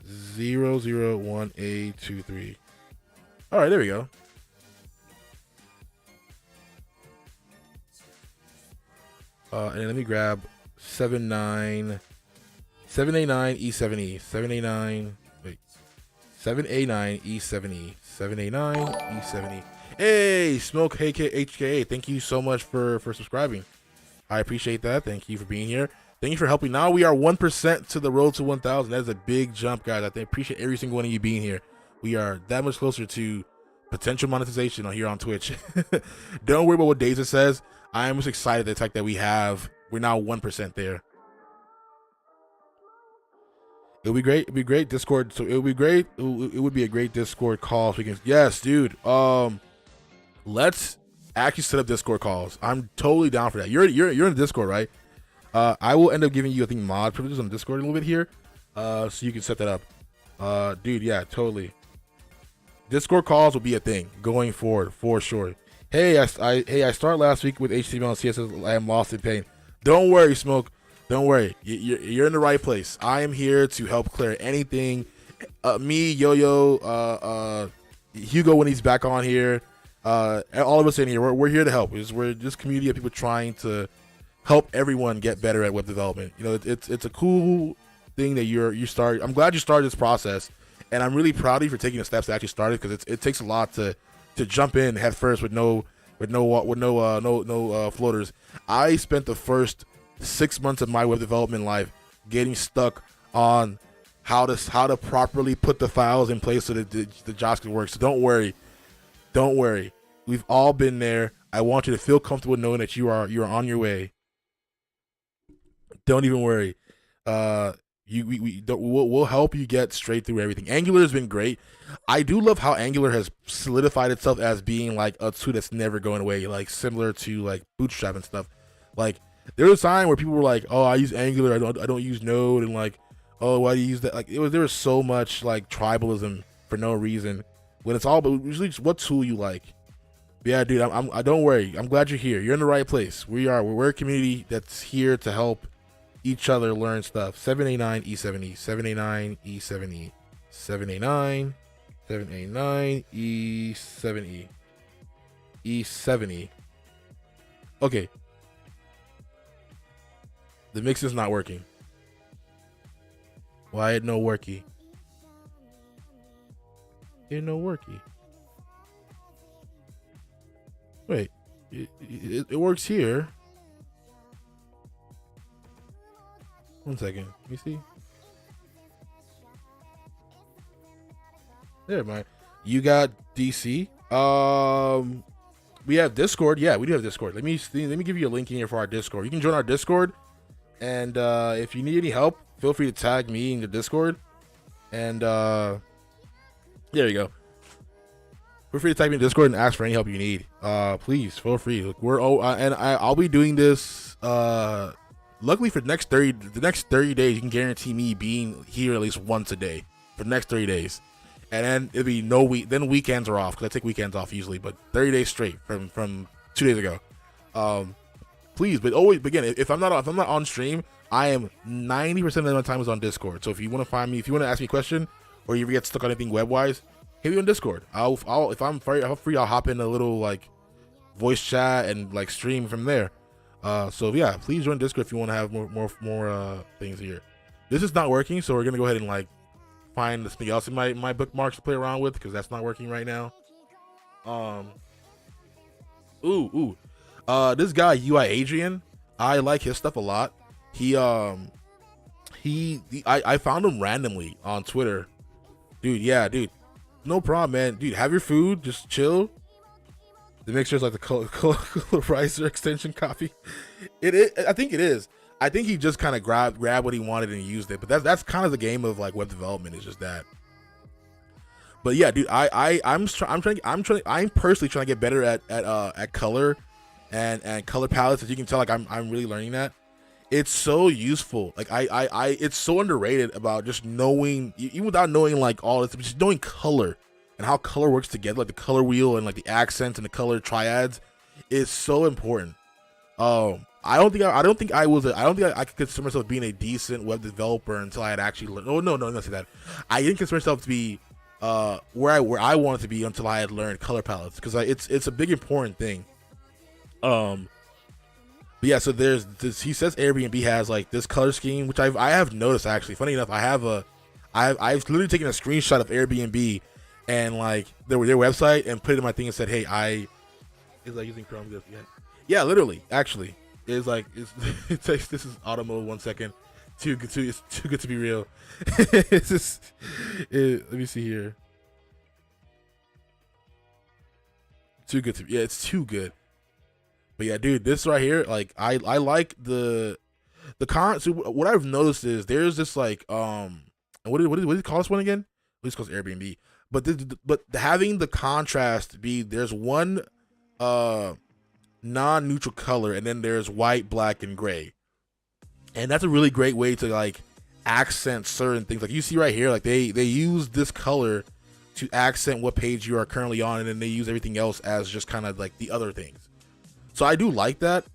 Speaker 1: 001A23. All right, there we go. And let me grab 7A9 E7E 7A9 E7E. Hey, Smoke HKA, thank you so much for subscribing. I appreciate that. Thank you for being here. Thank you for helping. Now we are 1% to the road to 1,000. That is a big jump, guys. I appreciate every single one of you being here. We are that much closer to potential monetization here on Twitch. Don't worry about what days it says. I am just excited the fact that we're now 1% there. It would be great. It'd be great Discord. So it would be great. It would be a great Discord call. So we can. Yes, dude. Let's actually set up Discord calls. I'm totally down for that. You're in the Discord, right? I will end up giving you, I think, mod privileges on Discord a little bit here, so you can set that up. Dude, yeah, totally. Discord calls will be a thing going forward for sure. Hey, I started last week with HTML and CSS. I am lost in pain. Don't worry, Smoke. Don't worry. You're in the right place. I am here to help clear anything. Me, Yo-Yo, Hugo when he's back on here. All of us in here, we're here to help. We're just community of people trying to help everyone get better at web development. You know, it's a cool thing that you start. I'm glad you started this process, and I'm really proud of you for taking the steps to actually start it, because it takes a lot to jump in head first with no floaters. I spent the first 6 months of my web development life getting stuck on how to properly put the files in place so that the jobs can work. So don't worry. We've all been there. I want you to feel comfortable knowing that you are on your way. Don't even worry. We'll help you get straight through everything. Angular has been great. I do love how Angular has solidified itself as being like a tool that's never going away, like similar to like Bootstrap and stuff. Like there was a time where people were like, "Oh, I use Angular. I don't use Node," and like, "Oh, why do you use that?" Like there was so much like tribalism for no reason. When it's all about usually just what tool you like. But yeah, dude, I don't worry. I'm glad you're here. You're in the right place. We're a community that's here to help each other learn stuff. 789 E7E, 789 E7E, 789, 789 E7E, E7E. Okay, the mix is not working. Why it no worky? It no worky. Wait, it works here. One second. Let me see. There, man. You got DC. We have Discord. Yeah, we do have Discord. Let me give you a link in here for our Discord. You can join our Discord, and if you need any help, feel free to tag me in the Discord. And there you go. Feel free to type in Discord and ask for any help you need. Please feel free. Look, I'll be doing this. Luckily for the next 30 days, you can guarantee me being here at least once a day for the next 30 days, and then it'll be no week. Then weekends are off because I take weekends off usually, but 30 days straight from 2 days ago. Please, but always again, if I'm not on stream, I am 90% of my time is on Discord. So if you want to find me, if you want to ask me a question, or you ever get stuck on anything web wise, hit me on Discord. If I'm free, I'll hop in a little like voice chat and like stream from there. So yeah, please join Discord if you want to have more things here. This is not working, so we're gonna go ahead and like find something else in my bookmarks to play around with because that's not working right now. This guy UI Adrian, I like his stuff a lot. I found him randomly on Twitter, dude. Yeah, dude, no problem, man. Dude, have your food, just chill. The mixture is like the colorizer extension copy. I think it is. I think he just kind of grabbed what he wanted and used it. But that's kind of the game of like web development. Is just that. But yeah, dude, I'm personally trying to get better at color and color palettes. As you can tell, like I'm really learning that. It's so useful. Like it's so underrated about just knowing, even without knowing like all this, just knowing color and how color works together, like the color wheel and like the accents and the color triads is so important. I don't think I could consider myself being a decent web developer until I had actually learned. Oh no, not say that. I didn't consider myself to be where I wanted to be until I had learned color palettes, because it's a big important thing. But yeah, so there's this. He says Airbnb has like this color scheme, which I have noticed actually. Funny enough, I've literally taken a screenshot of Airbnb and like their website and put it in my thing and said, hey, it's like using Chrome. Yeah, literally, actually, it's like it takes, this is auto mode. 1 second, it's too good to be real. It's just, let me see here. Too good to, yeah, it's too good. But yeah, dude, this right here, like I like the so what I've noticed is there's this like what do you call this one again? At least calls Airbnb. But having the contrast be, there's one non-neutral color and then there's white, black, and gray. And that's a really great way to like accent certain things. Like you see right here, like they use this color to accent what page you are currently on, and then they use everything else as just kind of like the other things. So I do like that.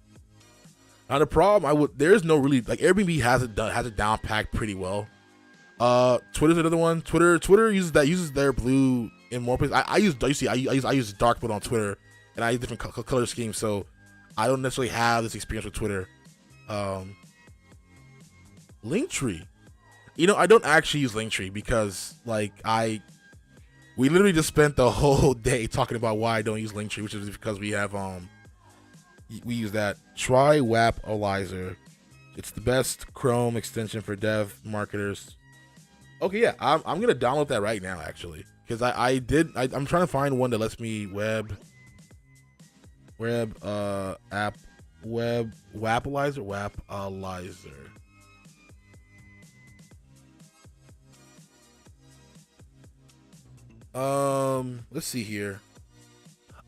Speaker 1: Now the problem there's no really like Airbnb has it down packed pretty well. Twitter's another one. Twitter uses their blue in more places. I use dark blue on Twitter, and I use different color schemes, so I don't necessarily have this experience with Twitter. Linktree, I don't actually use Linktree because like we literally just spent the whole day talking about why I don't use Linktree, which is because we have we use that. Try Wapalizer. It's the best Chrome extension for dev marketers. Okay, yeah, I'm gonna download that right now actually, because I'm trying to find one that lets me web app web Wapalizer. Let's see here.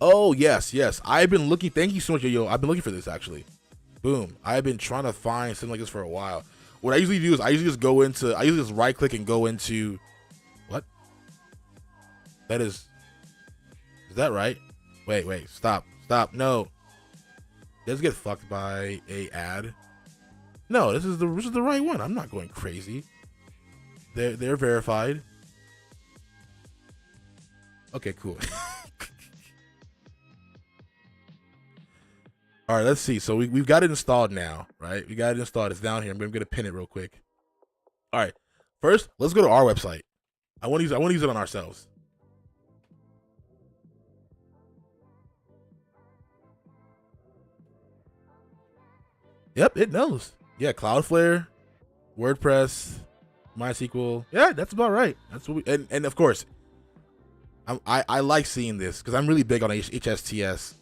Speaker 1: Oh yes. I've been looking. Thank you so much, yo. I've been looking for this actually. Boom. I've been trying to find something like this for a while. What I usually do is I usually just right click and go into what? Is that right? Wait. Stop. No. Let's get fucked by a ad. No, this is the right one. I'm not going crazy. They're verified. Okay, cool. All right, let's see. So we've got it installed now, right? We got it installed. It's down here. I'm gonna pin it real quick. All right. First, let's go to our website. I want to use it on ourselves. Yep, it knows. Yeah, Cloudflare, WordPress, MySQL. Yeah, that's about right. That's what we and of course, I like seeing this because I'm really big on HSTS.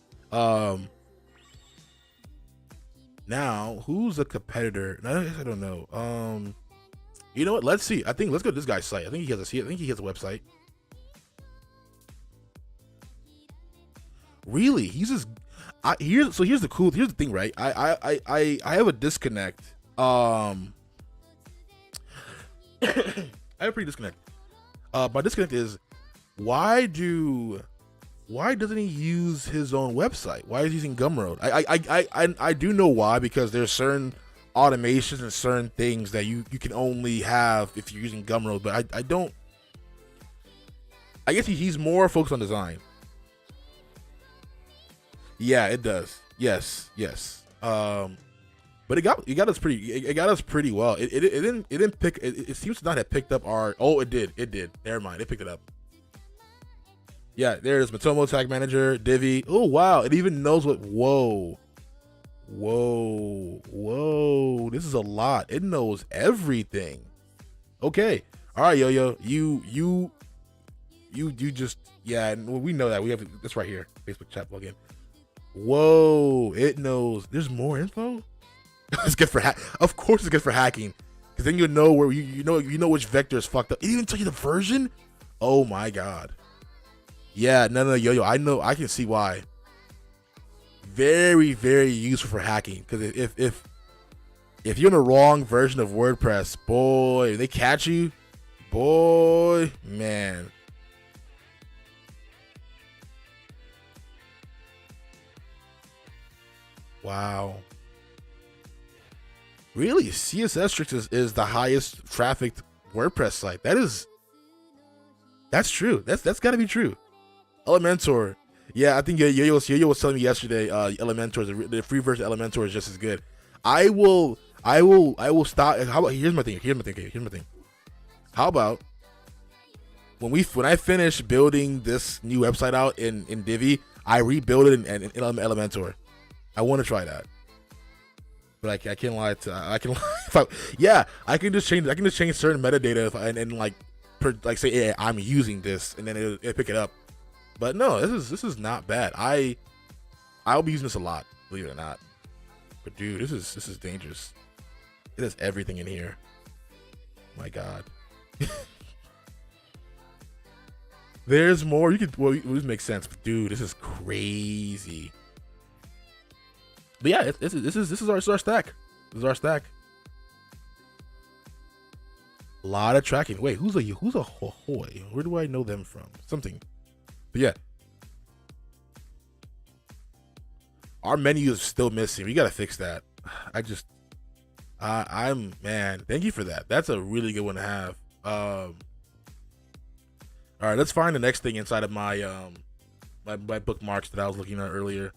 Speaker 1: Now, who's a competitor? I don't know. You know what? Let's see. Let's go to this guy's site. I think he has a website. Really? He's just here's the thing, right? I have a disconnect. I have a pretty disconnect. My disconnect is why doesn't he use his own website? Why is he using Gumroad? I do know why, because there's certain automations and certain things that you can only have if you're using Gumroad, but I don't. I guess he's more focused on design. Yeah, it does. Yes. But it got us pretty well. It didn't pick. It seems to not have picked up our. Oh, it did. Never mind. It picked it up. Yeah, there it is. Matomo Tag Manager, Divi. Oh wow, it even knows what. Whoa. This is a lot. It knows everything. Okay. All right, Yo-Yo. You just, yeah. We know that. We have this right here. Facebook chat plugin. Whoa, it knows. There's more info. It's good for Of course, it's good for hacking, because then you know where you know which vector is fucked up. It even tell you the version. Oh my god. Yeah, no, Yo-Yo. I know. I can see why. Very, very useful for hacking, because if you're in the wrong version of WordPress, boy, they catch you, boy, man. Wow. Really? CSS Tricks is the highest trafficked WordPress site. That's true. That's got to be true. Elementor. Yeah, I think Yo-Yo was telling me yesterday. Elementor, the free version of Elementor is just as good. I will stop. How about here's my thing. How about when I finish building this new website out in Divi, I rebuild it in Elementor. I want to try that, but I can't lie to. I can. I can just change certain metadata and like say, yeah, I'm using this, and then it'll pick it up. But no, this is not bad. I'll be using this a lot, believe it or not. But dude, this is dangerous. It has everything in here. My God. There's more. It makes sense. But dude, this is crazy. But yeah, this is our stack. This is our stack. A lot of tracking. Wait, who's a hoy? Where do I know them from? Something. But yeah, our menu is still missing. We gotta fix that. I'm man. Thank you for that. That's a really good one to have. All right, let's find the next thing inside of my my bookmarks that I was looking at earlier.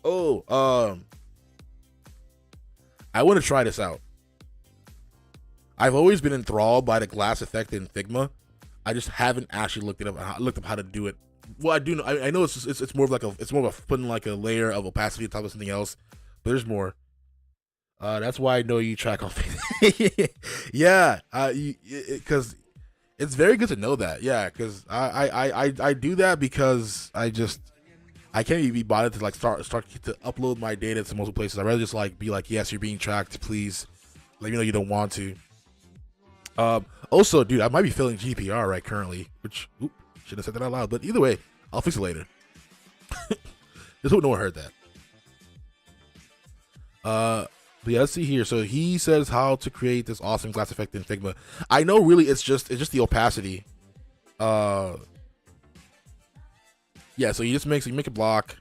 Speaker 1: I want to try this out. I've always been enthralled by the glass effect in Figma. I just haven't actually looked up how to do it. Well, I do know. I know it's more of a putting like a layer of opacity on top of something else, but there's more. That's why I know you track on Facebook. Yeah, because it's very good to know that. Yeah, because I do that because I can't even be bothered to like start to upload my data to multiple places. I'd rather just like be like, yes, you're being tracked. Please let me know you don't want to. Also, dude, I might be failing GDPR right currently, which shouldn't have said that out loud. But either way, I'll fix it later. Just hope no one heard that. But yeah, let's see here. So he says how to create this awesome glass effect in Figma. I know, really, it's just the opacity. Yeah, so you make a block,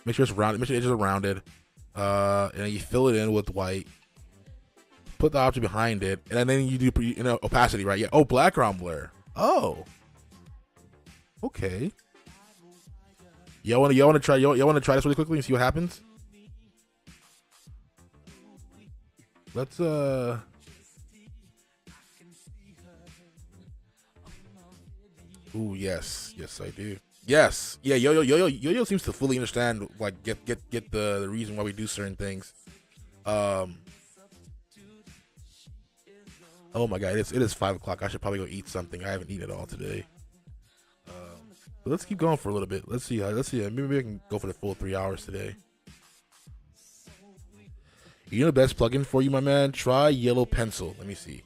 Speaker 1: make sure it's rounded, make sure the edges are rounded, and you fill it in with white. put the object behind it, and then you do opacity, right? Yeah. Oh, background blur. Oh, okay. Y'all want to try this really quickly and see what happens? Let's Ooh, yes, I do. Yes, yeah. Yo seems to fully understand, like, get the reason why we do certain things. Oh my god, it is 5 o'clock. I should probably go eat something. I haven't eaten at all today. But let's keep going for a little bit. Let's see. Maybe I can go for the full 3 hours today. You know the best plugin for you, my man? Try Yellow Pencil. Let me see.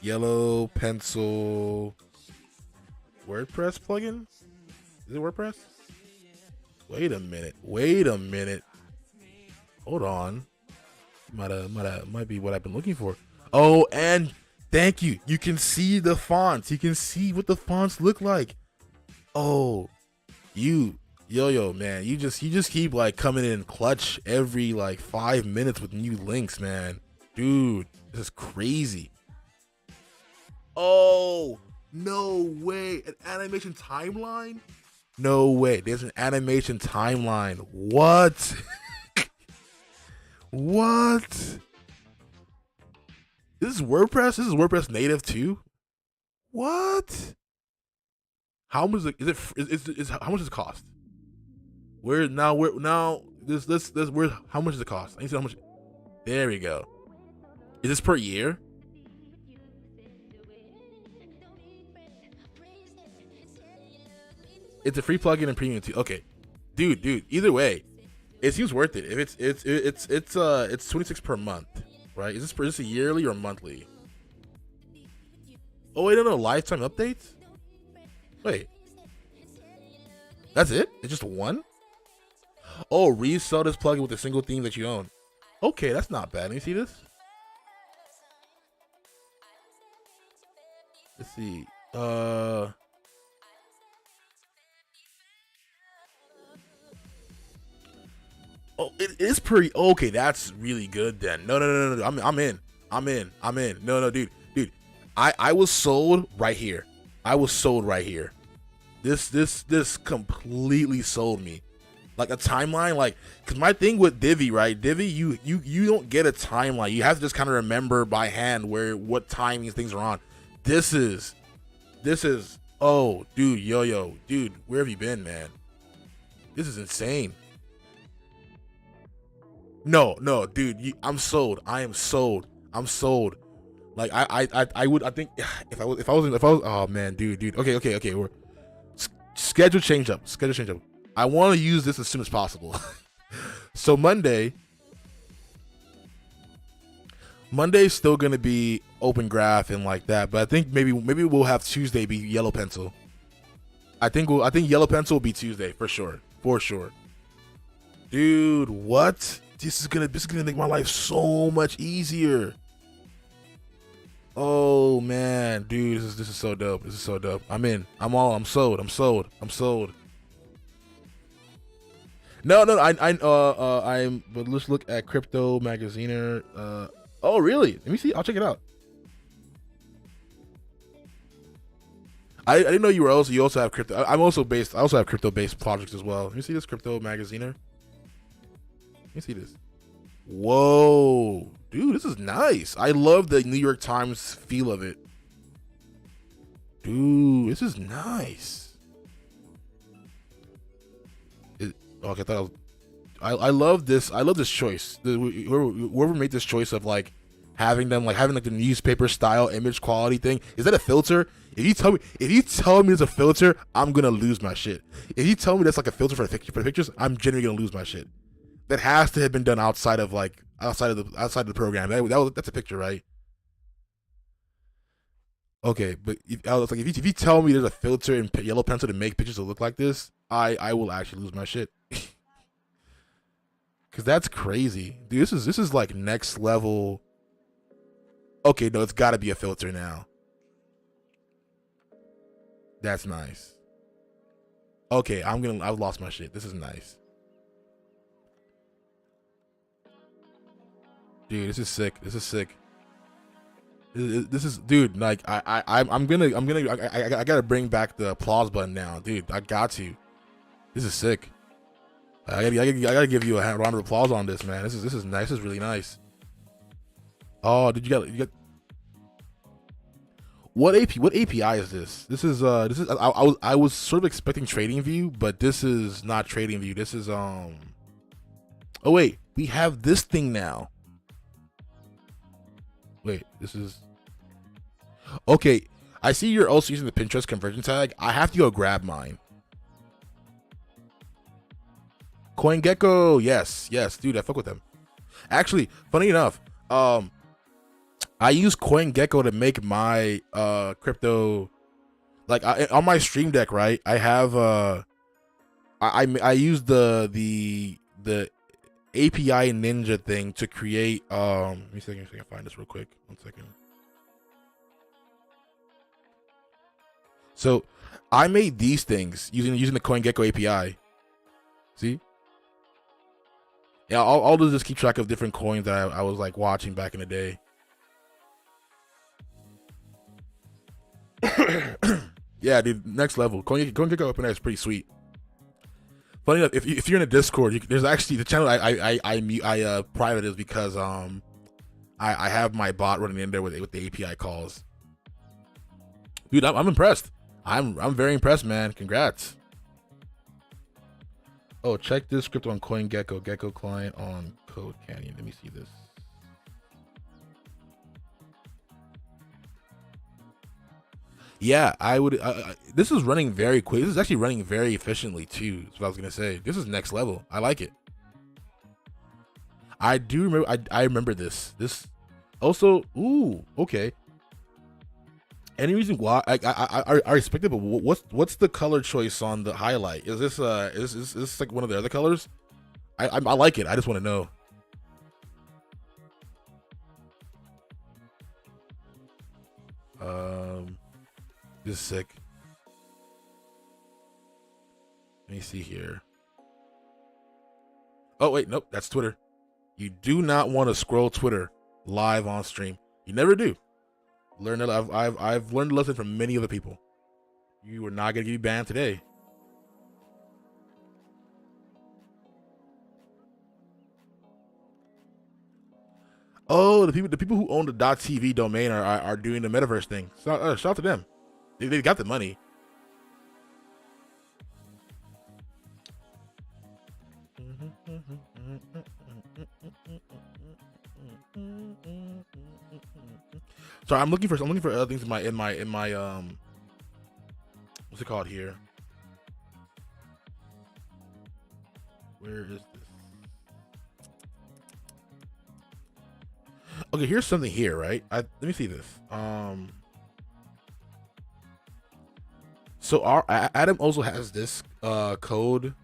Speaker 1: Yellow Pencil WordPress plugin? Is it WordPress? Wait a minute. Hold on. Might be what I've been looking for. Oh, and thank you. You can see the fonts. You can see what the fonts look like. Oh, yo, man. You just keep like coming in clutch every like 5 minutes with new links, man. Dude, this is crazy. Oh, no way. An animation timeline? No way. There's an animation timeline. What? What? This is WordPress? This is WordPress native too? What? How much is how much does it cost? How much does it cost? I need to see how much. There we go. Is this per year? It's a free plugin and premium too. Okay, dude. Either way, it seems worth it. If it's 26 per month, right? Is this a yearly or monthly? Oh wait, no, lifetime updates. Wait, that's it? It's just one? Oh, resell this plugin with a single theme that you own. Okay, that's not bad. Let me see this. Let's see. Oh, it is pretty okay. That's really good then. No. I'm in. No, dude. I was sold right here. This completely sold me. Like a timeline, like, cause my thing with Divi, right? Divi, you don't get a timeline. You have to just kind of remember by hand what time these things are on. This is, oh, dude, dude, where have you been, man? This is insane. No, dude, I'm sold. I am sold. I'm sold. Like I think if I was, oh man, dude. Okay. We're schedule change up. I want to use this as soon as possible. So Monday's still gonna be open graph and like that, but I think maybe we'll have Tuesday be yellow pencil. I think yellow pencil will be Tuesday for sure. Dude, what? This is gonna make my life so much easier. Oh man, dude, this is so dope. I'm in. I'm sold. No, I'm. But let's look at Crypto Magaziner. Oh really? Let me see. I'll check it out. I didn't know you also have crypto. I also have crypto based projects as well. Let me see this Crypto Magaziner. Let me see this. Whoa, dude, this is nice. I love the New York Times feel of it. Dude, this is nice. Okay, I love this. I love this choice. Whoever made this choice of like having the newspaper style image quality thing. Is that a filter? If you tell me it's a filter, I'm gonna lose my shit. If you tell me that's like a filter for the pictures, I'm genuinely gonna lose my shit. That has to have been done outside of the program. That's a picture, right? Okay, but if you tell me there's a filter in yellow pencil to make pictures that look like this, I will actually lose my shit. Cause that's crazy, dude. This is like next level. Okay, no, it's got to be a filter now. That's nice. Okay, I've lost my shit. This is nice. Dude, this is sick. This is sick. This is, dude. Like, I'm gonna, I gotta bring back the applause button now, dude. I got to. This is sick. I gotta give you a round of applause on this, man. This is nice. This is really nice. Oh, did you get what API is this? This is I was sort of expecting Trading View, but this is not Trading View. This is oh wait, we have this thing now. Wait, this is okay. I see you're also using the Pinterest conversion tag. I have to go grab mine. CoinGecko, yes, dude, I fuck with them. Actually, funny enough, I use CoinGecko to make my crypto, like on my Stream Deck, right? I have I use the API Ninja thing to create. Let me see if I can find this real quick. 1 second. So I made these things using the CoinGecko API. See? Yeah, I'll just keep track of different coins that I was like watching back in the day. Yeah, dude, next level. CoinGecko OpenAI is pretty sweet. Funny enough, if you're in a Discord, there's actually the channel I private is because I have my bot running in there with the API calls. Dude, I'm impressed. I'm very impressed, man. Congrats. Oh, check this script on CoinGecko. Gecko client on Code Canyon. Let me see this. Yeah, I would. This is running very quick. This is actually running very efficiently too. That's what I was gonna say. This is next level. I like it. I do remember. I remember this. This also. Ooh, okay. Any reason why I respect it, but what's the color choice on the highlight? Is this is this like one of the other colors? I like it. I just want to know. This is sick. Let me see here. Oh wait, nope, that's Twitter. You do not want to scroll Twitter live on stream. You never do. I've learned a lesson from many other people. You are not gonna get banned today. Oh, the people who own the .tv domain are doing the metaverse thing. So, shout out to them. They got the money. So I'm looking for other things in my what's it called here? Where is this? Okay, here's something here, right? Let me see this. So our Adam also has this code.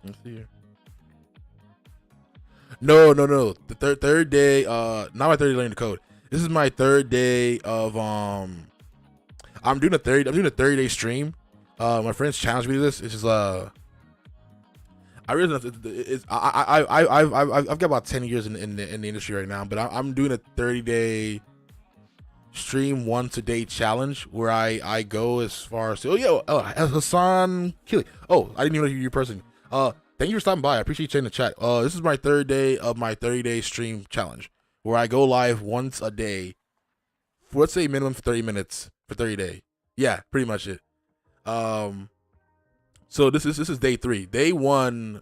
Speaker 1: Let's see here. No. The third day. Not my third day learning the code. This is my third day of I'm doing a 30-day stream. My friends challenged me to this. It's just I realize I've got about 10 years in the industry right now, but I'm doing a 30-day stream once a day challenge where I go as far as Hassan Kili. Oh, I didn't even know you're your person. Thank you for stopping by. I appreciate you checking the chat. This is my third day of my 30-day stream challenge where I go live once a day for, let's say, minimum 30 minutes for 30 days. Yeah, pretty much it. So this is day 3. Day 1,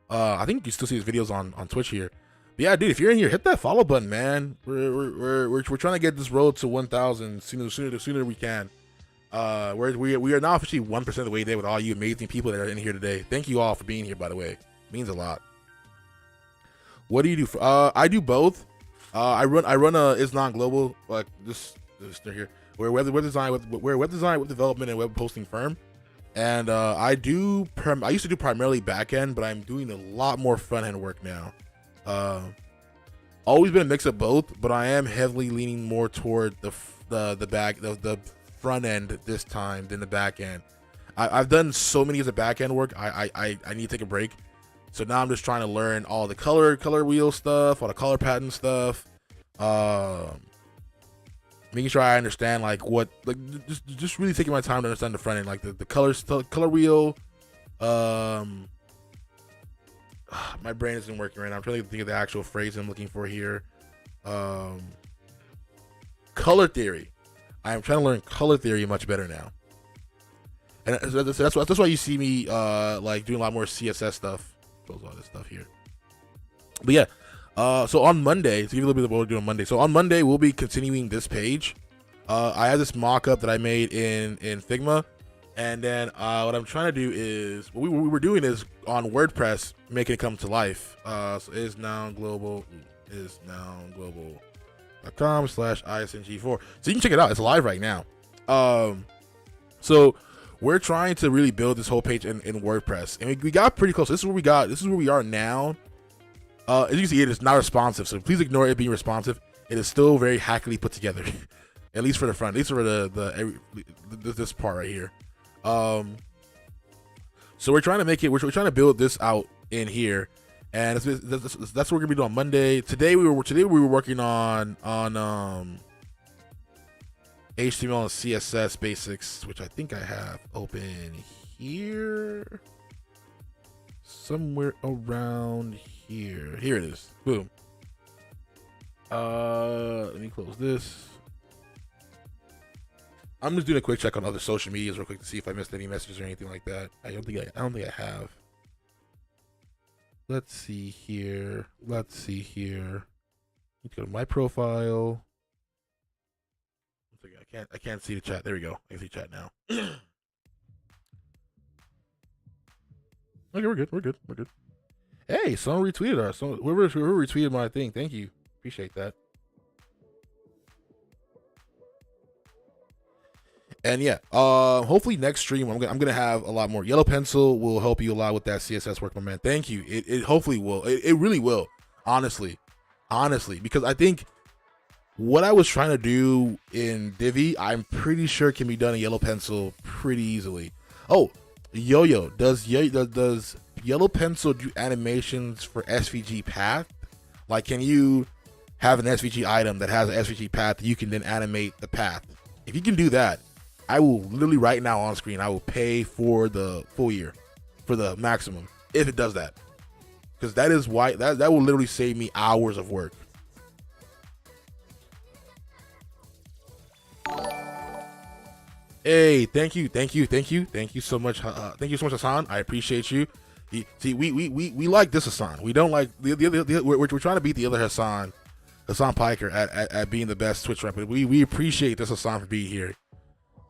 Speaker 1: I think you still see his videos on Twitch here. But yeah, dude, if you're in here, hit that follow button, man. We're trying to get this road to 1,000 sooner we can. We are now officially 1% of the way there with all you amazing people that are in here today. Thank you all for being here, by the way. It means a lot. What do you do? I do both. I run a IsNowGlobal, like this here. We're a web design, web development and web hosting firm. And I used to do primarily back end, but I'm doing a lot more front end work now. Always been a mix of both, but I am heavily leaning more toward the front end this time than the back end. I've done so many of the back end work. I need to take a break. So now I'm just trying to learn all the color wheel stuff, all the color pattern stuff. Making sure I understand like what, like just really taking my time to understand the front end, like the color wheel. My brain isn't working right now. I'm trying to think of the actual phrase I'm looking for here. Color theory. I am trying to learn color theory much better now. And that's why you see me like doing a lot more CSS stuff. Close all this stuff here. But yeah, so on Monday, to give you a little bit of what we're doing on Monday. So on Monday, we'll be continuing this page. I have this mock-up that I made in Figma. And then what I'm trying to do is, what we were doing is on WordPress, making it come to life. So isnowglobal.com/isng4. So you can check it out. It's live right now. So we're trying to really build this whole page in WordPress. And we got pretty close. This is where we got. This is where we are now. As you can see, it is not responsive. So please ignore it being responsive. It is still very hackily put together. At least for the front. At least for this part right here. So we're trying to make it. We're trying to build this out in here, and that's what we're gonna be doing on Monday. Today we were working on HTML and CSS basics, which I think I have open here, somewhere around here. Here it is. Boom. Let me close this. I'm just doing a quick check on other social medias real quick to see if I missed any messages or anything like that. I don't think I have. Let's see here. Let's go to my profile. I can't see the chat. There we go. I can see chat now. Okay, we're good. Hey, someone retweeted us. Whoever retweeted my thing, thank you. Appreciate that. And yeah, hopefully next stream I'm gonna have a lot more. Yellow Pencil will help you a lot with that CSS work, my man. Thank you. It hopefully will. It really will. Honestly, because I think what I was trying to do in Divi, I'm pretty sure can be done in Yellow Pencil pretty easily. Oh, Yo-Yo, does Yellow Pencil do animations for SVG path? Like, can you have an SVG item that has an SVG path that you can then animate the path? If you can do that, I will literally right now on screen, I will pay for the full year, for the maximum, if it does that. Because that is why, that will literally save me hours of work. Hey, thank you so much. Thank you so much, Hassan. I appreciate you. See, we like this Hassan. We don't like the other. We're trying to beat the other Hassan Piker at being the best Twitch rapper. We appreciate this Hassan for being here.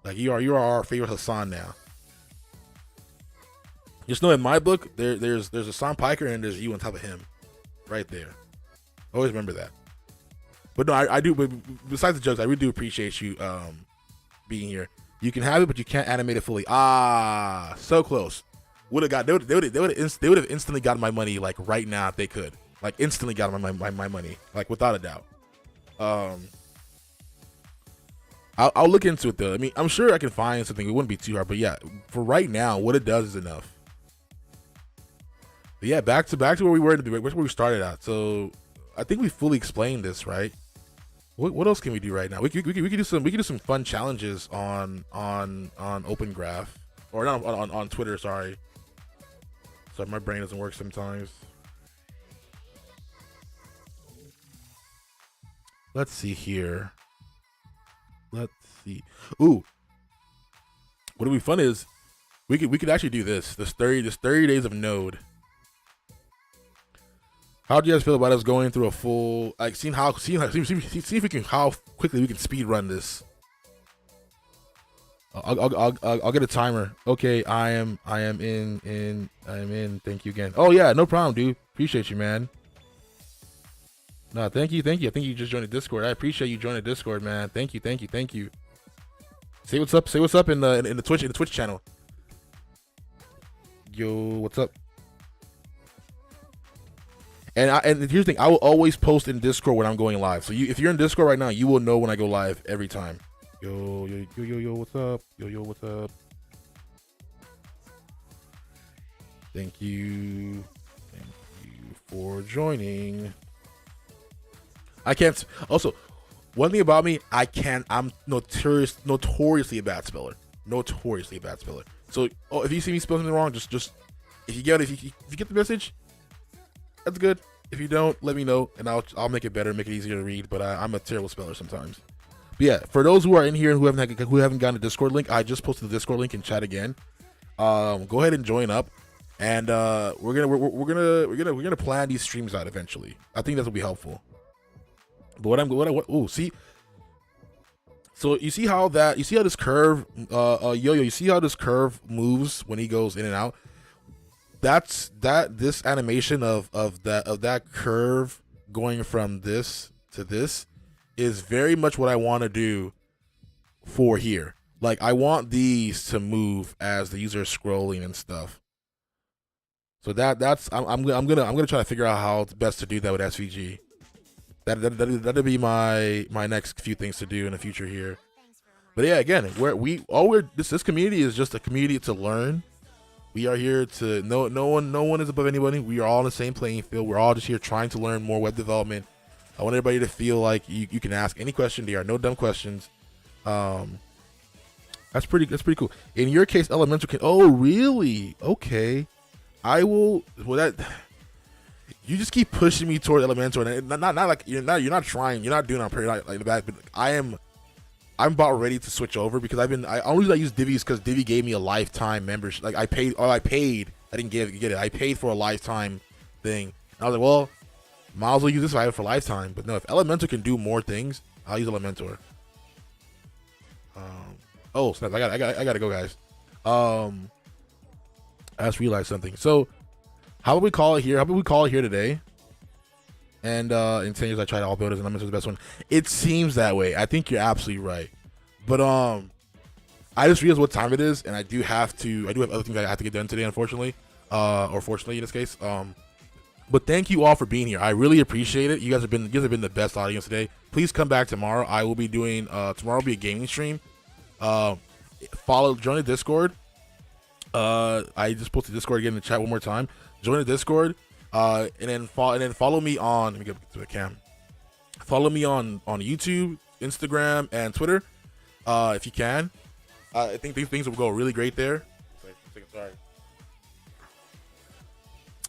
Speaker 1: Like you are our favorite Hassan now. Just know in my book there's Hassan Piker and there's you on top of him, right there. Always remember that. But no, I do. But besides the jokes, I really do appreciate you being here. You can have it, but you can't animate it fully. Ah, so close. They would have instantly gotten my money like right now if they could. Like instantly got my money, like without a doubt. I'll look into it though. I mean, I'm sure I can find something. It wouldn't be too hard, but yeah, for right now, what it does is enough. But yeah, back to where we were, where we started at. So I think we fully explained this, right? What else can we do right now? We could do some fun challenges on Open Graph, or not on Twitter. Sorry, my brain doesn't work sometimes. Let's see here. Let's see. Ooh, what would be fun is we could actually do this. This 30 days of Node. How do you guys feel about us going through a full, like, see if we can, how quickly we can speed run this? I'll get a timer. Okay, I am in. Thank you again. Oh yeah, no problem, dude. Appreciate you, man. No, thank you. I think you just joined the Discord. I appreciate you joining the Discord, man. Thank you. Say what's up in the Twitch channel. Yo, what's up? And here's the thing, I will always post in Discord when I'm going live. So if you're in Discord right now, you will know when I go live every time. Yo, what's up? Yo, what's up? Thank you. for joining. I can't. Also, one thing about me, I'm notoriously a bad speller. Notoriously a bad speller. So, if you see me spelling something wrong, just if you get the message, that's good. If you don't, let me know, and I'll make it better, make it easier to read. But I'm a terrible speller sometimes. But yeah, for those who are in here and who haven't gotten a Discord link, I just posted the Discord link in chat again. Go ahead and join up, and we're gonna plan these streams out eventually. I think that will be helpful. But see. So you see how this curve, you see how this curve moves when he goes in and out. This animation of that curve going from this to this is very much what I want to do for here. Like, I want these to move as the user is scrolling and stuff. So I'm gonna try to figure out how it's best to do that with SVG. That'll be my next few things to do in the future here. But yeah, again, this community is just a community to learn. We are here to no one is above anybody. We are all on the same playing field. We're all just here trying to learn more web development. I want everybody to feel like you can ask any question. There are no dumb questions. That's pretty cool. In your case, Elementor can. Oh, really? Okay. I will. Well, that. You just keep pushing me toward Elementor, and not like you're not trying. You're not doing it on purpose like the back. But I'm about ready to switch over because I only use Divi because Divi gave me a lifetime membership. Like I paid. I didn't get it. I paid for a lifetime thing. And I was like, well, might as well use this for lifetime. But no, if Elementor can do more things, I'll use Elementor. Oh snap! I gotta go, guys. I just realized something. So, how about we call it here? How about we call it here today? And in 10 years, I tried all builders, and Elementor's the best one. It seems that way. I think you're absolutely right. But I just realized what time it is, and I do have other things I have to get done today, unfortunately, or fortunately in this case. But thank you all for being here. I really appreciate it. You guys have been the best audience today. Please come back tomorrow. I will be doing tomorrow will be a gaming stream. Join the Discord. I just posted Discord again in the chat one more time. Join the Discord. And then follow me on. Let me get to the cam. Follow me on YouTube, Instagram, and Twitter, if you can. I think these things will go really great there. Sorry.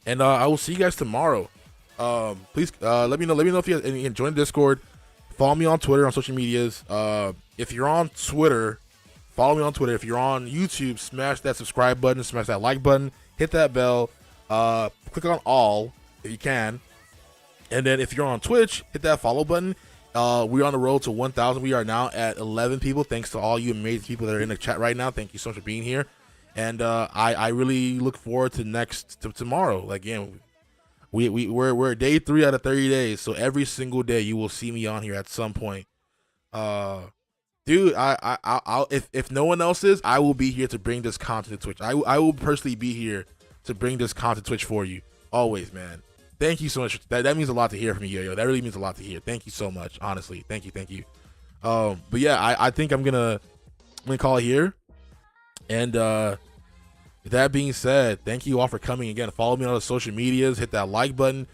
Speaker 1: And I will see you guys tomorrow. Please let me know if you can join the Discord. Follow me on Twitter, on social medias. If you're on Twitter, follow me on Twitter. If you're on YouTube, smash that subscribe button, smash that like button, hit that bell. Click on all if you can, and then if you're on Twitch, hit that follow button. We're on the road to 1,000. We are now at 11 people. Thanks to all you amazing people that are in the chat right now. Thank you so much for being here, and I really look forward to tomorrow. Like, again, we're day 3 out of 30 days, so every single day you will see me on here at some point. Dude, I'll if no one else is, I will be here to bring this content to Twitch. I will personally be here to bring this content to Twitch for you. Always, man. Thank you so much. That means a lot to hear from you, yo. That really means a lot to hear. Thank you so much. Honestly. Thank you. But yeah, I think I'm gonna call it here. And that being said, thank you all for coming again. Follow me on the social medias, hit that like button,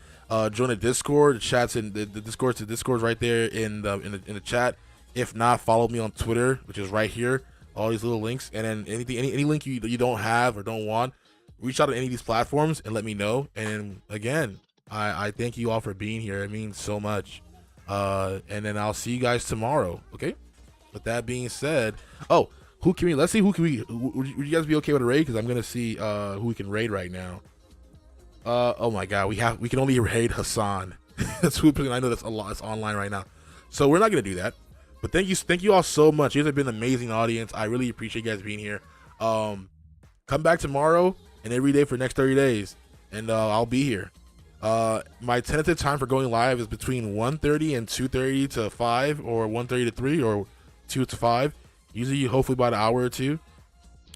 Speaker 1: join the Discord. The chat's in the Discord's right there in the chat. If not, follow me on Twitter, which is right here. All these little links, and then any link you don't have or don't want, reach out to any of these platforms and let me know. And again, I thank you all for being here. It means so much. And then I'll see you guys tomorrow. Okay. With that being said, let's see would you guys be okay with a raid? Because I'm gonna see who we can raid right now. Oh my god, we can only raid Hassan. That's who I know that's a lot. It's online right now, so we're not gonna do that. But thank you all so much. You guys have been an amazing audience. I really appreciate you guys being here. Come back tomorrow and every day for the next 30 days, and I'll be here. My tentative time for going live is between 1:30 and 2:30 to 5, or 1:30 to 3, or 2 to 5. Usually, hopefully about an hour or two,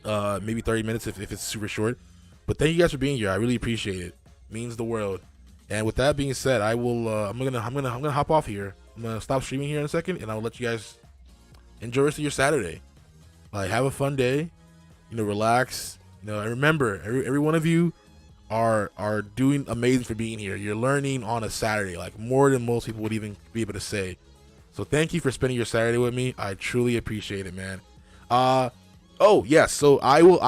Speaker 1: maybe 30 minutes if it's super short. But thank you guys for being here. I really appreciate it. Means the world. And with that being said, I will. I'm gonna hop off here. I'm gonna stop streaming here in a second, and I'll let you guys enjoy the rest of your Saturday. Like, have a fun day. Relax. And remember, every one of you are doing amazing for being here. You're learning on a Saturday, like more than most people would even be able to say. So thank you for spending your Saturday with me. I truly appreciate it, man. Oh yes, so I will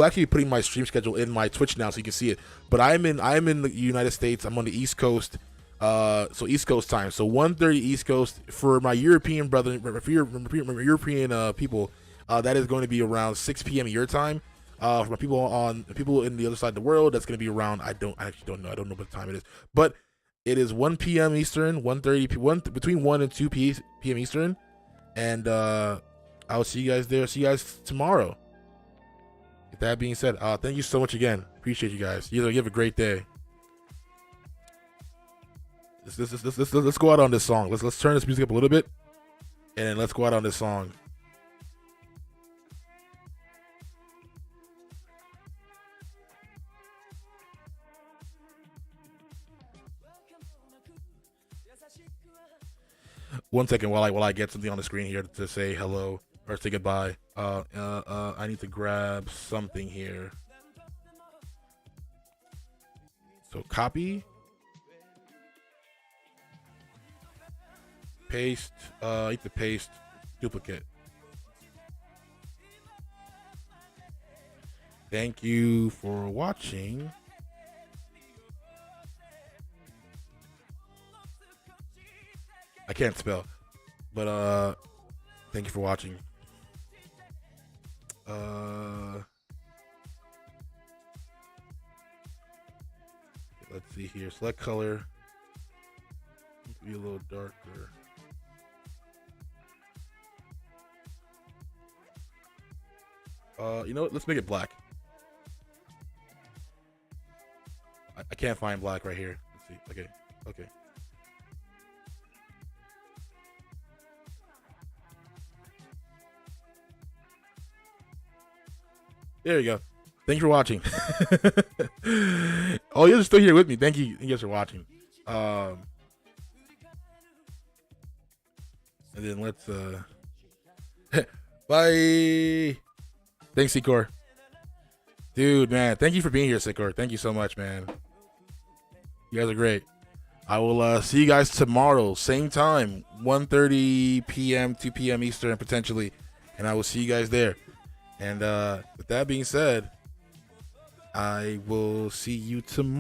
Speaker 1: actually be putting my stream schedule in my Twitch now so you can see it. But I'm in the United States. I'm on the East Coast. So East Coast time. So 1:30 East Coast for my European brethren, for your European people. That is going to be around 6 p.m. your time. For my people in the other side of the world, that's going to be around. I actually don't know. I don't know what time it is, but it is 1 p.m. Eastern, 1:30 between 1 and 2 p.m. Eastern, and I'll see you guys there. See you guys tomorrow. With that being said, thank you so much again. Appreciate you guys. You have a great day. Let's go out on this song. Let's turn this music up a little bit, and let's go out on this song. One second while I get something on the screen here to say hello or say goodbye. I need to grab something here. So copy, paste. I need to paste, duplicate. Thank you for watching. I can't spell, but thank you for watching. Let's see here. Select color. Be a little darker. You know what? Let's make it black. I can't find black right here. Let's see. Okay. There you go. Thanks for watching. Oh, you're still here with me. Thank you guys for watching. And then let's bye. Thanks, Sikor. Dude, man, thank you for being here, Sikor. Thank you so much, man. You guys are great. I will see you guys tomorrow, same time, 1:30 p.m., 2 p.m. Eastern, potentially, and I will see you guys there. And with that being said, I will see you tomorrow.